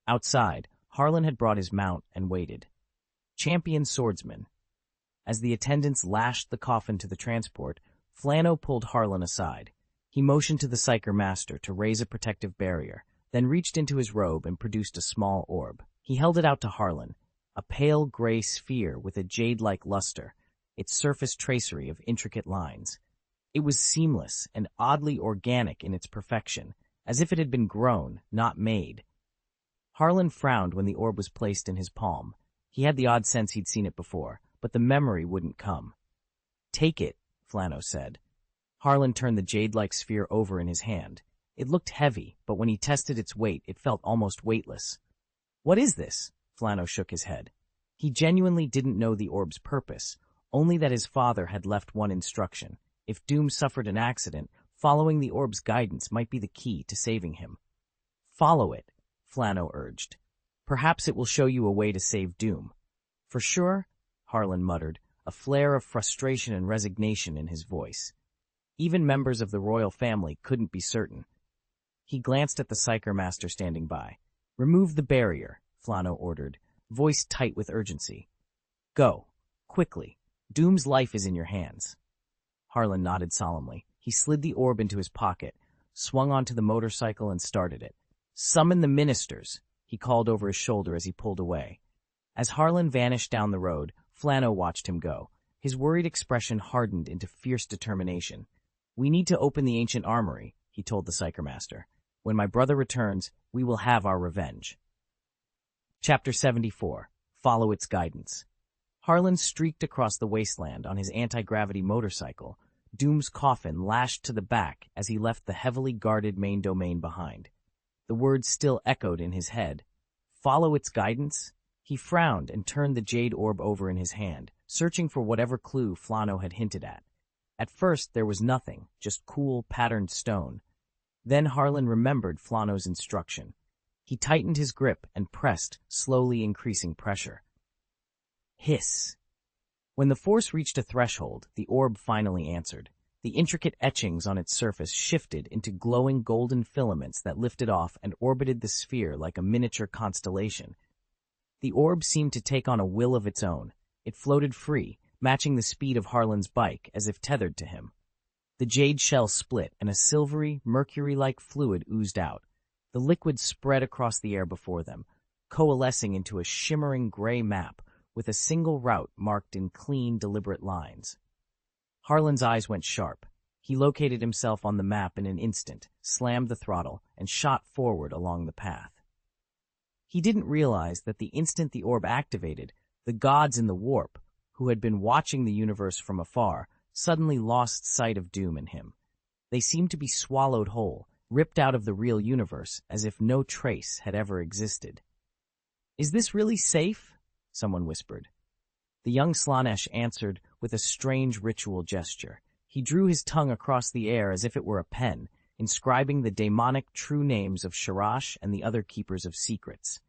Outside, Harlan had brought his mount and waited. Champion swordsman. As the attendants lashed the coffin to the transport, Flano pulled Harlan aside. He motioned to the Psyker Master to raise a protective barrier, then reached into his robe and produced a small orb. He held it out to Harlan, a pale gray sphere with a jade-like luster, its surface tracery of intricate lines. It was seamless and oddly organic in its perfection, as if it had been grown, not made. Harlan frowned when the orb was placed in his palm. He had the odd sense he'd seen it before, but the memory wouldn't come. Take it, Flano said. Harlan turned the jade-like sphere over in his hand. It looked heavy, but when he tested its weight, it felt almost weightless. What is this? Flano shook his head. He genuinely didn't know the orb's purpose, only that his father had left one instruction. If Doom suffered an accident, following the orb's guidance might be the key to saving him. Follow it, Flano urged. Perhaps it will show you a way to save Doom. For sure? Harlan muttered, a flare of frustration and resignation in his voice. Even members of the royal family couldn't be certain. He glanced at the Psyker Master standing by. Remove the barrier, Flano ordered, voice tight with urgency. Go, quickly. Doom's life is in your hands. Harlan nodded solemnly. He slid the orb into his pocket, swung onto the motorcycle and started it. Summon the ministers, he called over his shoulder as he pulled away. As Harlan vanished down the road, Flano watched him go. His worried expression hardened into fierce determination. We need to open the ancient armory, he told the Psyker Master. When my brother returns, we will have our revenge. Chapter 74. Follow its guidance. Harlan streaked across the wasteland on his anti-gravity motorcycle, Doom's coffin lashed to the back as he left the heavily guarded main domain behind. The words still echoed in his head. Follow its guidance? He frowned and turned the jade orb over in his hand, searching for whatever clue Flano had hinted at. At first, there was nothing, just cool, patterned stone. Then Harlan remembered Flano's instruction. He tightened his grip and pressed, slowly increasing pressure. Hiss. When the force reached a threshold, the orb finally answered. The intricate etchings on its surface shifted into glowing golden filaments that lifted off and orbited the sphere like a miniature constellation. The orb seemed to take on a will of its own. It floated free, matching the speed of Harlan's bike as if tethered to him. The jade shell split and a silvery, mercury-like fluid oozed out. The liquid spread across the air before them, coalescing into a shimmering gray map with a single route marked in clean, deliberate lines. Harlan's eyes went sharp. He located himself on the map in an instant, slammed the throttle, and shot forward along the path. He didn't realize that the instant the orb activated, the gods in the warp, who had been watching the universe from afar, suddenly lost sight of Doom and him. They seemed to be swallowed whole, ripped out of the real universe as if no trace had ever existed. Is this really safe? Someone whispered. The young Slanesh answered with a strange ritual gesture. He drew his tongue across the air as if it were a pen, inscribing the demonic true names of Sharash and the other keepers of secrets.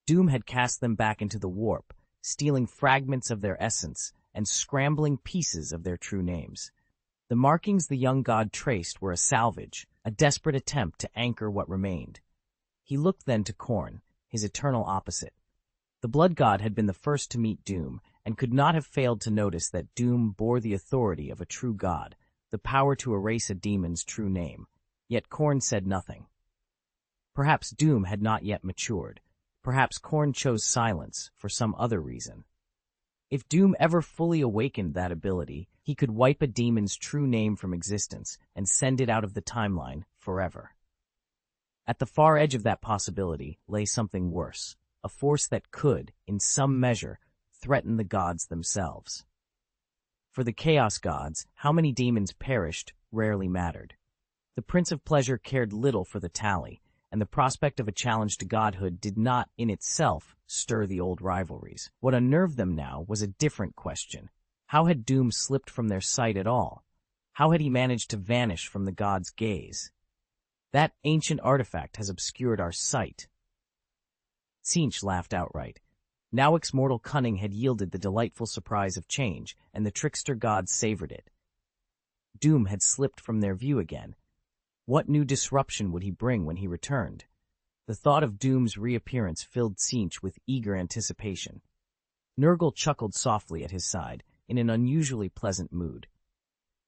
Doom had cast them back into the warp, stealing fragments of their essence and scrambling pieces of their true names. The markings the young god traced were a salvage, a desperate attempt to anchor what remained. He looked then to Khorne, his eternal opposite. The Blood God had been the first to meet Doom, and could not have failed to notice that Doom bore the authority of a true god, the power to erase a demon's true name. Yet Khorne said nothing. Perhaps Doom had not yet matured. Perhaps Khorne chose silence for some other reason. If Doom ever fully awakened that ability, he could wipe a demon's true name from existence and send it out of the timeline forever. At the far edge of that possibility lay something worse, a force that could, in some measure, threaten the gods themselves. For the Chaos Gods, how many demons perished rarely mattered. The Prince of Pleasure cared little for the tally, and the prospect of a challenge to godhood did not, in itself, stir the old rivalries. What unnerved them now was a different question. How had Doom slipped from their sight at all? How had he managed to vanish from the gods' gaze? That ancient artifact has obscured our sight. Tzeentch laughed outright. Nawick's mortal cunning had yielded the delightful surprise of change, and the trickster gods savored it. Doom had slipped from their view again. What new disruption would he bring when he returned? The thought of Doom's reappearance filled Tzeentch with eager anticipation. Nurgle chuckled softly at his side, in an unusually pleasant mood.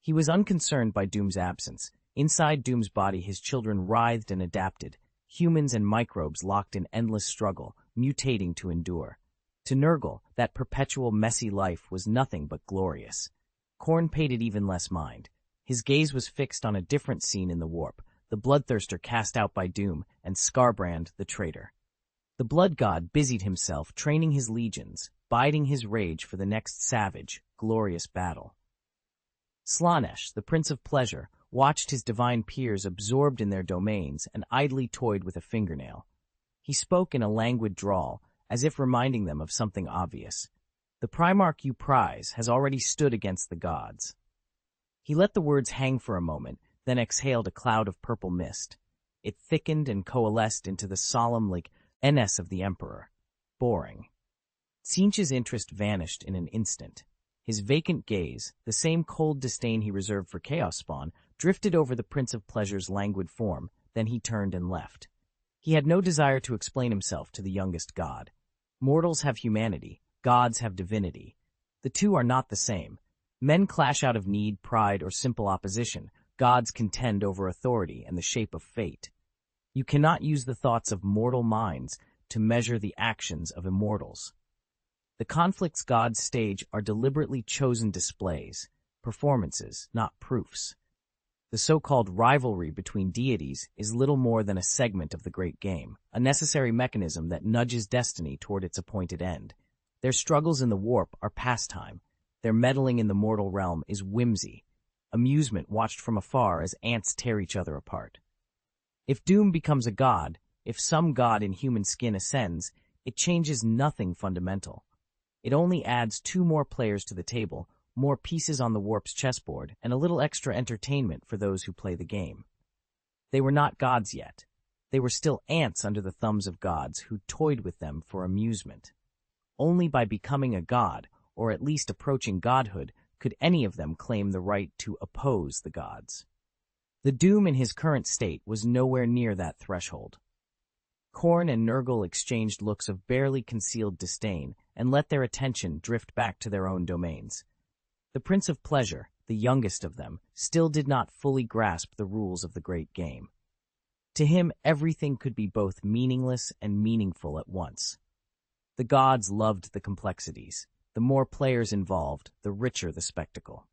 He was unconcerned by Doom's absence. Inside Doom's body his children writhed and adapted, humans and microbes locked in endless struggle, mutating to endure. To Nurgle, that perpetual messy life was nothing but glorious. Khorne paid it even less mind. His gaze was fixed on a different scene in the warp, the bloodthirster cast out by Doom, and Skarbrand the traitor. The Blood God busied himself training his legions, biding his rage for the next savage, glorious battle. Slaanesh, the Prince of Pleasure, watched his divine peers absorbed in their domains and idly toyed with a fingernail. He spoke in a languid drawl, as if reminding them of something obvious. The Primarch you prize has already stood against the gods. He let the words hang for a moment, then exhaled a cloud of purple mist. It thickened and coalesced into the solemn Ns of the Emperor. Boring. Tzeentch's interest vanished in an instant. His vacant gaze, the same cold disdain he reserved for Chaos Spawn, drifted over the Prince of Pleasure's languid form, then he turned and left. He had no desire to explain himself to the youngest god. Mortals have humanity, gods have divinity. The two are not the same. Men clash out of need, pride, or simple opposition. Gods contend over authority and the shape of fate. You cannot use the thoughts of mortal minds to measure the actions of immortals. The conflicts gods stage are deliberately chosen displays, performances, not proofs. The so-called rivalry between deities is little more than a segment of the great game, a necessary mechanism that nudges destiny toward its appointed end. Their struggles in the warp are pastime. Their meddling in the mortal realm is whimsy, amusement watched from afar as ants tear each other apart. If Doom becomes a god, if some god in human skin ascends, it changes nothing fundamental. It only adds 2 more players to the table, more pieces on the warp's chessboard, and a little extra entertainment for those who play the game. They were not gods yet. They were still ants under the thumbs of gods who toyed with them for amusement. Only by becoming a god, or at least approaching godhood, could any of them claim the right to oppose the gods. The Doom in his current state was nowhere near that threshold. Khorne and Nurgle exchanged looks of barely concealed disdain and let their attention drift back to their own domains. The Prince of Pleasure, the youngest of them, still did not fully grasp the rules of the great game. To him, everything could be both meaningless and meaningful at once. The gods loved the complexities. The more players involved, the richer the spectacle.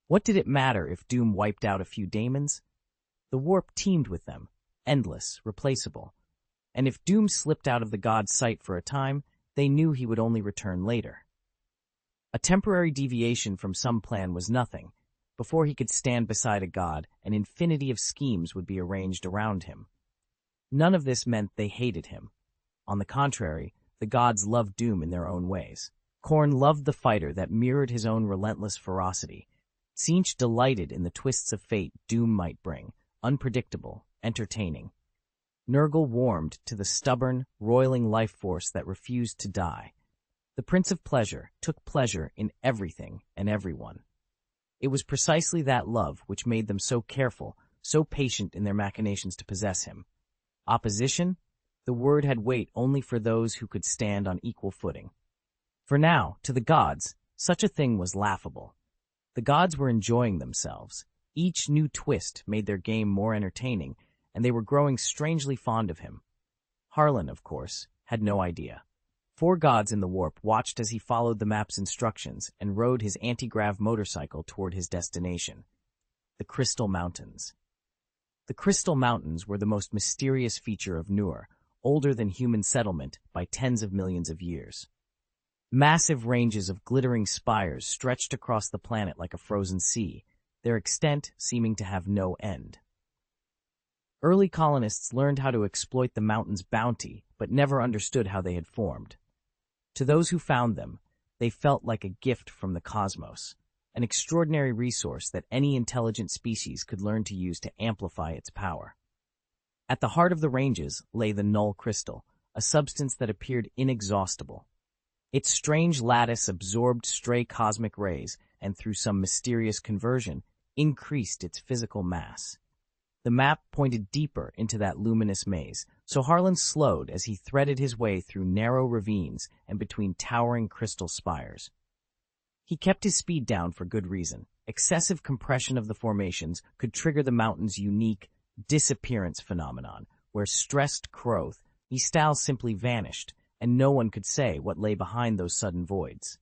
What did it matter if Doom wiped out a few daemons? The warp teamed with them, endless, replaceable. And if Doom slipped out of the god's sight for a time, they knew he would only return later. A temporary deviation from some plan was nothing. Before he could stand beside a god, an infinity of schemes would be arranged around him. None of this meant they hated him. On the contrary, the gods loved Doom in their own ways. Khorne loved the fighter that mirrored his own relentless ferocity. Tzeentch delighted in the twists of fate Doom might bring, unpredictable, entertaining. Nurgle warmed to the stubborn, roiling life force that refused to die. The Prince of Pleasure took pleasure in everything and everyone. It was precisely that love which made them so careful, so patient in their machinations to possess him. Opposition? The word had weight only for those who could stand on equal footing. For now, to the gods, such a thing was laughable. The gods were enjoying themselves. Each new twist made their game more entertaining, and they were growing strangely fond of him. Harlan, of course, had no idea. 4 gods in the warp watched as he followed the map's instructions and rode his anti-grav motorcycle toward his destination, the Crystal Mountains. The Crystal Mountains were the most mysterious feature of Nur, older than human settlement by tens of millions of years. Massive ranges of glittering spires stretched across the planet like a frozen sea, their extent seeming to have no end. Early colonists learned how to exploit the mountains' bounty, but never understood how they had formed. To those who found them, they felt like a gift from the cosmos, an extraordinary resource that any intelligent species could learn to use to amplify its power. At the heart of the ranges lay the null crystal, a substance that appeared inexhaustible. Its strange lattice absorbed stray cosmic rays and, through some mysterious conversion, increased its physical mass. The map pointed deeper into that luminous maze, so Harlan slowed as he threaded his way through narrow ravines and between towering crystal spires. He kept his speed down for good reason. Excessive compression of the formations could trigger the mountain's unique disappearance phenomenon, where stressed growth, styles simply vanished, and no one could say what lay behind those sudden voids.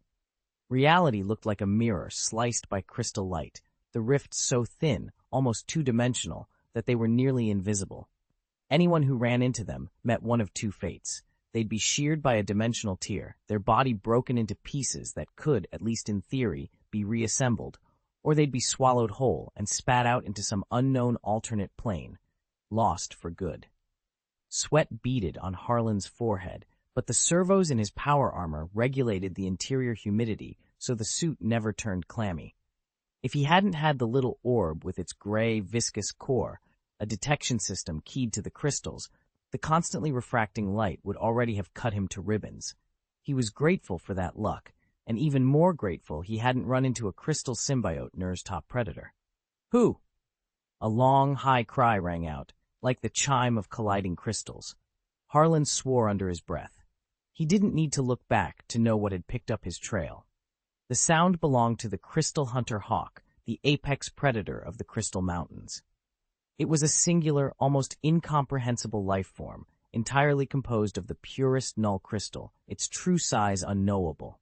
Reality looked like a mirror sliced by crystal light, the rifts so thin, almost two-dimensional, that they were nearly invisible. Anyone who ran into them met one of 2 fates. They'd be sheared by a dimensional tear, their body broken into pieces that could, at least in theory, be reassembled, or they'd be swallowed whole and spat out into some unknown alternate plane, lost for good. Sweat beaded on Harlan's forehead, but the servos in his power armor regulated the interior humidity so the suit never turned clammy. If he hadn't had the little orb with its gray, viscous core, a detection system keyed to the crystals, the constantly refracting light would already have cut him to ribbons. He was grateful for that luck, and even more grateful he hadn't run into a crystal symbiote Nur's top predator. Who? A long, high cry rang out, like the chime of colliding crystals. Harlan swore under his breath. He didn't need to look back to know what had picked up his trail. The sound belonged to the Crystal Hunter Hawk, the apex predator of the Crystal Mountains. It was a singular, almost incomprehensible life form, entirely composed of the purest null crystal, its true size unknowable.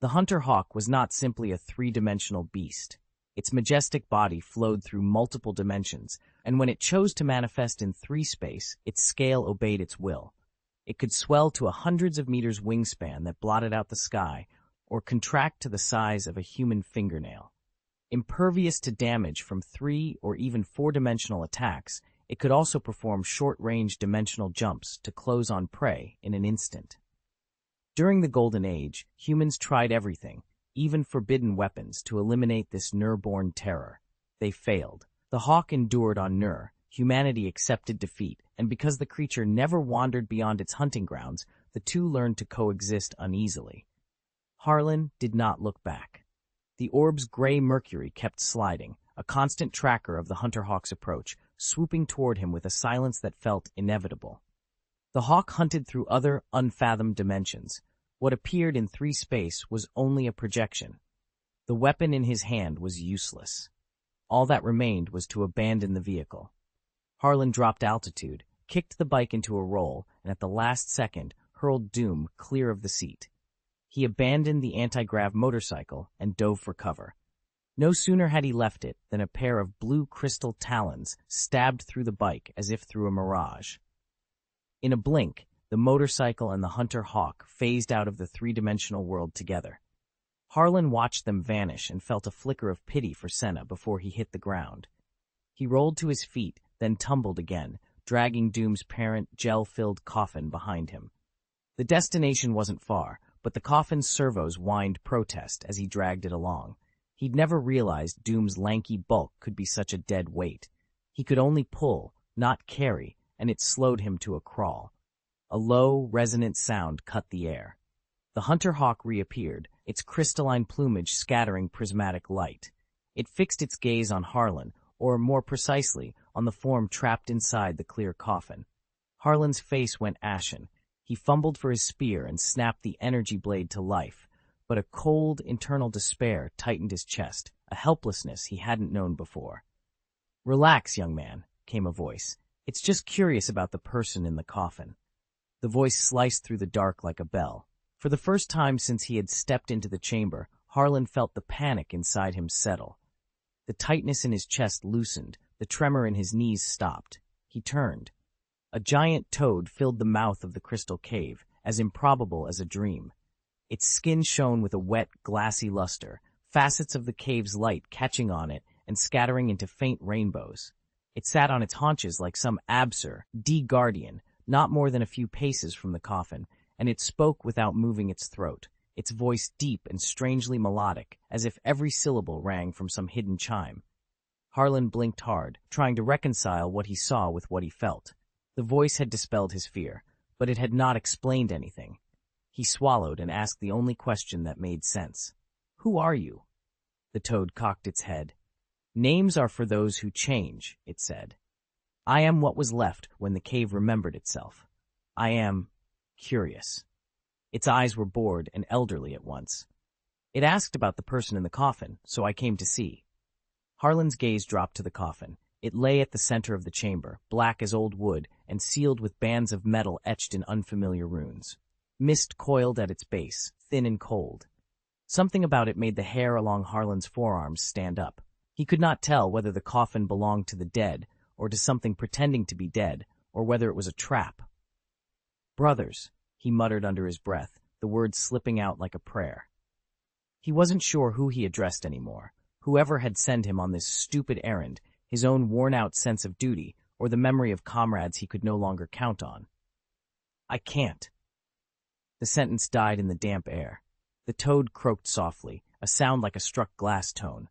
The Hunter Hawk was not simply a 3-dimensional beast. Its majestic body flowed through multiple dimensions, and when it chose to manifest in 3 space, its scale obeyed its will. It could swell to a hundreds of meters wingspan that blotted out the sky, or contract to the size of a human fingernail. Impervious to damage from 3 or even 4-dimensional attacks, it could also perform short-range dimensional jumps to close on prey in an instant. During the Golden Age, humans tried everything, even forbidden weapons, to eliminate this Nur-born terror. They failed. The Hawk endured on Nur, humanity accepted defeat, and because the creature never wandered beyond its hunting grounds, the two learned to coexist uneasily. Harlan did not look back. The orb's gray mercury kept sliding, a constant tracker of the Hunter Hawk's approach, swooping toward him with a silence that felt inevitable. The Hawk hunted through other, unfathomed dimensions. What appeared in 3 space was only a projection. The weapon in his hand was useless. All that remained was to abandon the vehicle. Harlan dropped altitude, kicked the bike into a roll, and at the last second hurled Doom clear of the seat. He abandoned the anti-grav motorcycle and dove for cover. No sooner had he left it than a pair of blue crystal talons stabbed through the bike as if through a mirage. In a blink, the motorcycle and the Hunter Hawk phased out of the 3-dimensional world together. Harlan watched them vanish and felt a flicker of pity for Senna before he hit the ground. He rolled to his feet, then tumbled again, dragging Doom's parent, gel-filled coffin behind him. The destination wasn't far, but the coffin's servos whined protest as he dragged it along. He'd never realized Doom's lanky bulk could be such a dead weight. He could only pull, not carry, and it slowed him to a crawl. A low, resonant sound cut the air. The Hunter Hawk reappeared, its crystalline plumage scattering prismatic light. It fixed its gaze on Harlan, or more precisely, on the form trapped inside the clear coffin. Harlan's face went ashen. He fumbled for his spear and snapped the energy blade to life, but a cold, internal despair tightened his chest, a helplessness he hadn't known before. "Relax, young man," came a voice. "It's just curious about the person in the coffin." The voice sliced through the dark like a bell. For the first time since he had stepped into the chamber, Harlan felt the panic inside him settle. The tightness in his chest loosened, the tremor in his knees stopped. He turned. A giant toad filled the mouth of the crystal cave, as improbable as a dream. Its skin shone with a wet, glassy luster, facets of the cave's light catching on it and scattering into faint rainbows. It sat on its haunches like some absur, guardian, not more than a few paces from the coffin, and it spoke without moving its throat, its voice deep and strangely melodic, as if every syllable rang from some hidden chime. Harlan blinked hard, trying to reconcile what he saw with what he felt. The voice had dispelled his fear, but it had not explained anything. He swallowed and asked the only question that made sense. "Who are you?" The toad cocked its head. "Names are for those who change," it said. "I am what was left when the cave remembered itself. I am curious." Its eyes were bored and elderly at once. "It asked about the person in the coffin, so I came to see." Harlan's gaze dropped to the coffin. It lay at the center of the chamber, black as old wood and sealed with bands of metal etched in unfamiliar runes. Mist coiled at its base, thin and cold. Something about it made the hair along Harlan's forearms stand up. He could not tell whether the coffin belonged to the dead, or to something pretending to be dead, or whether it was a trap. "Brothers," he muttered under his breath, the words slipping out like a prayer. He wasn't sure who he addressed anymore, whoever had sent him on this stupid errand, his own worn-out sense of duty, or the memory of comrades he could no longer count on. "I can't." The sentence died in the damp air. The toad croaked softly, a sound like a struck glass tone.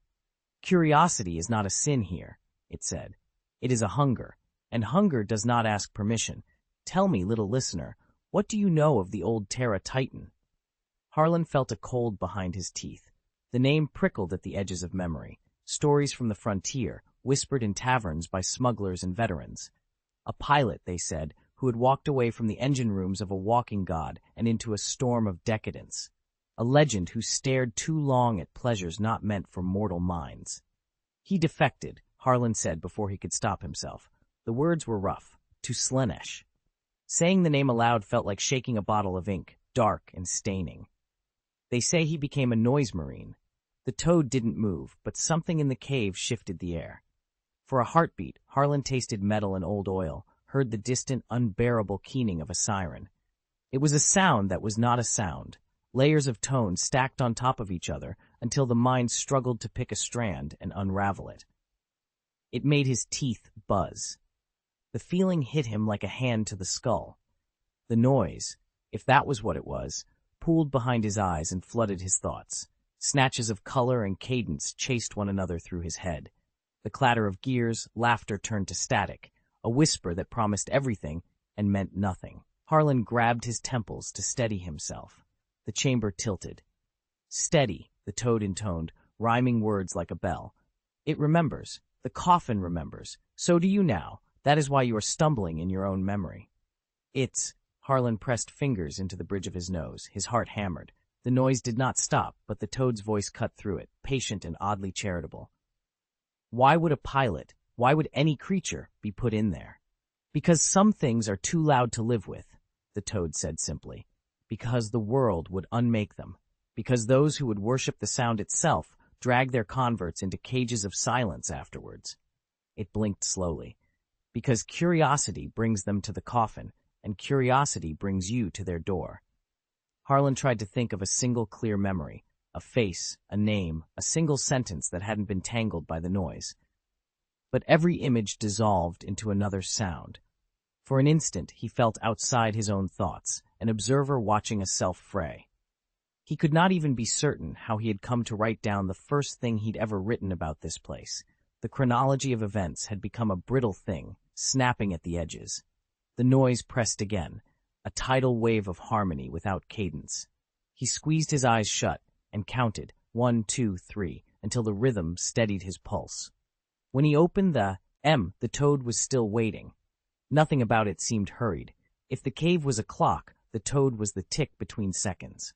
"Curiosity is not a sin here," it said. "It is a hunger, and hunger does not ask permission. Tell me, little listener, what do you know of the old Terra Titan?" Harlan felt a cold behind his teeth. The name prickled at the edges of memory. Stories from the frontier, whispered in taverns by smugglers and veterans. A pilot, they said, who had walked away from the engine rooms of a walking god and into a storm of decadence. A legend who stared too long at pleasures not meant for mortal minds. "He defected," Harlan said before he could stop himself. The words were rough. "To Slaanesh." Saying the name aloud felt like shaking a bottle of ink, dark and staining. "They say he became a noise marine." The toad didn't move, but something in the cave shifted the air. For a heartbeat, Harlan tasted metal and old oil, heard the distant, unbearable keening of a siren. It was a sound that was not a sound, layers of tone stacked on top of each other until the mind struggled to pick a strand and unravel it. It made his teeth buzz. The feeling hit him like a hand to the skull. The noise, if that was what it was, pooled behind his eyes and flooded his thoughts. Snatches of color and cadence chased one another through his head. The clatter of gears, laughter turned to static, a whisper that promised everything and meant nothing. Harlan grabbed his temples to steady himself. The chamber tilted. "Steady," the toad intoned, rhyming words like a bell. "It remembers. The coffin remembers. So do you now. That is why you are stumbling in your own memory." "It's—" Harlan pressed fingers into the bridge of his nose, his heart hammered. The noise did not stop, but the toad's voice cut through it, patient and oddly charitable. "Why would a pilot, why would any creature, be put in there?" "Because some things are too loud to live with," the toad said simply. "Because the world would unmake them. Because those who would worship the sound itself drag their converts into cages of silence afterwards." It blinked slowly. "Because curiosity brings them to the coffin, and curiosity brings you to their door." Harlan tried to think of a single clear memory, a face, a name, a single sentence that hadn't been tangled by the noise. But every image dissolved into another sound. For an instant, he felt outside his own thoughts, an observer watching a self-fray. He could not even be certain how he had come to write down the first thing he'd ever written about this place. The chronology of events had become a brittle thing, snapping at the edges. The noise pressed again, a tidal wave of harmony without cadence. He squeezed his eyes shut and counted 1, 2, 3 until the rhythm steadied his pulse. When he opened the toad was still waiting. Nothing about it seemed hurried. If the cave was a clock, the toad was the tick between seconds.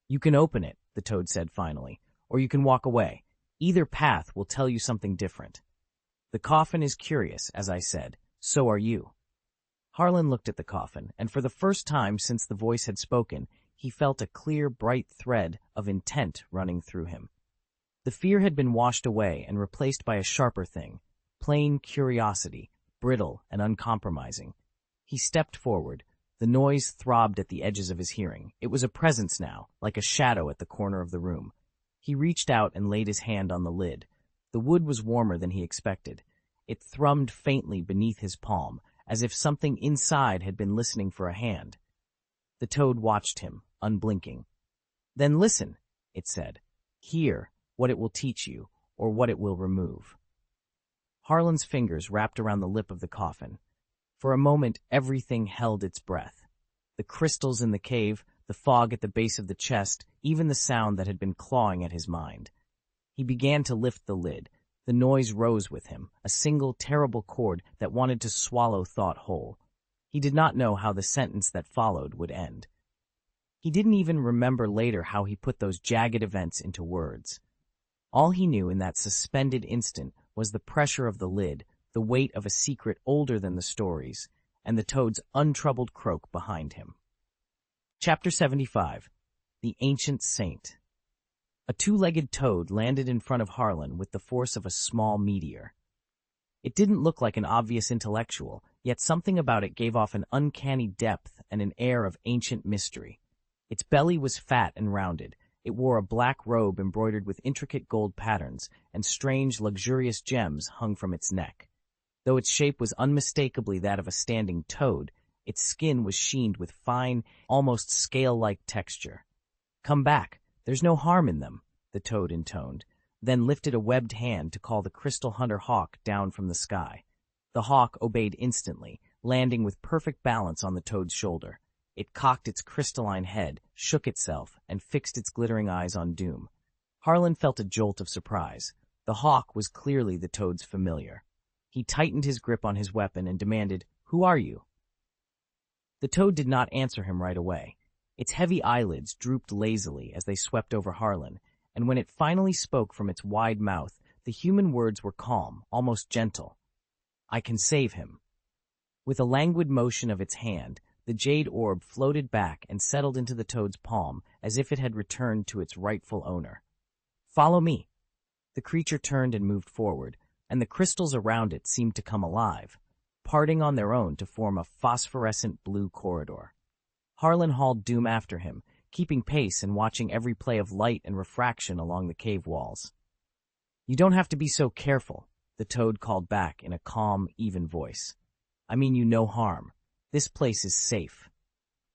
"You can open it," the toad said finally, "or you can walk away. Either path will tell you something different. The coffin is curious, as I said. So are you." Harlan looked at the coffin, and for the first time since the voice had spoken, he felt a clear, bright thread of intent running through him. The fear had been washed away and replaced by a sharper thing, plain curiosity, brittle and uncompromising. He stepped forward. The noise throbbed at the edges of his hearing. It was a presence now, like a shadow at the corner of the room. He reached out and laid his hand on the lid. The wood was warmer than he expected. It thrummed faintly beneath his palm, as if something inside had been listening for a hand. The toad watched him, unblinking. "Then listen," it said. "Hear what it will teach you, or what it will remove." Harlan's fingers wrapped around the lip of the coffin. For a moment, everything held its breath. The crystals in the cave, the fog at the base of the chest, even the sound that had been clawing at his mind. He began to lift the lid. The noise rose with him, a single terrible chord that wanted to swallow thought whole. He did not know how the sentence that followed would end. He didn't even remember later how he put those jagged events into words. All he knew in that suspended instant was the pressure of the lid, the weight of a secret older than the stories, and the toad's untroubled croak behind him. Chapter 75. The Ancient Saint. A two-legged toad landed in front of Harlan with the force of a small meteor. It didn't look like an obvious intellectual, yet something about it gave off an uncanny depth and an air of ancient mystery. Its belly was fat and rounded. It wore a black robe embroidered with intricate gold patterns, and strange, luxurious gems hung from its neck. Though its shape was unmistakably that of a standing toad, its skin was sheened with fine, almost scale-like texture. "Come back. There's no harm in them," the toad intoned, then lifted a webbed hand to call the crystal hunter hawk down from the sky. The hawk obeyed instantly, landing with perfect balance on the toad's shoulder. It cocked its crystalline head, shook itself, and fixed its glittering eyes on Doom. Harlan felt a jolt of surprise. The hawk was clearly the toad's familiar. He tightened his grip on his weapon and demanded, "Who are you?" The toad did not answer him right away. Its heavy eyelids drooped lazily as they swept over Harlan, and when it finally spoke from its wide mouth, the human words were calm, almost gentle. "I can save him." With a languid motion of its hand, the jade orb floated back and settled into the toad's palm as if it had returned to its rightful owner. "Follow me." The creature turned and moved forward, and the crystals around it seemed to come alive, parting on their own to form a phosphorescent blue corridor. Harlan hauled Doom after him, keeping pace and watching every play of light and refraction along the cave walls. "You don't have to be so careful," the toad called back in a calm, even voice. "I mean you no harm. This place is safe."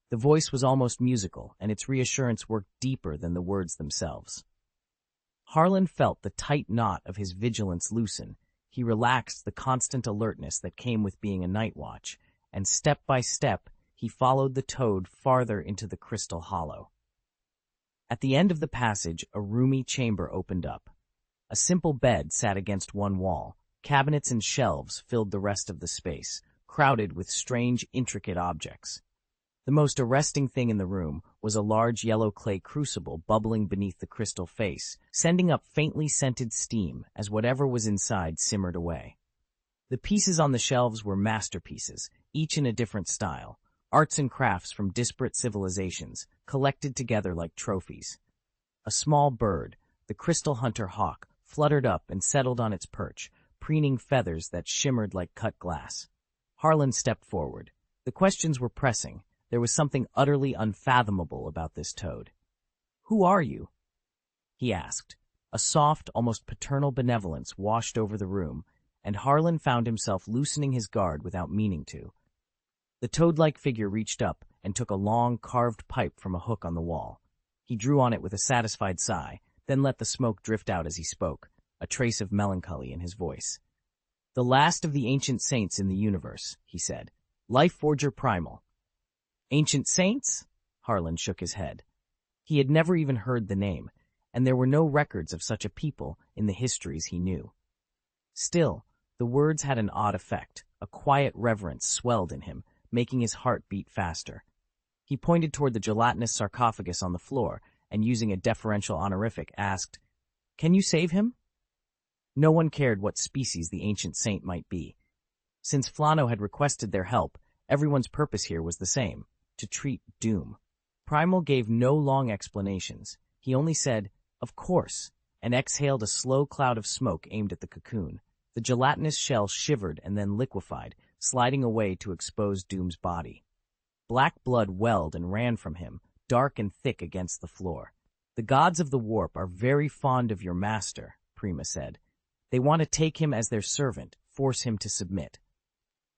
The voice was almost musical, and its reassurance worked deeper than the words themselves. Harlan felt the tight knot of his vigilance loosen. He relaxed the constant alertness that came with being a night watch, and step by step, he followed the toad farther into the crystal hollow. At the end of the passage, a roomy chamber opened up. A simple bed sat against one wall. Cabinets and shelves filled the rest of the space, crowded with strange, intricate objects. The most arresting thing in the room was a large yellow clay crucible bubbling beneath the crystal face, sending up faintly scented steam as whatever was inside simmered away. The pieces on the shelves were masterpieces, each in a different style, arts and crafts from disparate civilizations, collected together like trophies. A small bird, the crystal hunter hawk, fluttered up and settled on its perch, preening feathers that shimmered like cut glass. Harlan stepped forward. The questions were pressing. There was something utterly unfathomable about this toad. "Who are you?" he asked. A soft, almost paternal benevolence washed over the room, and Harlan found himself loosening his guard without meaning to. The toad-like figure reached up and took a long, carved pipe from a hook on the wall. He drew on it with a satisfied sigh, then let the smoke drift out as he spoke, a trace of melancholy in his voice. "The last of the ancient saints in the universe," he said. "Life Forger Primal." "Ancient saints?" Harlan shook his head. He had never even heard the name, and there were no records of such a people in the histories he knew. Still, the words had an odd effect, A quiet reverence swelled in him, making his heart beat faster. He pointed toward the gelatinous sarcophagus on the floor and, using a deferential honorific, asked, "Can you save him?" No one cared what species the ancient saint might be. Since Flano had requested their help, everyone's purpose here was the same: to treat Doom. Primal gave no long explanations. He only said, "Of course," and exhaled a slow cloud of smoke aimed at the cocoon. The gelatinous shell shivered and then liquefied, sliding away to expose Doom's body. Black blood welled and ran from him, dark and thick against the floor. "The gods of the warp are very fond of your master," Prima said. "They want to take him as their servant, force him to submit."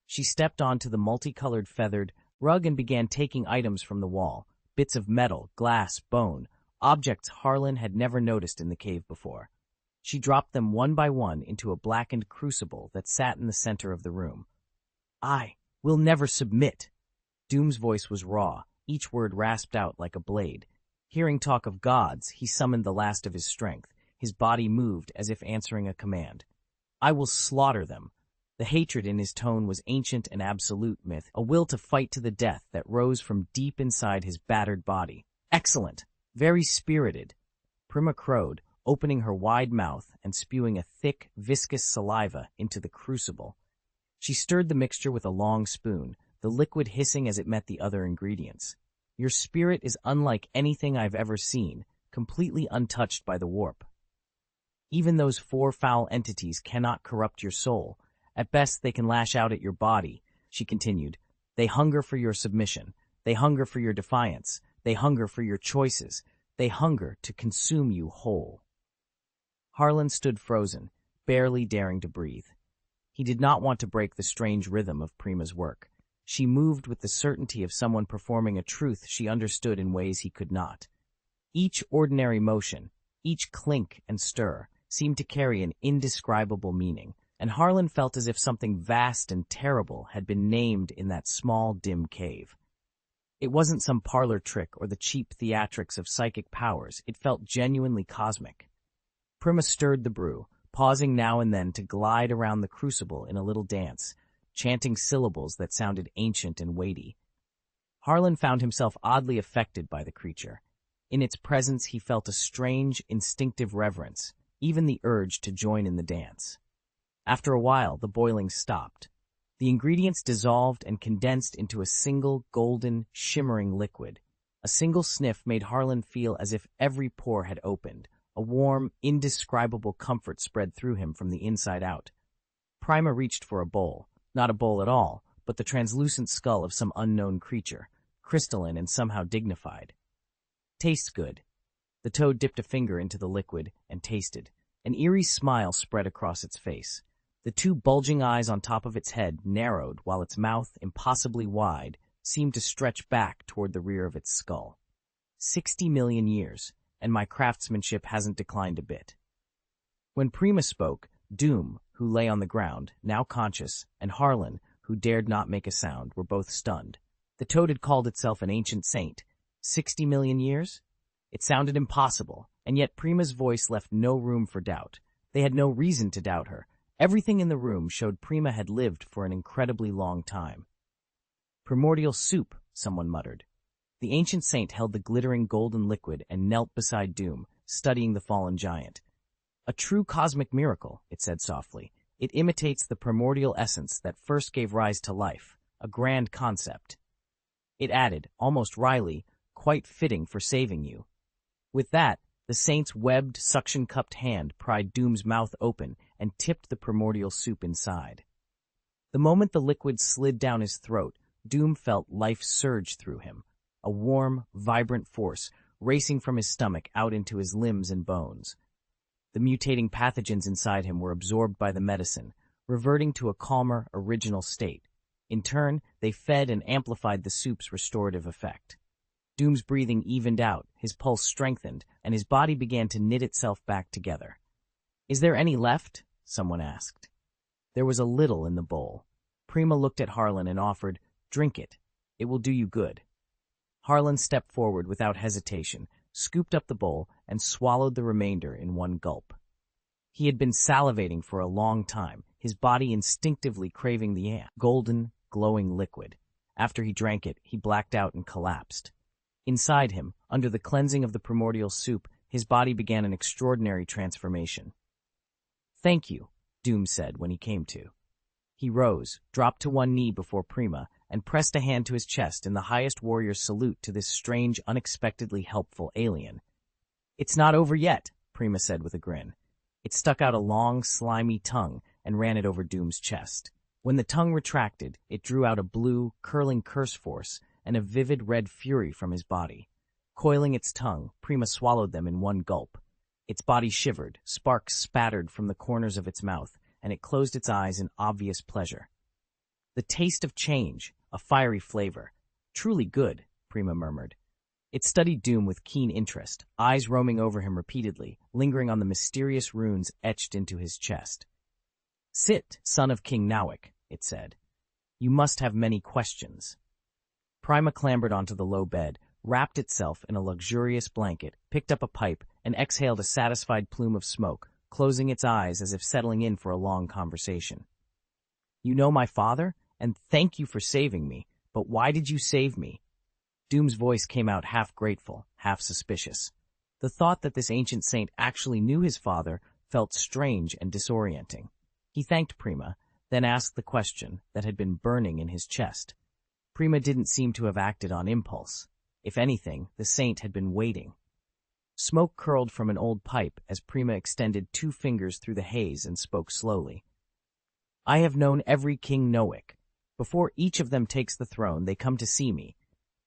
She stepped onto the multicolored feathered rug and began taking items from the wall, bits of metal, glass, bone, objects Harlan had never noticed in the cave before. She dropped them one by one into a blackened crucible that sat in the center of the room. "I will never submit." Doom's voice was raw, each word rasped out like a blade. Hearing talk of gods, he summoned the last of his strength. His body moved as if answering a command. "I will slaughter them." The hatred in his tone was ancient and absolute myth, a will to fight to the death that rose from deep inside his battered body. "Excellent. Very spirited." Prima crowed, opening her wide mouth and spewing a thick, viscous saliva into the crucible. She stirred the mixture with a long spoon, the liquid hissing as it met the other ingredients. "Your spirit is unlike anything I've ever seen, completely untouched by the warp. Even those four foul entities cannot corrupt your soul. At best, they can lash out at your body," she continued. "They hunger for your submission. They hunger for your defiance. They hunger for your choices. They hunger to consume you whole." Harlan stood frozen, barely daring to breathe. He did not want to break the strange rhythm of Prima's work. She moved with the certainty of someone performing a truth she understood in ways he could not. Each ordinary motion, each clink and stir, seemed to carry an indescribable meaning, and Harlan felt as if something vast and terrible had been named in that small, dim cave. It wasn't some parlor trick or the cheap theatrics of psychic powers. It felt genuinely cosmic. Prima stirred the brew, pausing now and then to glide around the crucible in a little dance, chanting syllables that sounded ancient and weighty. Harlan found himself oddly affected by the creature. In its presence he felt a strange, instinctive reverence, even the urge to join in the dance. After a while, the boiling stopped. The ingredients dissolved and condensed into a single, golden, shimmering liquid. A single sniff made Harlan feel as if every pore had opened. A warm, indescribable comfort spread through him from the inside out. Prima reached for a bowl. Not a bowl at all, but the translucent skull of some unknown creature, crystalline and somehow dignified. "Tastes good." The toad dipped a finger into the liquid and tasted. An eerie smile spread across its face. The two bulging eyes on top of its head narrowed while its mouth, impossibly wide, seemed to stretch back toward the rear of its skull. 60 million years, and my craftsmanship hasn't declined a bit. When Prima spoke, Doom, who lay on the ground, now conscious, and Harlan, who dared not make a sound, were both stunned. The toad had called itself an ancient saint. 60 million years? It sounded impossible, and yet Prima's voice left no room for doubt. They had no reason to doubt her. Everything in the room showed Prima had lived for an incredibly long time. "Primordial soup," someone muttered. The ancient saint held the glittering golden liquid and knelt beside Doom, studying the fallen giant. "A true cosmic miracle," it said softly. "It imitates the primordial essence that first gave rise to life, a grand concept." It added, almost wryly, "Quite fitting for saving you." With that, the saint's webbed, suction-cupped hand pried Doom's mouth open and tipped the primordial soup inside. The moment the liquid slid down his throat, Doom felt life surge through him, a warm, vibrant force racing from his stomach out into his limbs and bones. The mutating pathogens inside him were absorbed by the medicine, reverting to a calmer, original state. In turn, they fed and amplified the soup's restorative effect. Doom's breathing evened out, his pulse strengthened, and his body began to knit itself back together. "Is there any left?" someone asked. There was a little in the bowl. Prima looked at Harlan and offered, "Drink it. It will do you good." Harlan stepped forward without hesitation, scooped up the bowl, and swallowed the remainder in one gulp. He had been salivating for a long time, his body instinctively craving the golden, glowing liquid. After he drank it, he blacked out and collapsed. Inside him, under the cleansing of the primordial soup, his body began an extraordinary transformation. "Thank you," Doom said when he came to. He rose, dropped to one knee before Prima, and pressed a hand to his chest in the highest warrior's salute to this strange, unexpectedly helpful alien. "It's not over yet," Prima said with a grin. It stuck out a long, slimy tongue and ran it over Doom's chest. When the tongue retracted, it drew out a blue, curling curse force and a vivid red fury from his body. Coiling its tongue, Prima swallowed them in one gulp. Its body shivered, sparks spattered from the corners of its mouth, and it closed its eyes in obvious pleasure. "The taste of change, a fiery flavor. Truly good," Prima murmured. It studied Doom with keen interest, eyes roaming over him repeatedly, lingering on the mysterious runes etched into his chest. "Sit, son of King Nawick," it said. "You must have many questions." Prima clambered onto the low bed, wrapped itself in a luxurious blanket, picked up a pipe, and exhaled a satisfied plume of smoke, closing its eyes as if settling in for a long conversation. "You know my father? And thank you for saving me, but why did you save me?" Doom's voice came out half grateful, half suspicious. The thought that this ancient saint actually knew his father felt strange and disorienting. He thanked Prima, then asked the question that had been burning in his chest. Prima didn't seem to have acted on impulse. If anything, the saint had been waiting. Smoke curled from an old pipe as Prima extended 2 fingers through the haze and spoke slowly. "I have known every King Nowick. Before each of them takes the throne, they come to see me.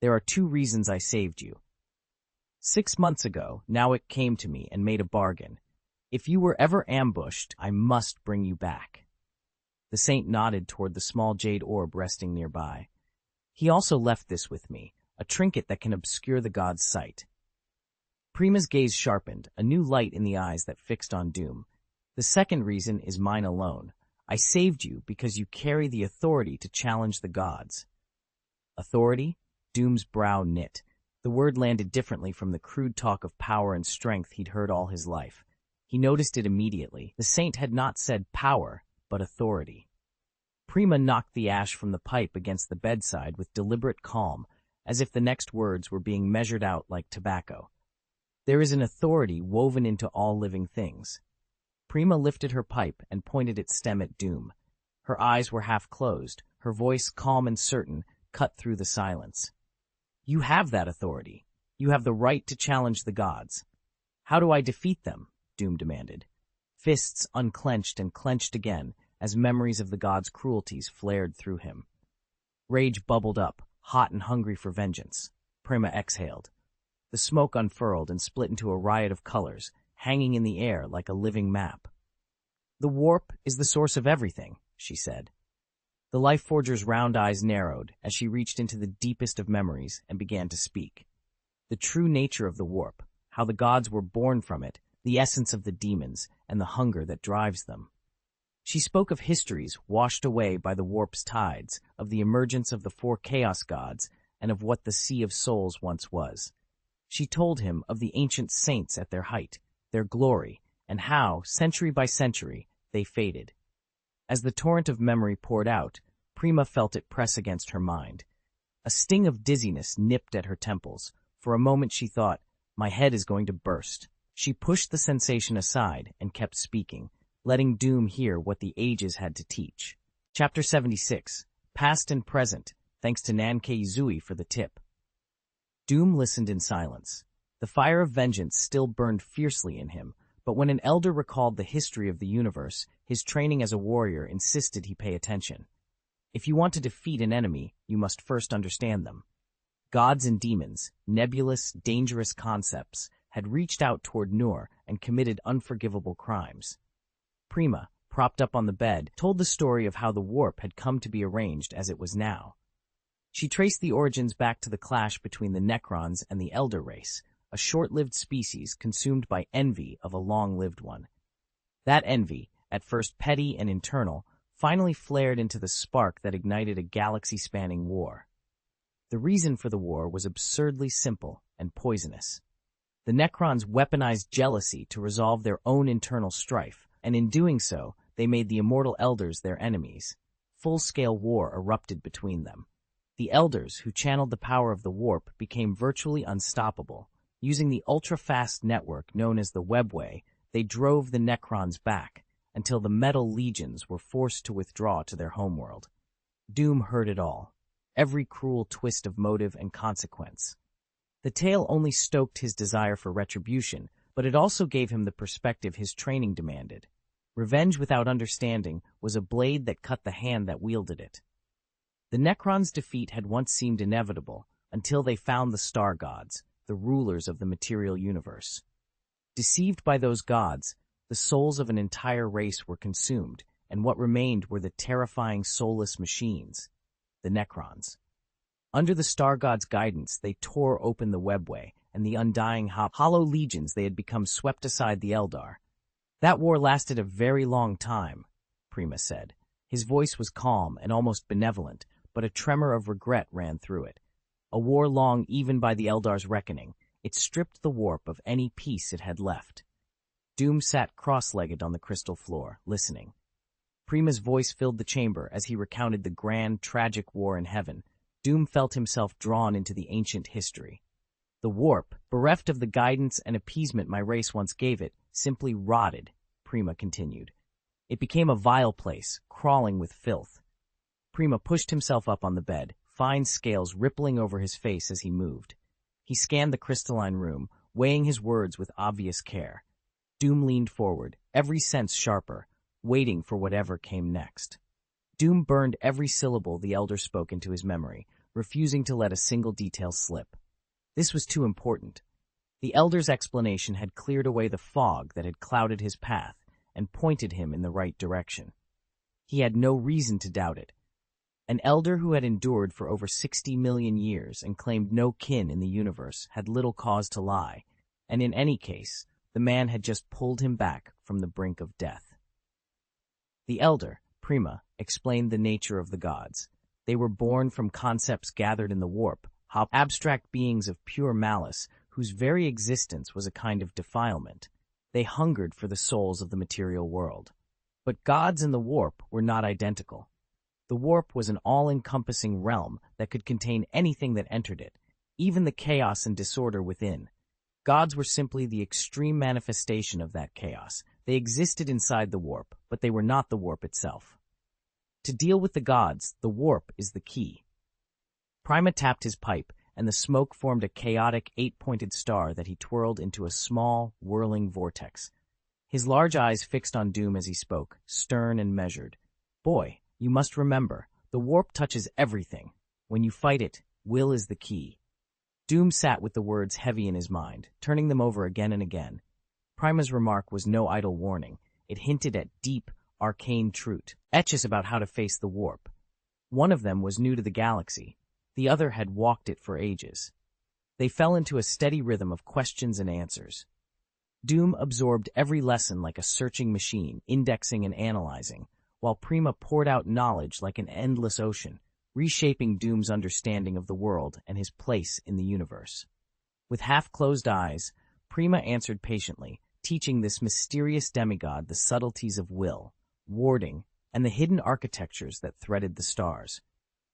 There are 2 reasons I saved you. 6 months ago, Nowick came to me and made a bargain. If you were ever ambushed, I must bring you back." The saint nodded toward the small jade orb resting nearby. "He also left this with me, a trinket that can obscure the god's sight." Prima's gaze sharpened, a new light in the eyes that fixed on Doom. "The second reason is mine alone. I saved you because you carry the authority to challenge the gods." Authority? Doom's brow knit. The word landed differently from the crude talk of power and strength he'd heard all his life. He noticed it immediately. The saint had not said power, but authority. Prima knocked the ash from the pipe against the bedside with deliberate calm, as if the next words were being measured out like tobacco. "There is an authority woven into all living things." Prima lifted her pipe and pointed its stem at Doom. Her eyes were half closed, her voice calm and certain, cut through the silence. "You have that authority. You have the right to challenge the gods." "How do I defeat them?" Doom demanded. Fists unclenched and clenched again as memories of the gods' cruelties flared through him. Rage bubbled up, hot and hungry for vengeance. Prima exhaled. The smoke unfurled and split into a riot of colors, hanging in the air like a living map. "The warp is the source of everything," she said. The Life Forger's round eyes narrowed as she reached into the deepest of memories and began to speak. The true nature of the warp, how the gods were born from it, the essence of the demons, and the hunger that drives them. She spoke of histories washed away by the warp's tides, of the emergence of the 4 chaos gods, and of what the Sea of Souls once was. She told him of the ancient saints at their height, their glory, and how, century by century, they faded. As the torrent of memory poured out, Prima felt it press against her mind. A sting of dizziness nipped at her temples. For a moment she thought, "My head is going to burst." She pushed the sensation aside and kept speaking, letting Doom hear what the ages had to teach. Chapter 76, Past and Present, thanks to Nankei Zui for the tip. Doom listened in silence. The fire of vengeance still burned fiercely in him, but when an elder recalled the history of the universe, his training as a warrior insisted he pay attention. If you want to defeat an enemy, you must first understand them. Gods and demons, nebulous, dangerous concepts, had reached out toward Nur and committed unforgivable crimes. Prima, propped up on the bed, told the story of how the warp had come to be arranged as it was now. She traced the origins back to the clash between the Necrons and the Elder race, a short-lived species consumed by envy of a long-lived one. That envy, at first petty and internal, finally flared into the spark that ignited a galaxy-spanning war. The reason for the war was absurdly simple and poisonous. The Necrons weaponized jealousy to resolve their own internal strife, and in doing so, they made the immortal elders their enemies. Full-scale war erupted between them. The elders, who channeled the power of the warp, became virtually unstoppable. Using the ultra-fast network known as the webway, they drove the Necrons back, until the metal legions were forced to withdraw to their homeworld. Doom heard it all, every cruel twist of motive and consequence. The tale only stoked his desire for retribution, but it also gave him the perspective his training demanded. Revenge without understanding was a blade that cut the hand that wielded it. The Necrons' defeat had once seemed inevitable, until they found the star gods, the rulers of the material universe. Deceived by those gods, the souls of an entire race were consumed, and what remained were the terrifying soulless machines, the Necrons. Under the star gods' guidance, they tore open the webway, and the undying hollow legions they had become swept aside the Eldar. That war lasted a very long time, Prima said. His voice was calm and almost benevolent, but a tremor of regret ran through it. A war long even by the Eldar's reckoning. It stripped the warp of any piece it had left. Doom sat cross-legged on the crystal floor, listening. Prima's voice filled the chamber as he recounted the grand, tragic war in heaven. Doom felt himself drawn into the ancient history. The warp, bereft of the guidance and appeasement my race once gave it, simply rotted, Prima continued. It became a vile place, crawling with filth. Prima pushed himself up on the bed, fine scales rippling over his face as he moved. He scanned the crystalline room, weighing his words with obvious care. Doom leaned forward, every sense sharper, waiting for whatever came next. Doom burned every syllable the elder spoke into his memory, refusing to let a single detail slip. This was too important. The elder's explanation had cleared away the fog that had clouded his path and pointed him in the right direction. He had no reason to doubt it. An elder who had endured for over 60 million years and claimed no kin in the universe had little cause to lie, and in any case, the man had just pulled him back from the brink of death. The elder, Prima, explained the nature of the gods. They were born from concepts gathered in the warp, abstract beings of pure malice, whose very existence was a kind of defilement. They hungered for the souls of the material world. But gods and the warp were not identical. The warp was an all-encompassing realm that could contain anything that entered it, even the chaos and disorder within. Gods were simply the extreme manifestation of that chaos. They existed inside the warp, but they were not the warp itself. To deal with the gods, the warp is the key. Prima tapped his pipe, and the smoke formed a chaotic, eight-pointed star that he twirled into a small, whirling vortex. His large eyes fixed on Doom as he spoke, stern and measured. Boy, you must remember, the warp touches everything. When you fight it, will is the key. Doom sat with the words heavy in his mind, turning them over again and again. Prima's remark was no idle warning. It hinted at deep, arcane truth, etches about how to face the warp. One of them was new to the galaxy. The other had walked it for ages. They fell into a steady rhythm of questions and answers. Doom absorbed every lesson like a searching machine, indexing and analyzing, while Prima poured out knowledge like an endless ocean, reshaping Doom's understanding of the world and his place in the universe. With half-closed eyes, Prima answered patiently, teaching this mysterious demigod the subtleties of will, warding, and the hidden architectures that threaded the stars.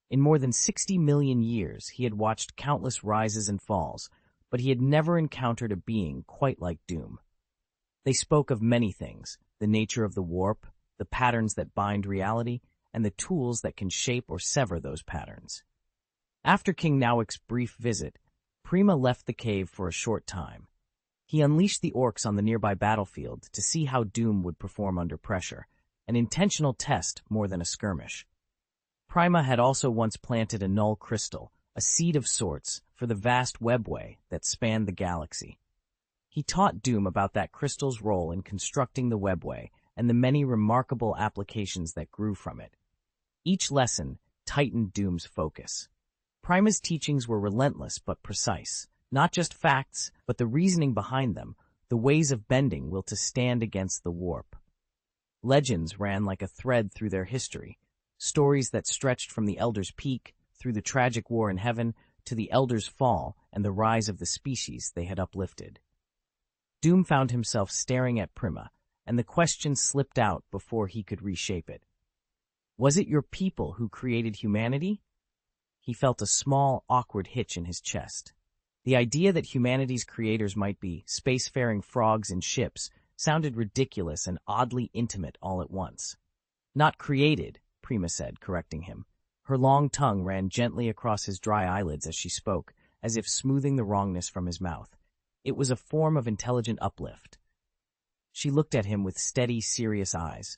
In more than 60 million years, he had watched countless rises and falls, but he had never encountered a being quite like Doom. They spoke of many things, the nature of the warp, the patterns that bind reality, and the tools that can shape or sever those patterns. After King Nowik's brief visit, Prima left the cave for a short time. He unleashed the orcs on the nearby battlefield to see how Doom would perform under pressure, an intentional test more than a skirmish. Prima had also once planted a null crystal, a seed of sorts, for the vast webway that spanned the galaxy. He taught Doom about that crystal's role in constructing the webway and the many remarkable applications that grew from it. Each lesson tightened Doom's focus. Prima's teachings were relentless but precise, not just facts, but the reasoning behind them, the ways of bending will to stand against the warp. Legends ran like a thread through their history, stories that stretched from the Elder's Peak, through the tragic war in heaven, to the Elder's fall and the rise of the species they had uplifted. Doom found himself staring at Prima, and the question slipped out before he could reshape it. Was it your people who created humanity? He felt a small, awkward hitch in his chest. The idea that humanity's creators might be spacefaring frogs in ships sounded ridiculous and oddly intimate all at once. Not created, Prima said, correcting him. Her long tongue ran gently across his dry eyelids as she spoke, as if smoothing the wrongness from his mouth. It was a form of intelligent uplift. She looked at him with steady, serious eyes.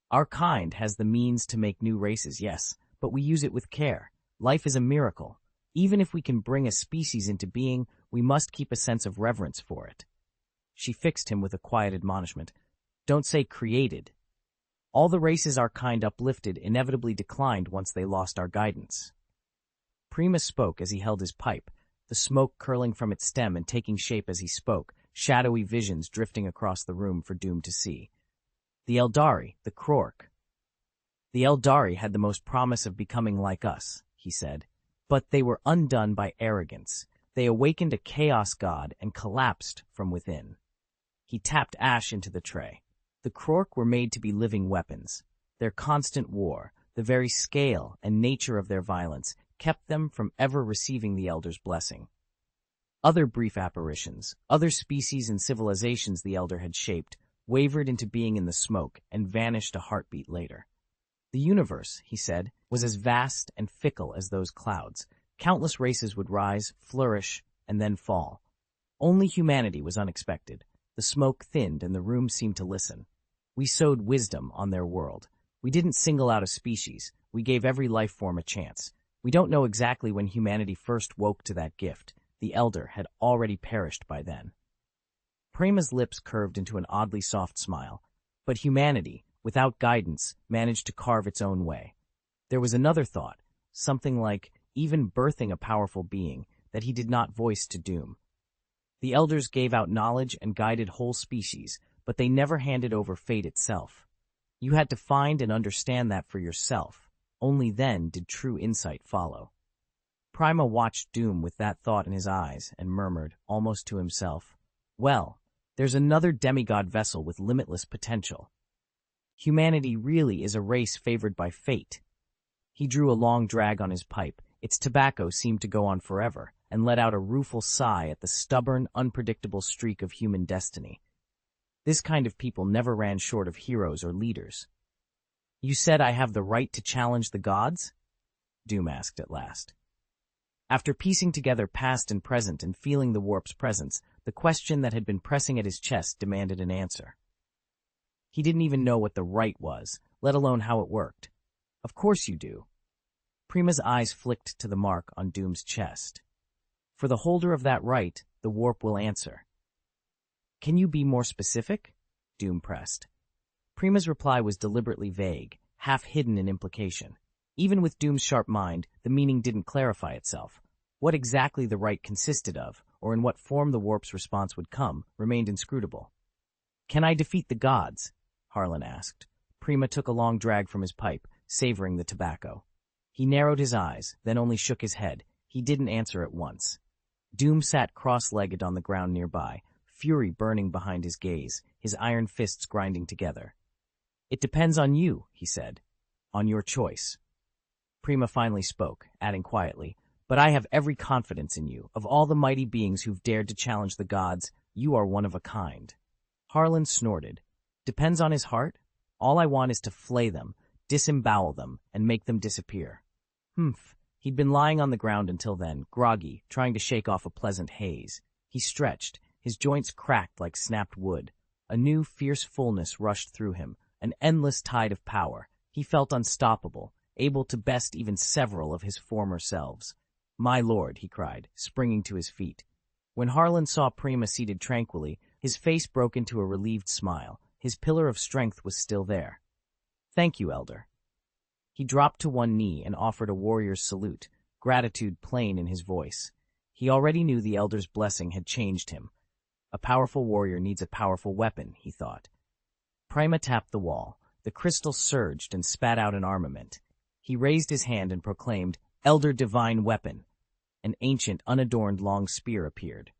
Our kind has the means to make new races, yes, but we use it with care. Life is a miracle. Even if we can bring a species into being, we must keep a sense of reverence for it. She fixed him with a quiet admonishment. Don't say created. All the races our kind uplifted inevitably declined once they lost our guidance. Prima spoke as he held his pipe, the smoke curling from its stem and taking shape as he spoke, shadowy visions drifting across the room for Doom to see. The Eldari, the Krork. The Eldari had the most promise of becoming like us, he said, but they were undone by arrogance. They awakened a chaos god and collapsed from within. He tapped ash into the tray. The Krork were made to be living weapons. Their constant war, the very scale and nature of their violence, kept them from ever receiving the Elder's blessing. Other brief apparitions, other species and civilizations the Elder had shaped, wavered into being in the smoke and vanished a heartbeat later. The universe, he said, was as vast and fickle as those clouds. Countless races would rise, flourish, and then fall. Only humanity was unexpected. The smoke thinned and the room seemed to listen. We sowed wisdom on their world. We didn't single out a species. We gave every life form a chance. We don't know exactly when humanity first woke to that gift. The Elder had already perished by then. Prima's lips curved into an oddly soft smile. But humanity, without guidance, managed to carve its own way. There was another thought, something like even birthing a powerful being that he did not voice to Doom. The Elders gave out knowledge and guided whole species, but they never handed over fate itself. You had to find and understand that for yourself. Only then did true insight follow. Prima watched Doom with that thought in his eyes and murmured, almost to himself, "Well, there's another demigod vessel with limitless potential. Humanity really is a race favored by fate." He drew a long drag on his pipe. Its tobacco seemed to go on forever, and let out a rueful sigh at the stubborn, unpredictable streak of human destiny. This kind of people never ran short of heroes or leaders. "You said I have the right to challenge the gods?" Doom asked at last. After piecing together past and present and feeling the warp's presence, the question that had been pressing at his chest demanded an answer. He didn't even know what the right was, let alone how it worked. "Of course you do." Prima's eyes flicked to the mark on Doom's chest. "For the holder of that right, the warp will answer." "Can you be more specific?" Doom pressed. Prima's reply was deliberately vague, half hidden in implication. Even with Doom's sharp mind, the meaning didn't clarify itself. What exactly the right consisted of, or in what form the warp's response would come, remained inscrutable. "Can I defeat the gods?" Harlan asked. Prima took a long drag from his pipe, savoring the tobacco. He narrowed his eyes, then only shook his head. He didn't answer at once. Doom sat cross-legged on the ground nearby, fury burning behind his gaze, his iron fists grinding together. "It depends on you," he said. "On your choice." Prima finally spoke, adding quietly, "But I have every confidence in you. Of all the mighty beings who've dared to challenge the gods, you are one of a kind." Harlan snorted. "Depends on his heart? All I want is to flay them, disembowel them, and make them disappear." Humph. He'd been lying on the ground until then, groggy, trying to shake off a pleasant haze. He stretched, his joints cracked like snapped wood. A new, fierce fullness rushed through him, an endless tide of power. He felt unstoppable, able to best even several of his former selves. "My lord," he cried, springing to his feet. When Harlan saw Prima seated tranquilly, his face broke into a relieved smile. His pillar of strength was still there. "Thank you, Elder." He dropped to one knee and offered a warrior's salute, gratitude plain in his voice. He already knew the Elder's blessing had changed him. A powerful warrior needs a powerful weapon, he thought. Prima tapped the wall. The crystal surged and spat out an armament. He raised his hand and proclaimed, "Elder Divine Weapon." An ancient, unadorned long spear appeared.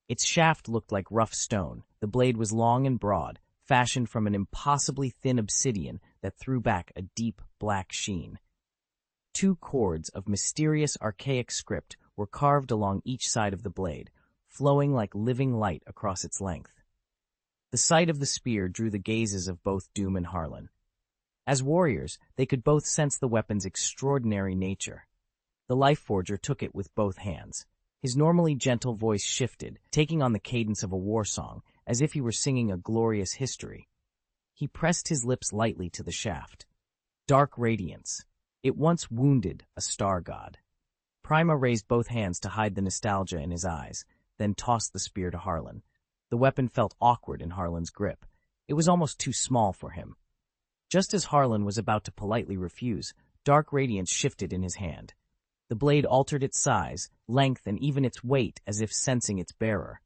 Its shaft looked like rough stone. The blade was long and broad, fashioned from an impossibly thin obsidian that threw back a deep black sheen. 2 chords of mysterious archaic script were carved along each side of the blade, flowing like living light across its length. The sight of the spear drew the gazes of both Doom and Harlan. As warriors, they could both sense the weapon's extraordinary nature. The Lifeforger took it with both hands. His normally gentle voice shifted, taking on the cadence of a war song, as if he were singing a glorious history. He pressed his lips lightly to the shaft. Dark radiance. It once wounded a star god. Prima raised both hands to hide the nostalgia in his eyes, then tossed the spear to Harlan. The weapon felt awkward in Harlan's grip. It was almost too small for him. Just as Harlan was about to politely refuse, dark radiance shifted in his hand. The blade altered its size, length, and even its weight as if sensing its bearer.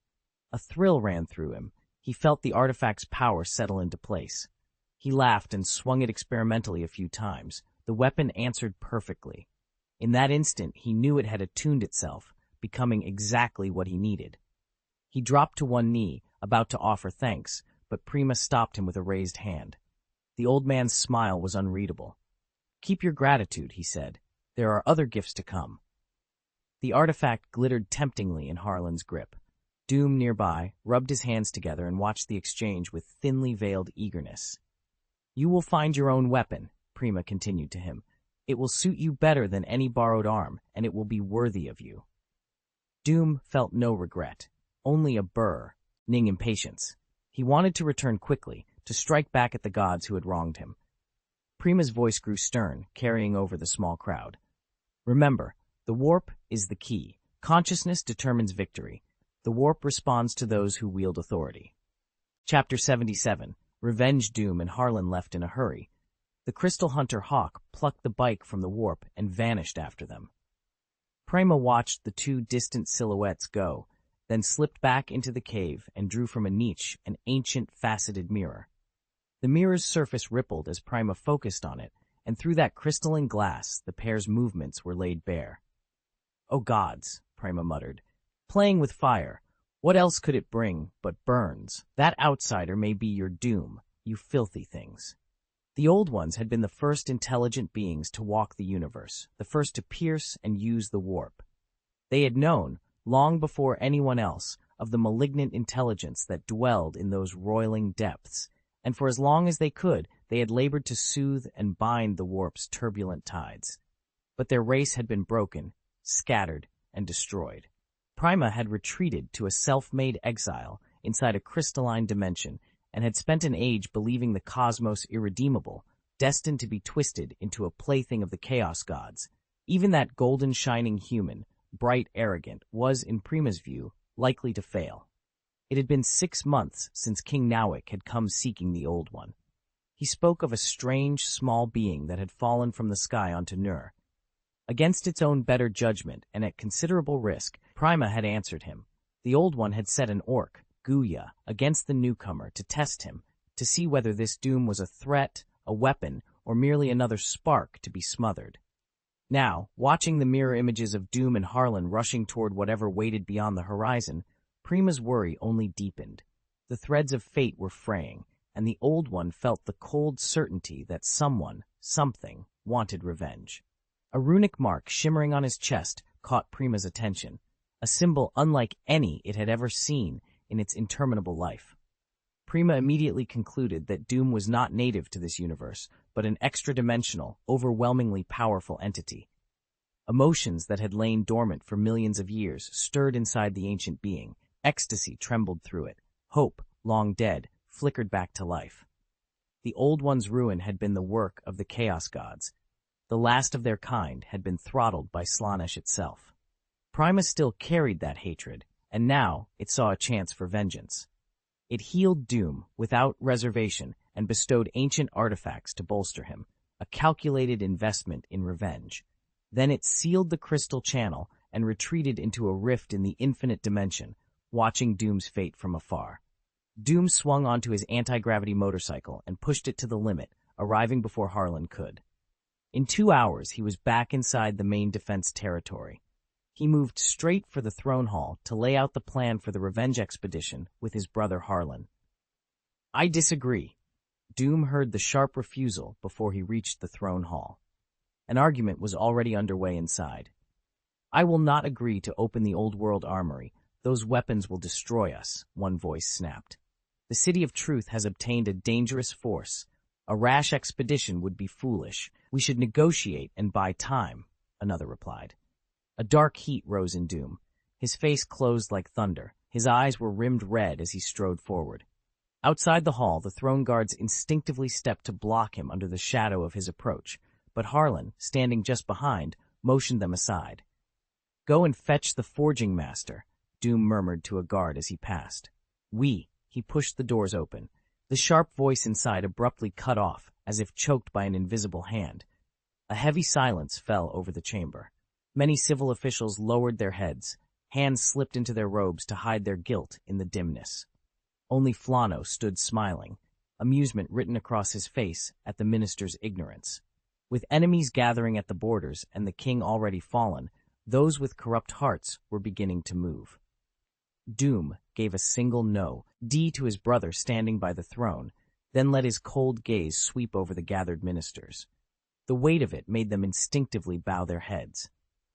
A thrill ran through him. He felt the artifact's power settle into place. He laughed and swung it experimentally a few times. The weapon answered perfectly. In that instant, he knew it had attuned itself, becoming exactly what he needed. He dropped to one knee, about to offer thanks, but Prima stopped him with a raised hand. The old man's smile was unreadable. "Keep your gratitude," he said. "There are other gifts to come." The artifact glittered temptingly in Harlan's grip. Doom, nearby, rubbed his hands together and watched the exchange with thinly veiled eagerness. "You will find your own weapon," Prima continued to him. "It will suit you better than any borrowed arm, and it will be worthy of you." Doom felt no regret, only a burning impatience. He wanted to return quickly, to strike back at the gods who had wronged him. Prima's voice grew stern, carrying over the small crowd. "Remember, the warp is the key. Consciousness determines victory. The warp responds to those who wield authority." Chapter 77. Revenge. Doom and Harlan left in a hurry. The Crystal Hunter Hawk plucked the bike from the warp and vanished after them. Prima watched the 2 distant silhouettes go, then slipped back into the cave and drew from a niche an ancient faceted mirror. The mirror's surface rippled as Prima focused on it, and through that crystalline glass the pair's movements were laid bare. "Oh gods," Prima muttered. "Playing with fire. What else could it bring but burns? That outsider may be your doom, you filthy things." The Old Ones had been the first intelligent beings to walk the universe, the first to pierce and use the warp. They had known, long before anyone else, of the malignant intelligence that dwelled in those roiling depths, and for as long as they could, they had labored to soothe and bind the warp's turbulent tides. But their race had been broken, scattered, and destroyed. Prima had retreated to a self-made exile inside a crystalline dimension, and had spent an age believing the cosmos irredeemable, destined to be twisted into a plaything of the chaos gods. Even that golden shining human, bright arrogant, was, in Prima's view, likely to fail. It had been 6 months since King Nawick had come seeking the Old One. He spoke of a strange, small being that had fallen from the sky onto Nur. Against its own better judgment, and at considerable risk, Prima had answered him. The Old One had set an orc, Guya, against the newcomer to test him, to see whether this doom was a threat, a weapon, or merely another spark to be smothered. Now, watching the mirror images of Doom and Harlan rushing toward whatever waited beyond the horizon, Prima's worry only deepened. The threads of fate were fraying, and the Old One felt the cold certainty that someone, something, wanted revenge. A runic mark shimmering on his chest caught Prima's attention, a symbol unlike any it had ever seen in its interminable life. Prima immediately concluded that Doom was not native to this universe, but an extra-dimensional, overwhelmingly powerful entity. Emotions that had lain dormant for millions of years stirred inside the ancient being. Ecstasy trembled through it. Hope, long dead, flickered back to life. The Old One's ruin had been the work of the Chaos Gods. The last of their kind had been throttled by Slaanesh itself. Prima still carried that hatred, and now it saw a chance for vengeance. It healed Doom without reservation and bestowed ancient artifacts to bolster him, a calculated investment in revenge. Then it sealed the crystal channel and retreated into a rift in the infinite dimension, watching Doom's fate from afar. Doom swung onto his anti-gravity motorcycle and pushed it to the limit, arriving before Harlan could. In 2 hours, he was back inside the main defense territory. He moved straight for the throne hall to lay out the plan for the revenge expedition with his brother Harlan. I disagree. Doom heard the sharp refusal before he reached the throne hall. An argument was already underway inside. I will not agree to open the old world armory. Those weapons will destroy us, one voice snapped. The City of Truth has obtained a dangerous force. A rash expedition would be foolish. We should negotiate and buy time, another replied. A dark heat rose in Doom. His face closed like thunder. His eyes were rimmed red as he strode forward. Outside the hall, the throne guards instinctively stepped to block him under the shadow of his approach, but Harlan, standing just behind, motioned them aside. Go and fetch the forging master, Doom murmured to a guard as he passed. He pushed the doors open. The sharp voice inside abruptly cut off, as if choked by an invisible hand. A heavy silence fell over the chamber. Many civil officials lowered their heads. Hands slipped into their robes to hide their guilt in the dimness. Only Flano stood smiling, amusement written across his face at the minister's ignorance. With enemies gathering at the borders and the king already fallen, those with corrupt hearts were beginning to move. Doom gave a single no, D to his brother standing by the throne, then let his cold gaze sweep over the gathered ministers. The weight of it made them instinctively bow their heads.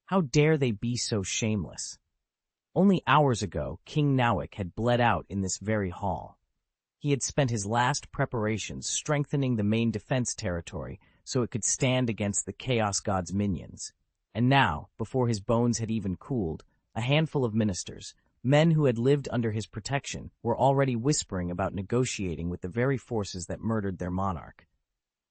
How dare they be so shameless? Only hours ago, King Nowick had bled out in this very hall. He had spent his last preparations strengthening the main defense territory so it could stand against the Chaos God's minions. And now, before his bones had even cooled, a handful of ministers, men who had lived under his protection, were already whispering about negotiating with the very forces that murdered their monarch.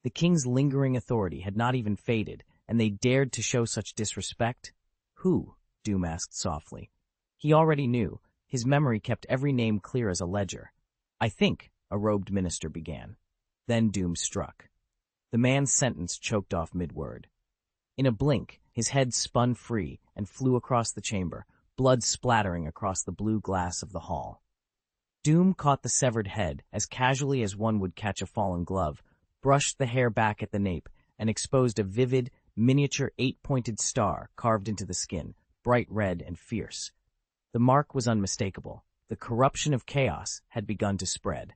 The king's lingering authority had not even faded, and they dared to show such disrespect? Who? Doom asked softly. He already knew. His memory kept every name clear as a ledger. I think, a robed minister began. Then Doom struck. The man's sentence choked off mid-word. In a blink, his head spun free and flew across the chamber, blood splattering across the blue glass of the hall. Doom caught the severed head as casually as one would catch a fallen glove, brushed the hair back at the nape, and exposed a vivid, miniature 8-pointed star carved into the skin, bright red and fierce. The mark was unmistakable. The corruption of chaos had begun to spread.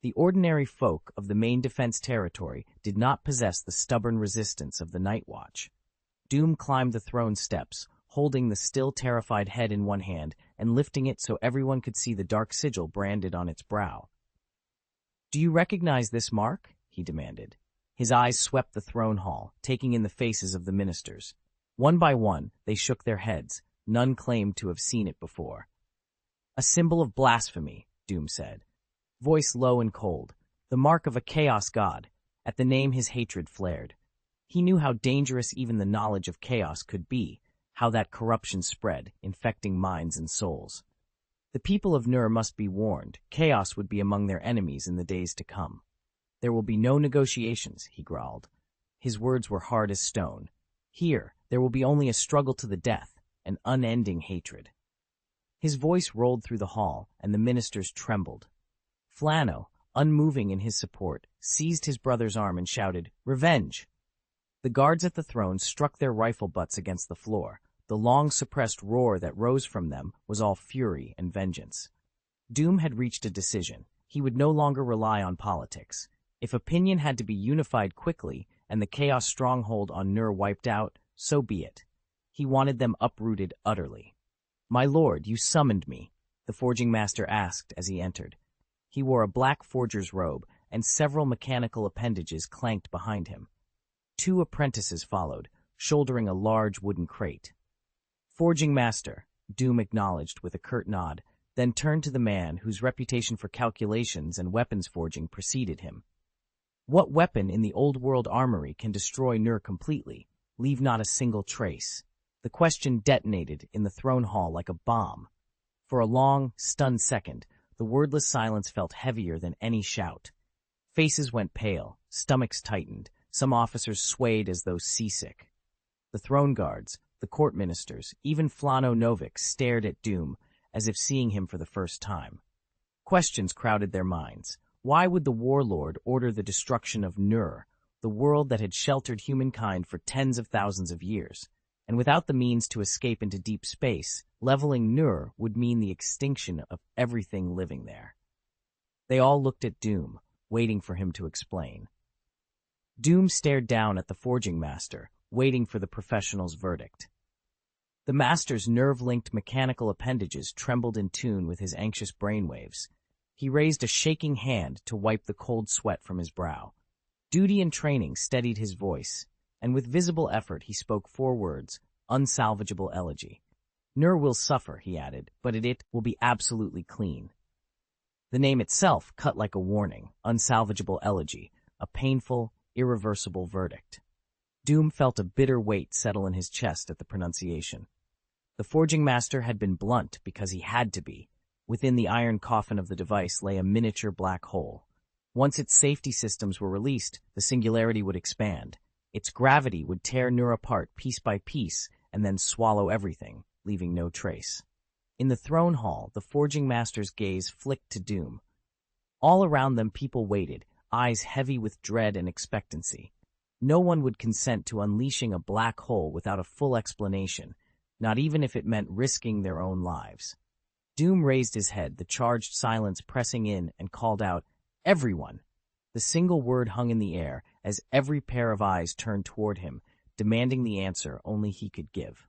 The ordinary folk of the main defense territory did not possess the stubborn resistance of the Night Watch. Doom climbed the throne steps, holding the still terrified head in one hand and lifting it so everyone could see the dark sigil branded on its brow. "Do you recognize this mark?" he demanded. His eyes swept the throne hall, taking in the faces of the ministers. One by one, they shook their heads. None claimed to have seen it before. "A symbol of blasphemy," Doom said. Voice low and cold. The mark of a chaos god. At the name his hatred flared. He knew how dangerous even the knowledge of chaos could be, how that corruption spread, infecting minds and souls. The people of Nur must be warned. Chaos would be among their enemies in the days to come. "There will be no negotiations," he growled. His words were hard as stone. "Here, there will be only a struggle to the death, an unending hatred." His voice rolled through the hall, and the ministers trembled. Flano, unmoving in his support, seized his brother's arm and shouted, "Revenge!" The guards at the throne struck their rifle butts against the floor. The long-suppressed roar that rose from them was all fury and vengeance. Doom had reached a decision. He would no longer rely on politics. If opinion had to be unified quickly and the Chaos stronghold on Nur wiped out, so be it. He wanted them uprooted utterly. "My lord, you summoned me," the forging master asked as he entered. He wore a black forger's robe, and several mechanical appendages clanked behind him. 2 apprentices followed, shouldering a large wooden crate. "Forging master," Doom acknowledged with a curt nod, then turned to the man whose reputation for calculations and weapons forging preceded him. "What weapon in the old world armory can destroy Nur completely, leave not a single trace?" The question detonated in the throne hall like a bomb. For a long, stunned second, the wordless silence felt heavier than any shout. Faces went pale, stomachs tightened, some officers swayed as though seasick. The throne guards, the court ministers, even Flano Novik stared at Doom as if seeing him for the first time. Questions crowded their minds. Why would the warlord order the destruction of Nur, the world that had sheltered humankind for tens of thousands of years? And without the means to escape into deep space, leveling Nur would mean the extinction of everything living there. They all looked at Doom, waiting for him to explain. Doom stared down at the forging master, waiting for the professional's verdict. The master's nerve-linked mechanical appendages trembled in tune with his anxious brainwaves. He raised a shaking hand to wipe the cold sweat from his brow. Duty and training steadied his voice, and with visible effort he spoke 4 words, unsalvageable elegy. Nur will suffer, he added, but it will be absolutely clean. The name itself cut like a warning, unsalvageable elegy, a painful, irreversible verdict. Doom felt a bitter weight settle in his chest at the pronunciation. The forging master had been blunt because he had to be. Within the iron coffin of the device lay a miniature black hole. Once its safety systems were released, the singularity would expand. Its gravity would tear Nur apart piece by piece and then swallow everything, leaving no trace. In the throne hall, the forging master's gaze flicked to Doom. All around them people waited, eyes heavy with dread and expectancy. No one would consent to unleashing a black hole without a full explanation, not even if it meant risking their own lives. Doom raised his head, the charged silence pressing in, and called out, "Everyone!" The single word hung in the air as every pair of eyes turned toward him, demanding the answer only he could give.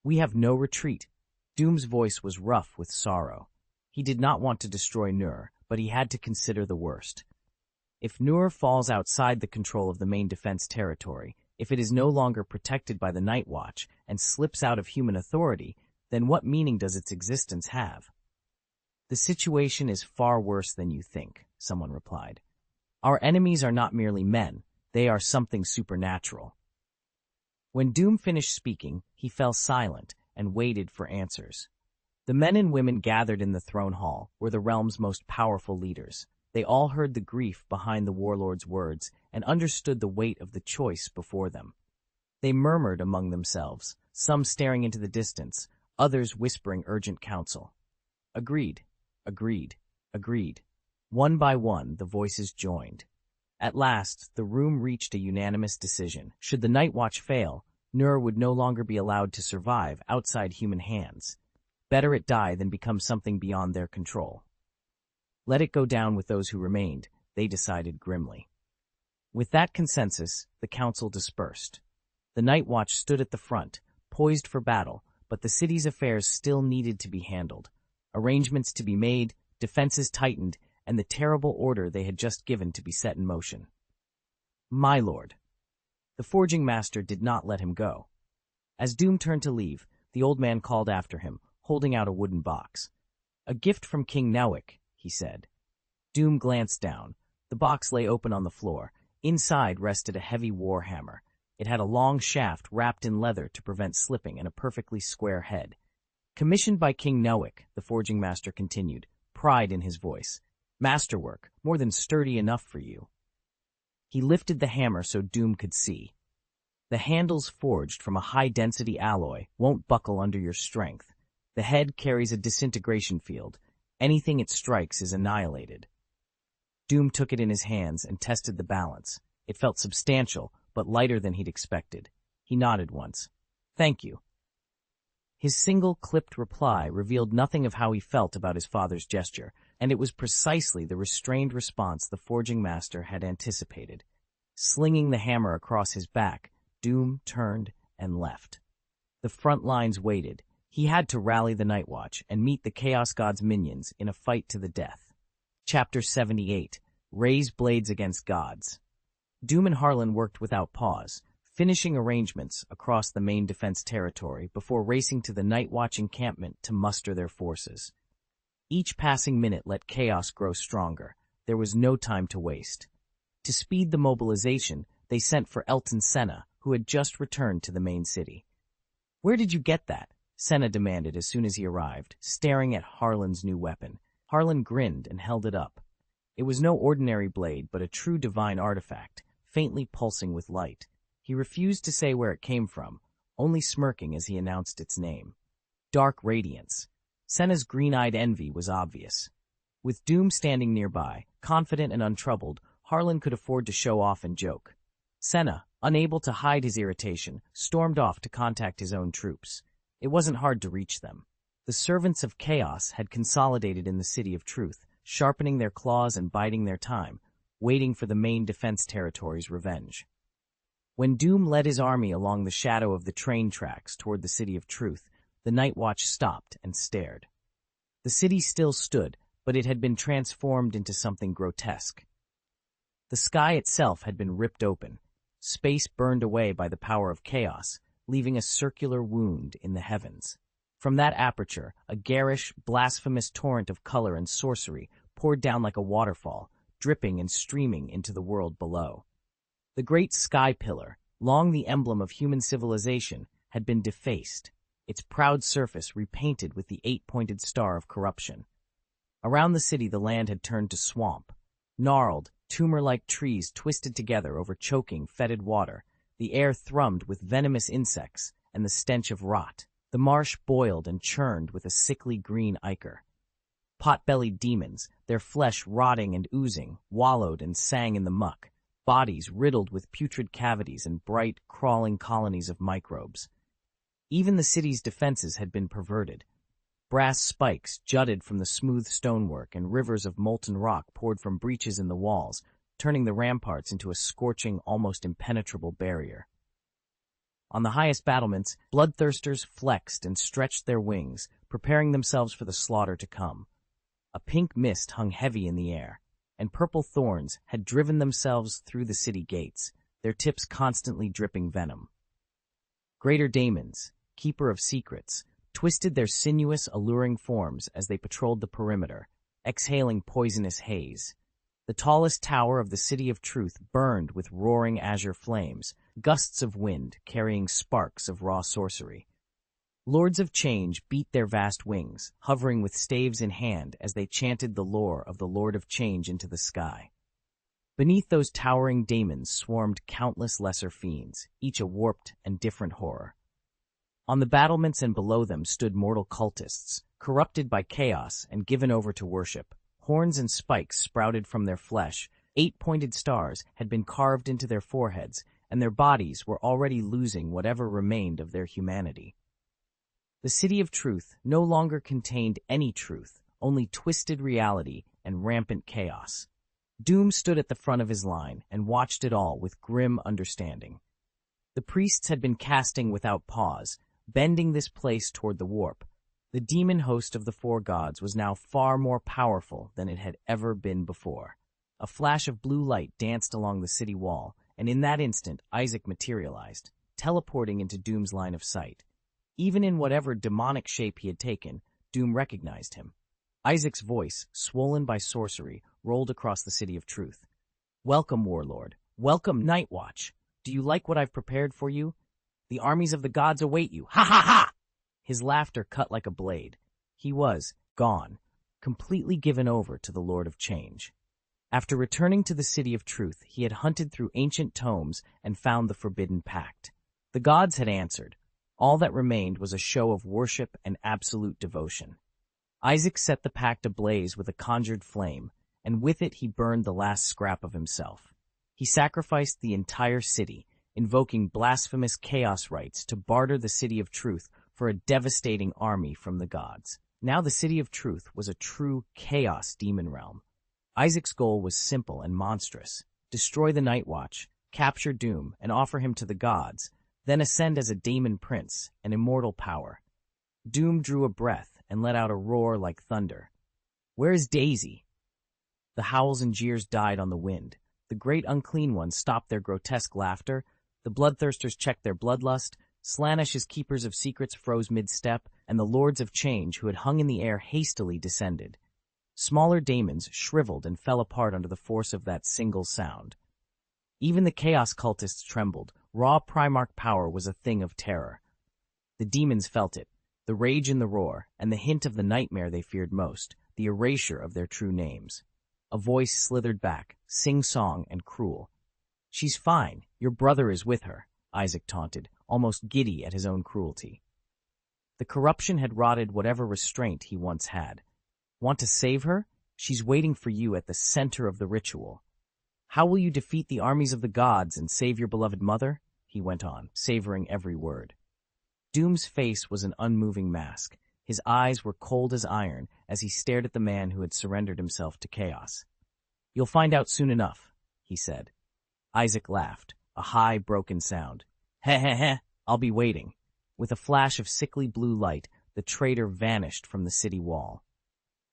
"We have no retreat." Doom's voice was rough with sorrow. He did not want to destroy Nur, but he had to consider the worst. If Nur falls outside the control of the main defense territory, if it is no longer protected by the Night Watch and slips out of human authority, then what meaning does its existence have? "The situation is far worse than you think," someone replied. "Our enemies are not merely men, they are something supernatural." When Doom finished speaking, he fell silent and waited for answers. The men and women gathered in the throne hall were the realm's most powerful leaders. They all heard the grief behind the warlord's words and understood the weight of the choice before them. They murmured among themselves, some staring into the distance, others whispering urgent counsel. Agreed, agreed, agreed. One by one, the voices joined. At last, the room reached a unanimous decision. Should the Night Watch fail, Nur would no longer be allowed to survive outside human hands. Better it die than become something beyond their control. Let it go down with those who remained, they decided grimly. With that consensus, the council dispersed. The Night Watch stood at the front, poised for battle, but the city's affairs still needed to be handled. Arrangements to be made, defenses tightened, and the terrible order they had just given to be set in motion. "My lord." The forging master did not let him go. As Doom turned to leave, the old man called after him, holding out a wooden box. "A gift from King Newick," he said. Doom glanced down. The box lay open on the floor. Inside rested a heavy war hammer. It had a long shaft wrapped in leather to prevent slipping and a perfectly square head. "Commissioned by King Newick," the forging master continued, pride in his voice. "Masterwork, more than sturdy enough for you." He lifted the hammer so Doom could see. "The handles forged from a high-density alloy won't buckle under your strength. The head carries a disintegration field. Anything it strikes is annihilated." Doom took it in his hands and tested the balance. It felt substantial, but lighter than he'd expected. He nodded once. "Thank you." His single, clipped reply revealed nothing of how he felt about his father's gesture, and it was precisely the restrained response the forging master had anticipated. Slinging the hammer across his back, Doom turned and left. The front lines waited. He had to rally the Night Watch and meet the Chaos God's minions in a fight to the death. Chapter 78. Raise Blades Against Gods. Doom and Harlan worked without pause, finishing arrangements across the main defense territory before racing to the Night Watch encampment to muster their forces. Each passing minute let chaos grow stronger. There was no time to waste. To speed the mobilization, they sent for Elton Senna, who had just returned to the main city. "Where did you get that?" Senna demanded as soon as he arrived, staring at Harlan's new weapon. Harlan grinned and held it up. It was no ordinary blade, but a true divine artifact, faintly pulsing with light. He refused to say where it came from, only smirking as he announced its name. Dark Radiance. Senna's green-eyed envy was obvious. With Doom standing nearby, confident and untroubled, Harlan could afford to show off and joke. Senna, unable to hide his irritation, stormed off to contact his own troops. It wasn't hard to reach them. The servants of chaos had consolidated in the City of Truth, sharpening their claws and biding their time, waiting for the main defense territory's revenge. When Doom led his army along the shadow of the train tracks toward the City of Truth, the Night Watch stopped and stared. The city still stood, but it had been transformed into something grotesque. The sky itself had been ripped open, space burned away by the power of chaos, leaving a circular wound in the heavens. From that aperture, a garish, blasphemous torrent of color and sorcery poured down like a waterfall, dripping and streaming into the world below. The great sky pillar, long the emblem of human civilization, had been defaced, its proud surface repainted with the 8-pointed star of corruption. Around the city the land had turned to swamp. Gnarled, tumor-like trees twisted together over choking, fetid water. The air thrummed with venomous insects and the stench of rot. The marsh boiled and churned with a sickly green ichor. Pot-bellied demons, their flesh rotting and oozing, wallowed and sang in the muck, bodies riddled with putrid cavities and bright, crawling colonies of microbes. Even the city's defenses had been perverted. Brass spikes jutted from the smooth stonework, and rivers of molten rock poured from breaches in the walls, turning the ramparts into a scorching, almost impenetrable barrier. On the highest battlements, bloodthirsters flexed and stretched their wings, preparing themselves for the slaughter to come. A pink mist hung heavy in the air, and purple thorns had driven themselves through the city gates, their tips constantly dripping venom. Greater Daemons, keeper of secrets, twisted their sinuous, alluring forms as they patrolled the perimeter, exhaling poisonous haze. The tallest tower of the City of Truth burned with roaring azure flames, gusts of wind carrying sparks of raw sorcery. Lords of Change beat their vast wings, hovering with staves in hand as they chanted the lore of the Lord of Change into the sky. Beneath those towering daemons swarmed countless lesser fiends, each a warped and different horror. On the battlements and below them stood mortal cultists, corrupted by chaos and given over to worship. Horns and spikes sprouted from their flesh, 8-pointed stars had been carved into their foreheads, and their bodies were already losing whatever remained of their humanity. The City of Truth no longer contained any truth, only twisted reality and rampant chaos. Doom stood at the front of his line and watched it all with grim understanding. The priests had been casting without pause, bending this place toward the warp. The demon host of the four gods was now far more powerful than it had ever been before. A flash of blue light danced along the city wall, and in that instant Isaac materialized, teleporting into Doom's line of sight. Even in whatever demonic shape he had taken, Doom recognized him. Isaac's voice, swollen by sorcery, rolled across the City of Truth. "Welcome, Warlord. Welcome, Night Watch. Do you like what I've prepared for you? The armies of the gods await you. Ha ha ha!" His laughter cut like a blade. He was gone, completely given over to the Lord of Change. After returning to the City of Truth, he had hunted through ancient tomes and found the Forbidden Pact. The gods had answered. All that remained was a show of worship and absolute devotion. Isaac set the pact ablaze with a conjured flame, and with it he burned the last scrap of himself. He sacrificed the entire city, invoking blasphemous chaos rites to barter the City of Truth for a devastating army from the gods. Now the City of Truth was a true chaos demon realm. Isaac's goal was simple and monstrous: destroy the Night Watch, capture Doom, and offer him to the gods, then ascend as a daemon prince, an immortal power. Doom drew a breath and let out a roar like thunder. "Where is Daisy?" The howls and jeers died on the wind. The great unclean ones stopped their grotesque laughter, the bloodthirsters checked their bloodlust, Slanish's keepers of secrets froze mid-step, and the Lords of Change, who had hung in the air, hastily descended. Smaller daemons shriveled and fell apart under the force of that single sound. Even the Chaos cultists trembled. Raw Primarch power was a thing of terror. The demons felt it, the rage in the roar, and the hint of the nightmare they feared most, the erasure of their true names. A voice slithered back, sing-song and cruel. "She's fine. Your brother is with her," Isaac taunted, almost giddy at his own cruelty. The corruption had rotted whatever restraint he once had. "Want to save her? She's waiting for you at the center of the ritual. How will you defeat the armies of the gods and save your beloved mother?" he went on, savoring every word. Doom's face was an unmoving mask. His eyes were cold as iron as he stared at the man who had surrendered himself to chaos. "You'll find out soon enough," he said. Isaac laughed, a high, broken sound. "Heh heh heh, I'll be waiting." With a flash of sickly blue light, the traitor vanished from the city wall.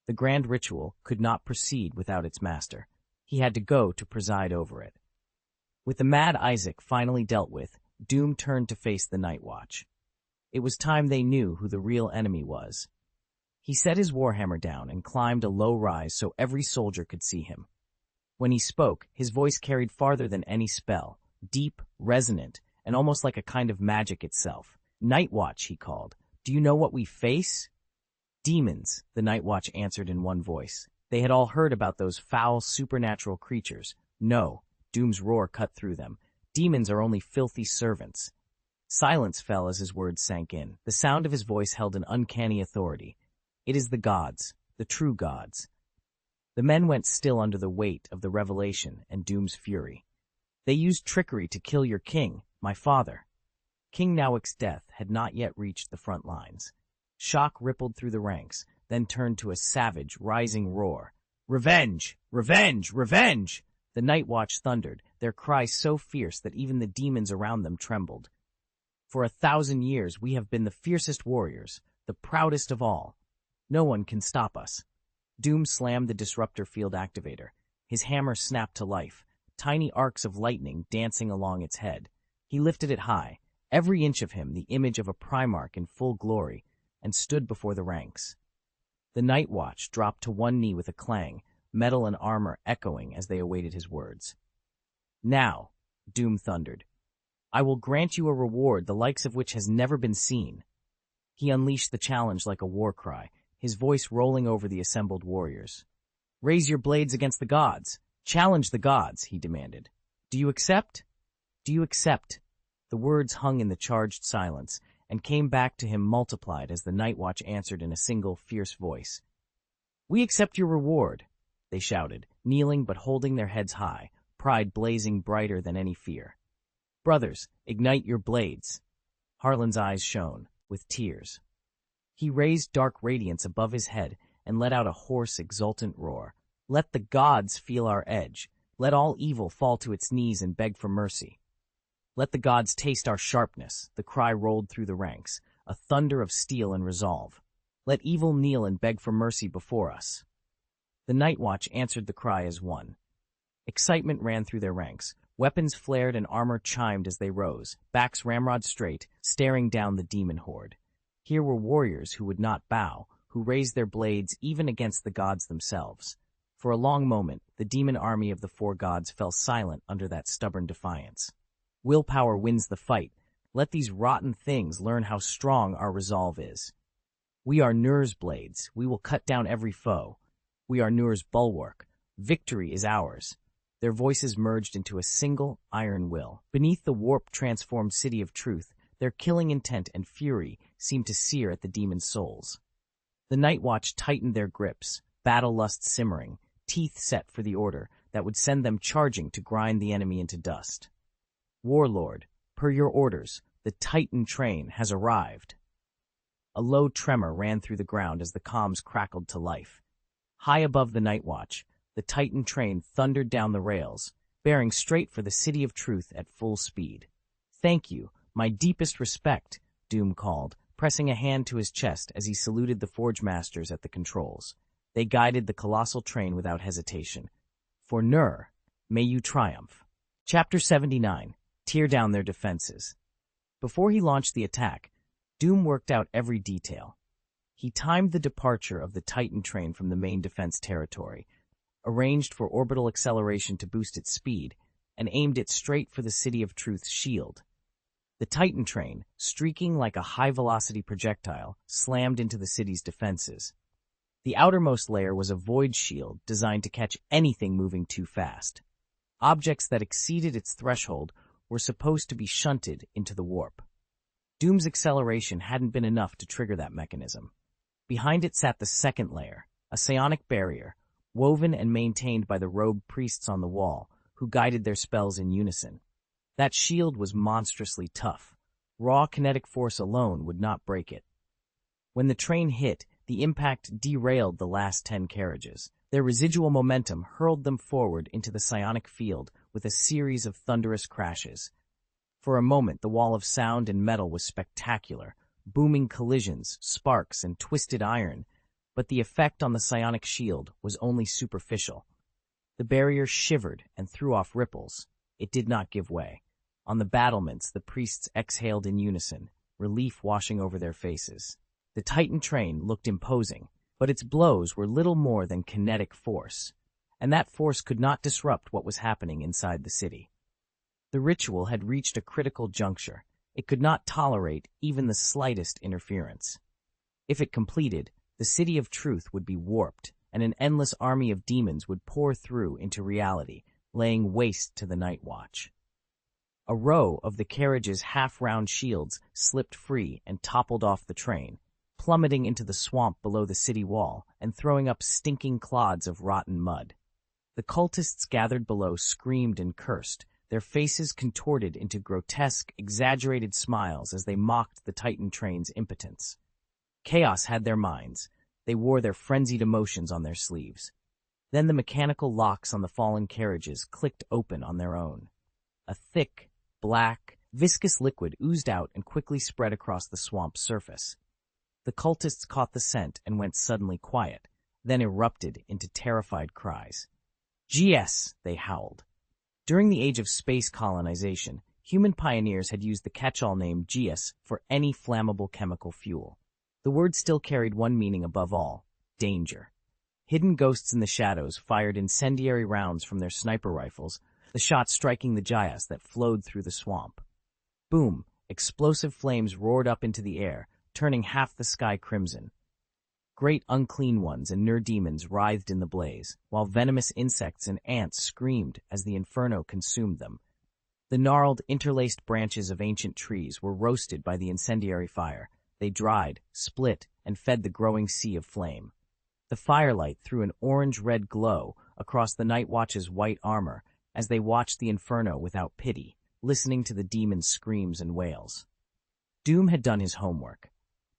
The grand ritual could not proceed without its master. He had to go to preside over it. With the mad Isaac finally dealt with, Doom turned to face the Night Watch. It was time they knew who the real enemy was. He set his warhammer down and climbed a low rise so every soldier could see him. When he spoke, his voice carried farther than any spell, deep, resonant, and almost like a kind of magic itself. "Night Watch," he called. "Do you know what we face?" "Demons," the Night Watch answered in one voice. They had all heard about those foul, supernatural creatures. "No," Doom's roar cut through them. "Demons are only filthy servants." Silence fell as his words sank in. The sound of his voice held an uncanny authority. "It is the gods, the true gods." The men went still under the weight of the revelation and Doom's fury. "They used trickery to kill your king, my father." King Nowik's death had not yet reached the front lines. Shock rippled through the ranks, then turned to a savage, rising roar. "Revenge! Revenge! Revenge!" The Night Watch thundered, their cry so fierce that even the demons around them trembled. "For 1,000 years we have been the fiercest warriors, the proudest of all. No one can stop us." Doom slammed the disruptor field activator. His hammer snapped to life, tiny arcs of lightning dancing along its head. He lifted it high, every inch of him the image of a Primarch in full glory, and stood before the ranks. The Night Watch dropped to one knee with a clang, metal and armor echoing as they awaited his words. "Now," Doom thundered, "I will grant you a reward the likes of which has never been seen." He unleashed the challenge like a war cry, his voice rolling over the assembled warriors. "Raise your blades against the gods! Challenge the gods!" he demanded. "Do you accept? Do you accept?" The words hung in the charged silence, and came back to him multiplied as the Night Watch answered in a single, fierce voice. "We accept your reward," they shouted, kneeling but holding their heads high, pride blazing brighter than any fear. "Brothers, ignite your blades." Harlan's eyes shone, with tears. He raised dark radiance above his head and let out a hoarse, exultant roar. "Let the gods feel our edge. Let all evil fall to its knees and beg for mercy. Let the gods taste our sharpness." The cry rolled through the ranks, a thunder of steel and resolve. "Let evil kneel and beg for mercy before us." The Night Watch answered the cry as one. Excitement ran through their ranks. Weapons flared and armor chimed as they rose, backs ramrod straight, staring down the demon horde. Here were warriors who would not bow, who raised their blades even against the gods themselves. For a long moment, the demon army of the four gods fell silent under that stubborn defiance. Willpower wins the fight. Let these rotten things learn how strong our resolve is. We are Nur's blades. We will cut down every foe. We are Nur's bulwark. Victory is ours. Their voices merged into a single iron will. Beneath the warp-transformed city of truth, their killing intent and fury seemed to sear at the demons' souls. The Night Watch tightened their grips, battle lust simmering, teeth set for the order that would send them charging to grind the enemy into dust. "Warlord, per your orders, the Titan train has arrived." A low tremor ran through the ground as the comms crackled to life. High above the Night Watch, the Titan train thundered down the rails, bearing straight for the city of truth at full speed. "Thank you, my deepest respect," Doom called, pressing a hand to his chest as he saluted the Forge Masters at the controls. They guided the colossal train without hesitation. "For Nur, may you triumph." Chapter 79. Tear down their defenses. Before he launched the attack, Doom worked out every detail. He timed the departure of the Titan train from the main defense territory, arranged for orbital acceleration to boost its speed, and aimed it straight for the City of Truth's shield. The Titan train, streaking like a high-velocity projectile, slammed into the city's defenses. The outermost layer was a void shield designed to catch anything moving too fast. Objects that exceeded its threshold were supposed to be shunted into the warp. Doom's acceleration hadn't been enough to trigger that mechanism. Behind it sat the second layer, a psionic barrier, woven and maintained by the robed priests on the wall, who guided their spells in unison. That shield was monstrously tough. Raw kinetic force alone would not break it. When the train hit, the impact derailed the last 10 carriages. Their residual momentum hurled them forward into the psionic field with a series of thunderous crashes. For a moment, the wall of sound and metal was spectacular, booming collisions, sparks, and twisted iron, but the effect on the psionic shield was only superficial. The barrier shivered and threw off ripples. It did not give way. On the battlements, the priests exhaled in unison, relief washing over their faces. The Titan train looked imposing, but its blows were little more than kinetic force, and that force could not disrupt what was happening inside the city. The ritual had reached a critical juncture. It could not tolerate even the slightest interference. If it completed, the city of truth would be warped, and an endless army of demons would pour through into reality, laying waste to the Night Watch. A row of the carriage's half-round shields slipped free and toppled off the train, plummeting into the swamp below the city wall and throwing up stinking clods of rotten mud. The cultists gathered below screamed and cursed, their faces contorted into grotesque, exaggerated smiles as they mocked the Titan train's impotence. Chaos had their minds. They wore their frenzied emotions on their sleeves. Then the mechanical locks on the fallen carriages clicked open on their own. A thick, black, viscous liquid oozed out and quickly spread across the swamp's surface. The cultists caught the scent and went suddenly quiet, then erupted into terrified cries. "GS!" they howled. During the age of space colonization, human pioneers had used the catch-all name GS for any flammable chemical fuel. The word still carried one meaning above all: danger. Hidden ghosts in the shadows fired incendiary rounds from their sniper rifles, the shots striking the Jayas that flowed through the swamp. Boom! Explosive flames roared up into the air, turning half the sky crimson. Great unclean ones and demons writhed in the blaze, while venomous insects and ants screamed as the inferno consumed them. The gnarled, interlaced branches of ancient trees were roasted by the incendiary fire. They dried, split, and fed the growing sea of flame. The firelight threw an orange-red glow across the Night Watch's white armor as they watched the inferno without pity, listening to the demons' screams and wails. Doom had done his homework.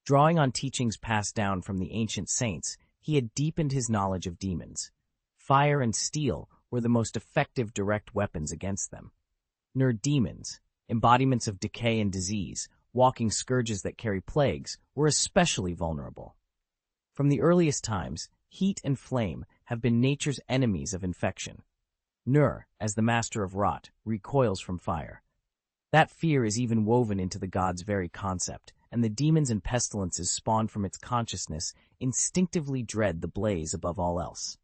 Drawing on teachings passed down from the ancient saints, he had deepened his knowledge of demons. Fire and steel were the most effective direct weapons against them. Demons, embodiments of decay and disease, walking scourges that carry plagues, were especially vulnerable. From the earliest times, heat and flame have been nature's enemies of infection. As the master of rot, recoils from fire. That fear is even woven into the god's very concept, and the demons and pestilences spawned from its consciousness instinctively dread the blaze above all else.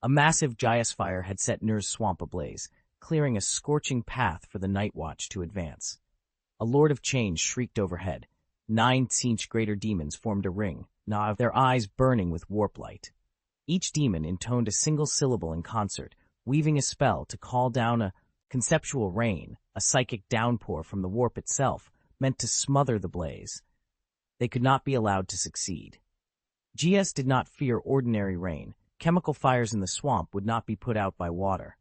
A massive Jayas fire had set Nur's swamp ablaze, clearing a scorching path for the Night Watch to advance. A Lord of Change shrieked overhead. 9 greater demons formed a ring, their eyes burning with warp light. Each demon intoned a single syllable in concert, weaving a spell to call down a conceptual rain, a psychic downpour from the warp itself, meant to smother the blaze. They could not be allowed to succeed. GS did not fear ordinary rain. Chemical fires in the swamp would not be put out by water.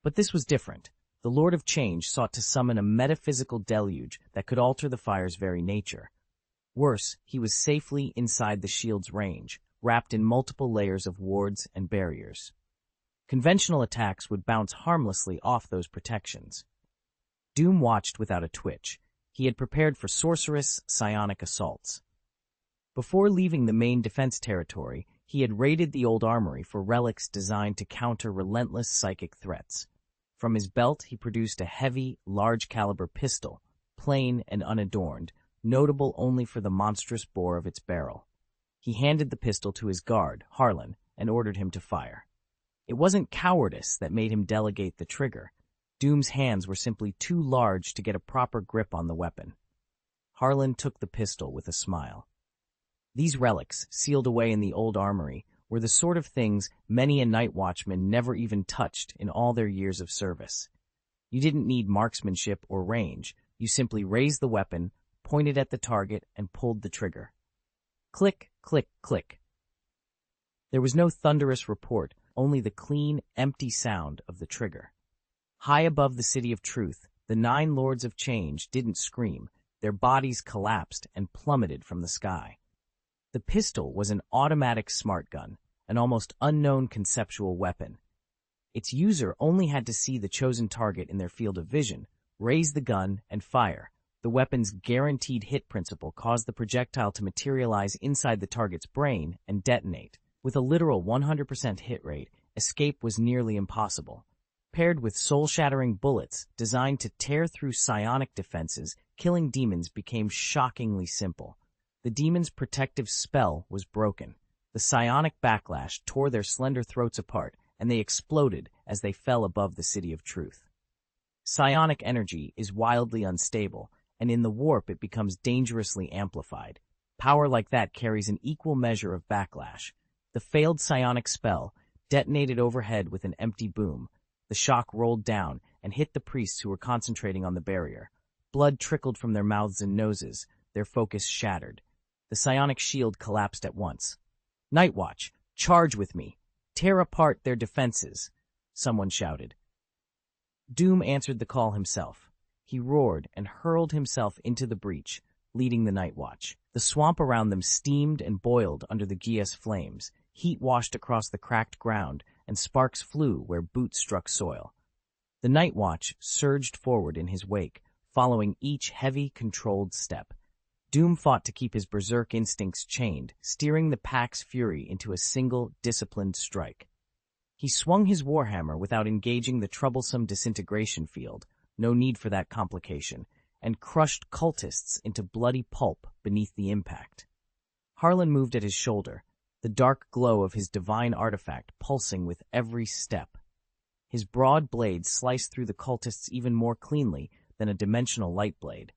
But this was different. The Lord of Change sought to summon a metaphysical deluge that could alter the fire's very nature. Worse, he was safely inside the shield's range, wrapped in multiple layers of wards and barriers. Conventional attacks would bounce harmlessly off those protections. Doom watched without a twitch. He had prepared for sorcerous, psionic assaults. Before leaving the main defense territory, he had raided the old armory for relics designed to counter relentless psychic threats. From his belt, he produced a heavy, large-caliber pistol, plain and unadorned, notable only for the monstrous bore of its barrel. He handed the pistol to his guard, Harlan, and ordered him to fire. It wasn't cowardice that made him delegate the trigger. Doom's hands were simply too large to get a proper grip on the weapon. Harlan took the pistol with a smile. These relics, sealed away in the old armory, were the sort of things many a night watchman never even touched in all their years of service. You didn't need marksmanship or range. You simply raised the weapon, pointed at the target, and pulled the trigger. Click, click, click. There was no thunderous report, only the clean, empty sound of the trigger. High above the city of truth, the 9 Lords of Change didn't scream. Their bodies collapsed and plummeted from the sky. The pistol was an automatic smart gun, an almost unknown conceptual weapon. Its user only had to see the chosen target in their field of vision, raise the gun, and fire. The weapon's guaranteed hit principle caused the projectile to materialize inside the target's brain and detonate. With a literal 100% hit rate, escape was nearly impossible. Paired with soul-shattering bullets designed to tear through psionic defenses, killing demons became shockingly simple. The demon's protective spell was broken. The psionic backlash tore their slender throats apart, and they exploded as they fell above the City of Truth. Psionic energy is wildly unstable, and in the warp it becomes dangerously amplified. Power like that carries an equal measure of backlash. The failed psionic spell detonated overhead with an empty boom. The shock rolled down and hit the priests who were concentrating on the barrier. Blood trickled from their mouths and noses, their focus shattered. The psionic shield collapsed at once. "Night Watch, charge with me! Tear apart their defenses!" someone shouted. Doom answered the call himself. He roared and hurled himself into the breach, leading the Night Watch. The swamp around them steamed and boiled under the Gias flames. Heat washed across the cracked ground, and sparks flew where boots struck soil. The Night Watch surged forward in his wake, following each heavy, controlled step. Doom fought to keep his berserk instincts chained, steering the pack's fury into a single, disciplined strike. He swung his warhammer without engaging the troublesome disintegration field, no need for that complication, and crushed cultists into bloody pulp beneath the impact. Harlan moved at his shoulder, the dark glow of his divine artifact pulsing with every step. His broad blade sliced through the cultists even more cleanly than a dimensional light blade.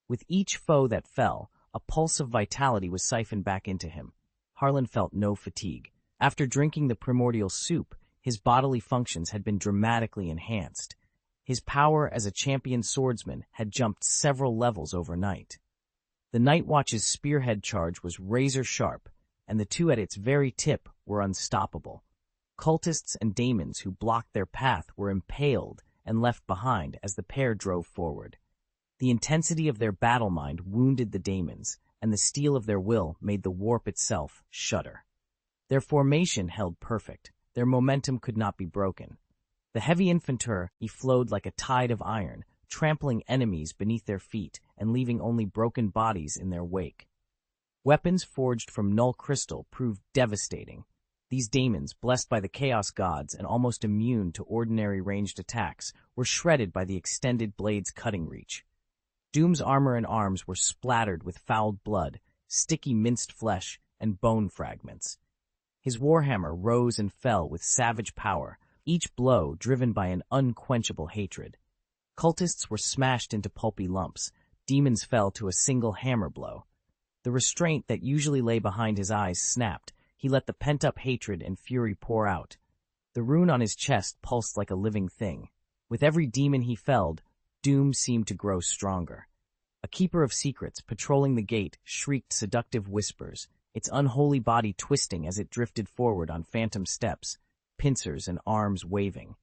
With each foe that fell, a pulse of vitality was siphoned back into him. Harlan felt no fatigue. After drinking the primordial soup, his bodily functions had been dramatically enhanced. His power as a champion swordsman had jumped several levels overnight. The Night Watch's spearhead charge was razor-sharp, and the two at its very tip were unstoppable. Cultists and daemons who blocked their path were impaled and left behind as the pair drove forward. The intensity of their battle mind wounded the daemons, and the steel of their will made the warp itself shudder. Their formation held perfect. Their momentum could not be broken. The heavy infantry flowed like a tide of iron, trampling enemies beneath their feet and leaving only broken bodies in their wake. Weapons forged from null crystal proved devastating. These daemons, blessed by the chaos gods and almost immune to ordinary ranged attacks, were shredded by the extended blade's cutting reach. Doom's armor and arms were splattered with fouled blood, sticky minced flesh, and bone fragments. His warhammer rose and fell with savage power, each blow driven by an unquenchable hatred. Cultists were smashed into pulpy lumps. Demons fell to a single hammer blow. The restraint that usually lay behind his eyes snapped. He let the pent-up hatred and fury pour out. The rune on his chest pulsed like a living thing. With every demon he felled, Doom seemed to grow stronger. A keeper of secrets, patrolling the gate, shrieked seductive whispers, its unholy body twisting as it drifted forward on phantom steps, pincers and arms waving.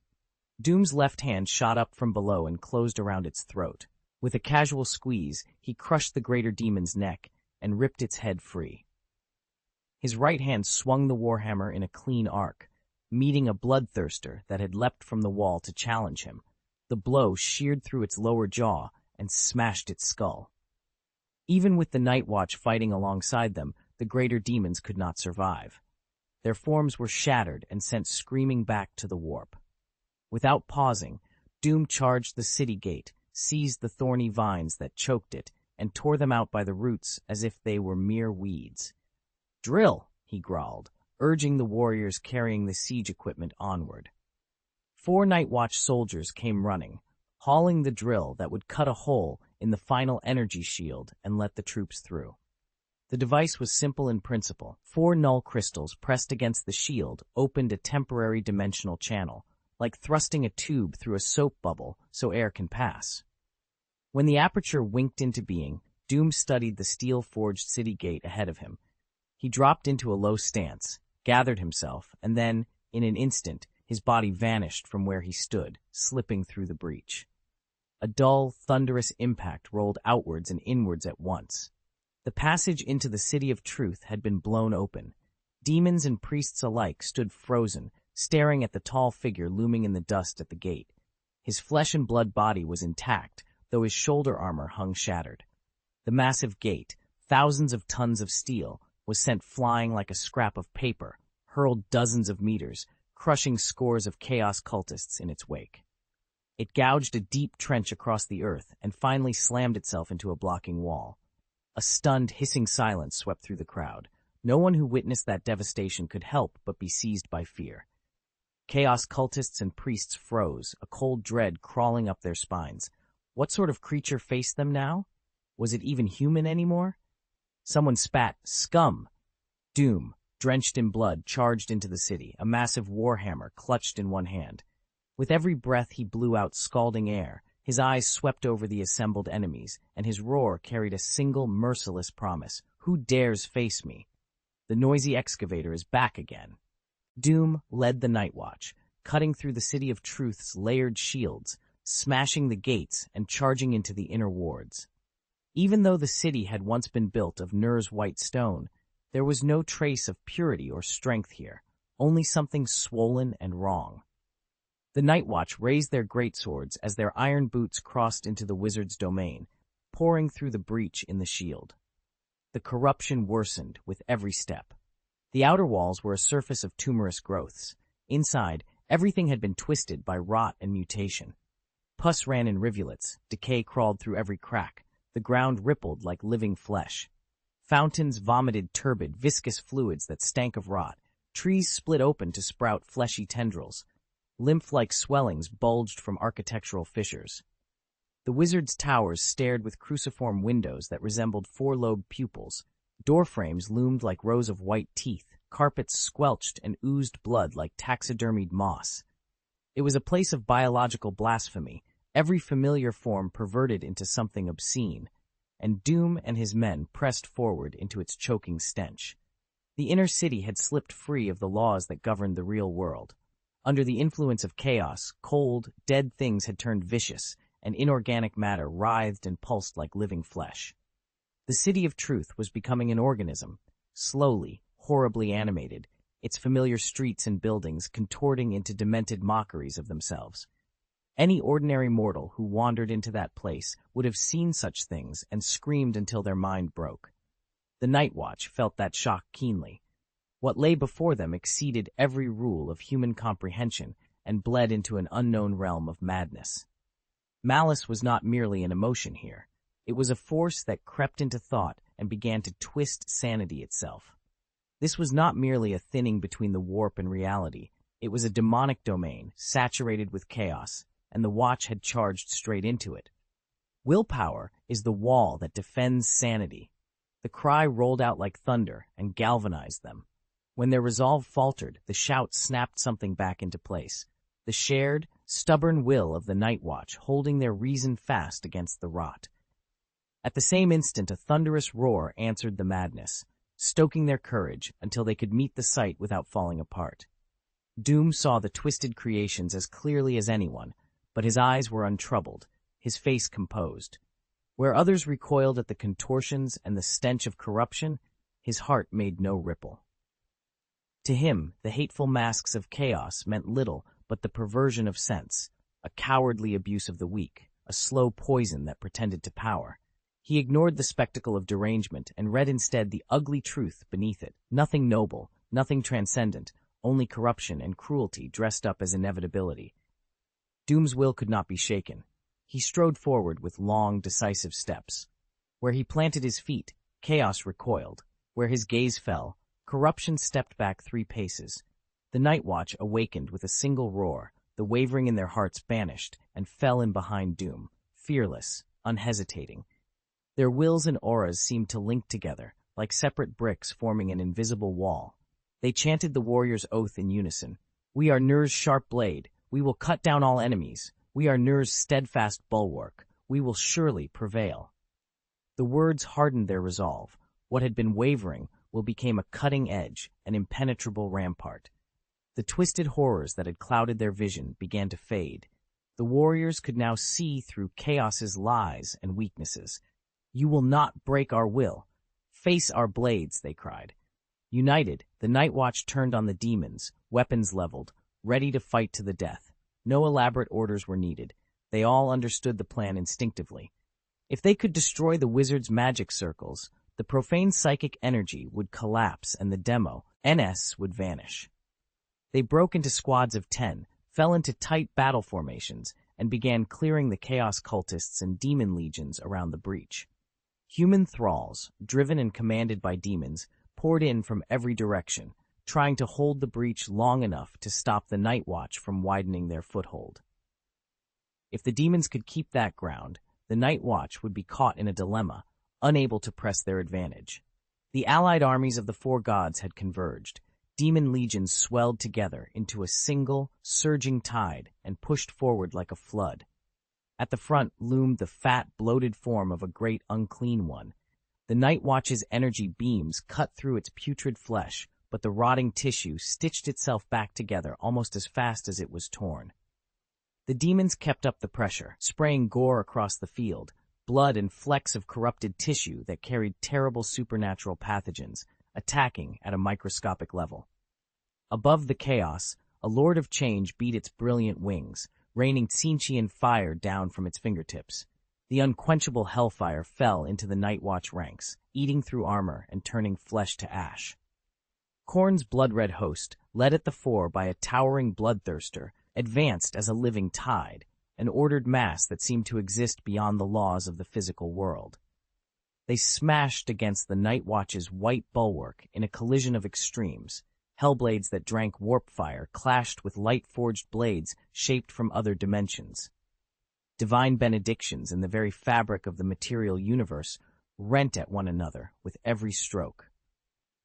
Doom's left hand shot up from below and closed around its throat. With a casual squeeze, he crushed the greater demon's neck and ripped its head free. His right hand swung the warhammer in a clean arc, meeting a bloodthirster that had leapt from the wall to challenge him. The blow sheared through its lower jaw and smashed its skull. Even with the Night Watch fighting alongside them, the greater demons could not survive. Their forms were shattered and sent screaming back to the warp. Without pausing, Doom charged the city gate, seized the thorny vines that choked it, and tore them out by the roots as if they were mere weeds. "Drill," he growled, urging the warriors carrying the siege equipment onward. 4 Night Watch soldiers came running, hauling the drill that would cut a hole in the final energy shield and let the troops through. The device was simple in principle. 4 null crystals pressed against the shield opened a temporary dimensional channel, like thrusting a tube through a soap bubble so air can pass. When the aperture winked into being, Doom studied the steel-forged city gate ahead of him. He dropped into a low stance, gathered himself, and then, in an instant, his body vanished from where he stood, slipping through the breach. A dull, thunderous impact rolled outwards and inwards at once. The passage into the City of Truth had been blown open. Demons and priests alike stood frozen, staring at the tall figure looming in the dust at the gate. His flesh and blood body was intact, though his shoulder armor hung shattered. The massive gate, thousands of tons of steel, was sent flying like a scrap of paper, hurled dozens of meters, crushing scores of chaos cultists in its wake. It gouged a deep trench across the earth and finally slammed itself into a blocking wall. A stunned, hissing silence swept through the crowd. No one who witnessed that devastation could help but be seized by fear. Chaos cultists and priests froze, a cold dread crawling up their spines. What sort of creature faced them now? Was it even human anymore? Someone spat, "Scum!" Doom, drenched in blood, charged into the city, a massive warhammer clutched in one hand. With every breath he blew out scalding air. His eyes swept over the assembled enemies, and his roar carried a single merciless promise. Who dares face me? The noisy excavator is back again. Doom led the Night Watch, cutting through the City of Truth's layered shields, smashing the gates and charging into the inner wards. Even though the city had once been built of Nur's white stone, there was no trace of purity or strength here, only something swollen and wrong. The Night Watch raised their greatswords as their iron boots crossed into the wizard's domain, pouring through the breach in the shield. The corruption worsened with every step. The outer walls were a surface of tumorous growths. Inside, everything had been twisted by rot and mutation. Pus ran in rivulets, decay crawled through every crack, the ground rippled like living flesh. Fountains vomited turbid, viscous fluids that stank of rot. Trees split open to sprout fleshy tendrils. Lymph-like swellings bulged from architectural fissures. The wizard's towers stared with cruciform windows that resembled four-lobed pupils. Doorframes loomed like rows of white teeth. Carpets squelched and oozed blood like taxidermied moss. It was a place of biological blasphemy, every familiar form perverted into something obscene, and Doom and his men pressed forward into its choking stench. The inner city had slipped free of the laws that governed the real world. Under the influence of chaos, cold, dead things had turned vicious, and inorganic matter writhed and pulsed like living flesh. The City of Truth was becoming an organism, slowly, horribly animated, its familiar streets and buildings contorting into demented mockeries of themselves. Any ordinary mortal who wandered into that place would have seen such things and screamed until their mind broke. The Night Watch felt that shock keenly. What lay before them exceeded every rule of human comprehension and bled into an unknown realm of madness. Malice was not merely an emotion here. It was a force that crept into thought and began to twist sanity itself. This was not merely a thinning between the warp and reality. It was a demonic domain, saturated with chaos, and the Watch had charged straight into it. Willpower is the wall that defends sanity. The cry rolled out like thunder and galvanized them. When their resolve faltered, the shout snapped something back into place. The shared, stubborn will of the Night Watch holding their reason fast against the rot. At the same instant, a thunderous roar answered the madness, stoking their courage until they could meet the sight without falling apart. Doom saw the twisted creations as clearly as anyone, but his eyes were untroubled, his face composed. Where others recoiled at the contortions and the stench of corruption, his heart made no ripple. To him, the hateful masks of chaos meant little but the perversion of sense, a cowardly abuse of the weak, a slow poison that pretended to power. He ignored the spectacle of derangement and read instead the ugly truth beneath it. Nothing noble, nothing transcendent, only corruption and cruelty dressed up as inevitability. Doom's will could not be shaken. He strode forward with long, decisive steps. Where he planted his feet, chaos recoiled. Where his gaze fell, corruption stepped back 3 paces. The Night Watch awakened with a single roar, the wavering in their hearts banished, and fell in behind Doom, fearless, unhesitating. Their wills and auras seemed to link together, like separate bricks forming an invisible wall. They chanted the warrior's oath in unison. "We are Nur's sharp blade. We will cut down all enemies. We are Nur's steadfast bulwark. We will surely prevail." The words hardened their resolve. What had been wavering became a cutting edge, an impenetrable rampart. The twisted horrors that had clouded their vision began to fade. The warriors could now see through chaos's lies and weaknesses. "You will not break our will. "Face our blades," they cried. United, the Night Watch turned on the demons, weapons leveled, ready to fight to the death. No elaborate orders were needed. They all understood the plan instinctively. If they could destroy the wizard's magic circles, the profane psychic energy would collapse and the demo, NS, would vanish. They broke into squads of 10, fell into tight battle formations, and began clearing the chaos cultists and demon legions around the breach. Human thralls, driven and commanded by demons, poured in from every direction, trying to hold the breach long enough to stop the Night Watch from widening their foothold. If the demons could keep that ground, the Night Watch would be caught in a dilemma, unable to press their advantage. The allied armies of the four gods had converged. Demon legions swelled together into a single, surging tide and pushed forward like a flood. At the front loomed the fat, bloated form of a great unclean one. The Night Watch's energy beams cut through its putrid flesh, but the rotting tissue stitched itself back together almost as fast as it was torn. The demons kept up the pressure, spraying gore across the field, blood and flecks of corrupted tissue that carried terrible supernatural pathogens, attacking at a microscopic level. Above the chaos, a Lord of Change beat its brilliant wings, raining Tzeentchian fire down from its fingertips. The unquenchable hellfire fell into the Night Watch ranks, eating through armor and turning flesh to ash. Khorne's blood-red host, led at the fore by a towering bloodthirster, advanced as a living tide, an ordered mass that seemed to exist beyond the laws of the physical world. They smashed against the Night Watch's white bulwark in a collision of extremes. Hellblades that drank warp fire clashed with light-forged blades shaped from other dimensions. Divine benedictions in the very fabric of the material universe rent at one another with every stroke.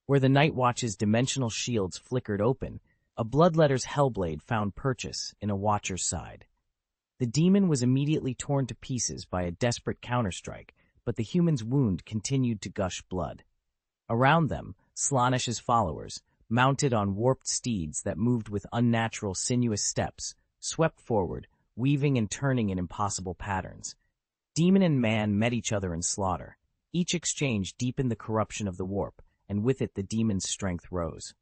Where the Night Watch's dimensional shields flickered open, a Bloodletter's Hellblade found purchase in a Watcher's side. The demon was immediately torn to pieces by a desperate counterstrike, but the human's wound continued to gush blood. Around them, Slaanesh's followers, mounted on warped steeds that moved with unnatural sinuous steps, swept forward, weaving and turning in impossible patterns. Demon and man met each other in slaughter. Each exchange deepened the corruption of the warp, and with it the demon's strength rose.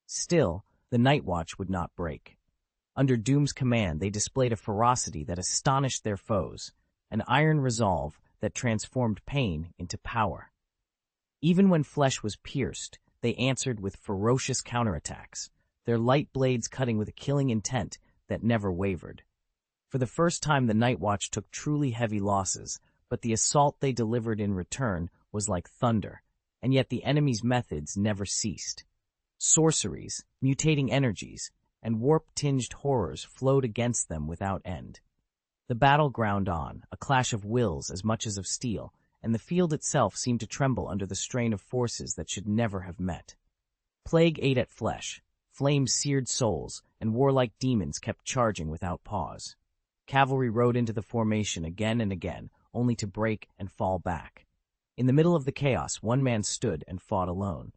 Still, the Night Watch would not break. Under Doom's command, they displayed a ferocity that astonished their foes, an iron resolve that transformed pain into power. Even when flesh was pierced, they answered with ferocious counterattacks, their light blades cutting with a killing intent that never wavered. For the first time, the Night Watch took truly heavy losses, but the assault they delivered in return was like thunder, and yet the enemy's methods never ceased. Sorceries, mutating energies, and warp-tinged horrors flowed against them without end. The battle ground on, a clash of wills as much as of steel, and the field itself seemed to tremble under the strain of forces that should never have met. Plague ate at flesh, flame seared souls, and warlike demons kept charging without pause. Cavalry rode into the formation again and again, only to break and fall back. In the middle of the chaos, one man stood and fought alone.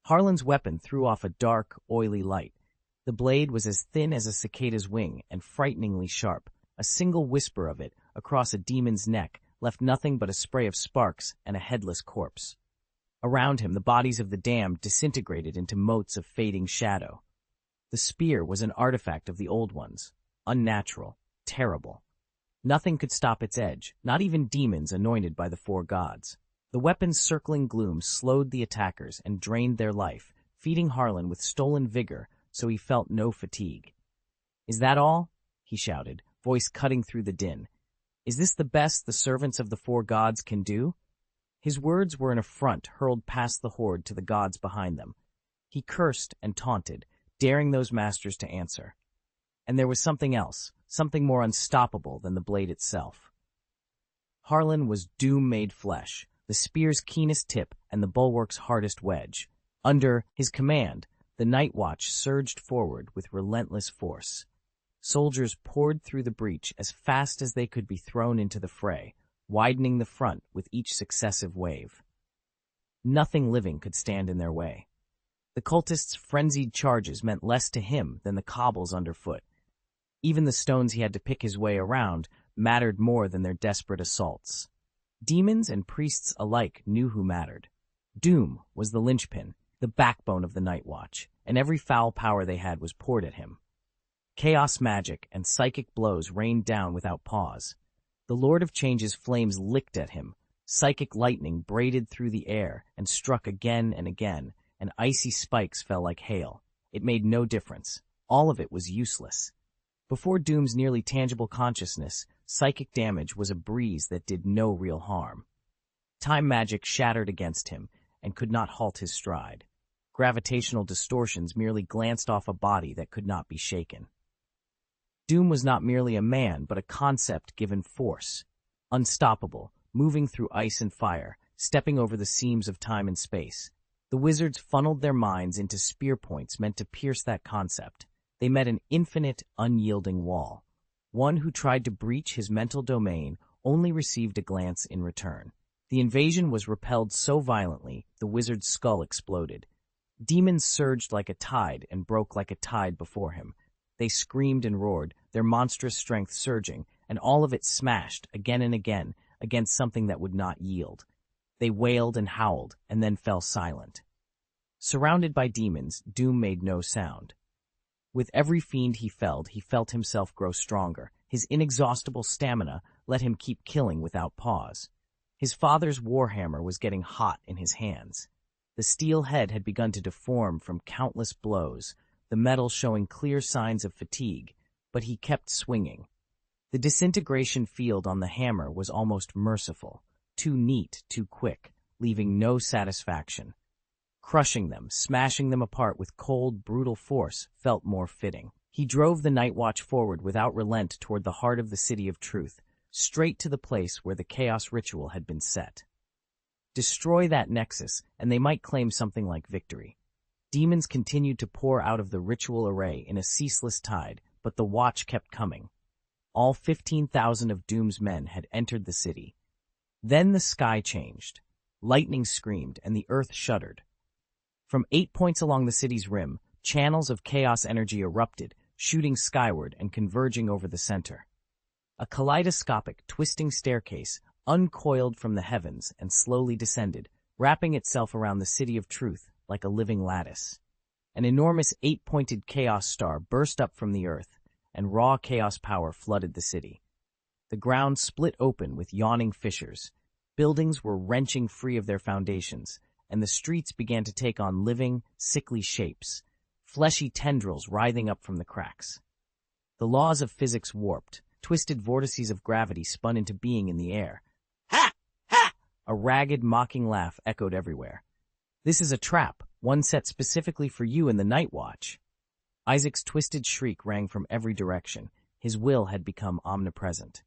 Harlan's weapon threw off a dark, oily light. The blade was as thin as a cicada's wing and frighteningly sharp. A single whisper of it across a demon's neck left nothing but a spray of sparks and a headless corpse. Around him, the bodies of the damned disintegrated into motes of fading shadow. The spear was an artifact of the old ones, unnatural, terrible. Nothing could stop its edge, not even demons anointed by the four gods. The weapon's circling gloom slowed the attackers and drained their life, feeding Harlan with stolen vigor so he felt no fatigue. "Is that all?" he shouted, voice cutting through the din. "Is this the best the servants of the four gods can do?" His words were an affront hurled past the horde to the gods behind them. He cursed and taunted, daring those masters to answer. And there was something else, something more unstoppable than the blade itself. Harlan was doom made flesh, the spear's keenest tip and the bulwark's hardest wedge. Under his command, the Night Watch surged forward with relentless force. Soldiers poured through the breach as fast as they could be thrown into the fray, widening the front with each successive wave. Nothing living could stand in their way. The cultists' frenzied charges meant less to him than the cobbles underfoot. Even the stones he had to pick his way around mattered more than their desperate assaults. Demons and priests alike knew who mattered. Doom was the linchpin, the backbone of the Night Watch, and every foul power they had was poured at him. Chaos magic and psychic blows rained down without pause. The Lord of Change's flames licked at him. Psychic lightning braided through the air and struck again and again, and icy spikes fell like hail. It made no difference. All of it was useless. Before Doom's nearly tangible consciousness, psychic damage was a breeze that did no real harm. Time magic shattered against him and could not halt his stride. Gravitational distortions merely glanced off a body that could not be shaken. Doom was not merely a man, but a concept given force. Unstoppable, moving through ice and fire, stepping over the seams of time and space. The wizards funneled their minds into spear points meant to pierce that concept. They met an infinite, unyielding wall. One who tried to breach his mental domain only received a glance in return. The invasion was repelled so violently, the wizard's skull exploded. Demons surged like a tide and broke like a tide before him. They screamed and roared, their monstrous strength surging, and all of it smashed again and again against something that would not yield. They wailed and howled, and then fell silent. Surrounded by demons, Doom made no sound. With every fiend he felled, he felt himself grow stronger. His inexhaustible stamina let him keep killing without pause. His father's warhammer was getting hot in his hands. The steel head had begun to deform from countless blows, the metal showing clear signs of fatigue, but he kept swinging. The disintegration field on the hammer was almost merciful, too neat, too quick, leaving no satisfaction. Crushing them, smashing them apart with cold, brutal force felt more fitting. He drove the Night Watch forward without relent toward the heart of the City of Truth, straight to the place where the Chaos Ritual had been set. Destroy that nexus, and they might claim something like victory. Demons continued to pour out of the ritual array in a ceaseless tide, but the Watch kept coming. All 15,000 of Doom's men had entered the city. Then the sky changed. Lightning screamed, and the earth shuddered. From 8 points along the city's rim, channels of chaos energy erupted, shooting skyward and converging over the center. A kaleidoscopic, twisting staircase uncoiled from the heavens and slowly descended, wrapping itself around the City of Truth like a living lattice. An enormous 8-pointed chaos star burst up from the earth, and raw chaos power flooded the city. The ground split open with yawning fissures. Buildings were wrenching free of their foundations, and the streets began to take on living, sickly shapes, fleshy tendrils writhing up from the cracks. The laws of physics warped. Twisted vortices of gravity spun into being in the air. Ha! Ha! A ragged, mocking laugh echoed everywhere. This is a trap, one set specifically for you in the Night Watch. Isaac's twisted shriek rang from every direction. His will had become omnipresent.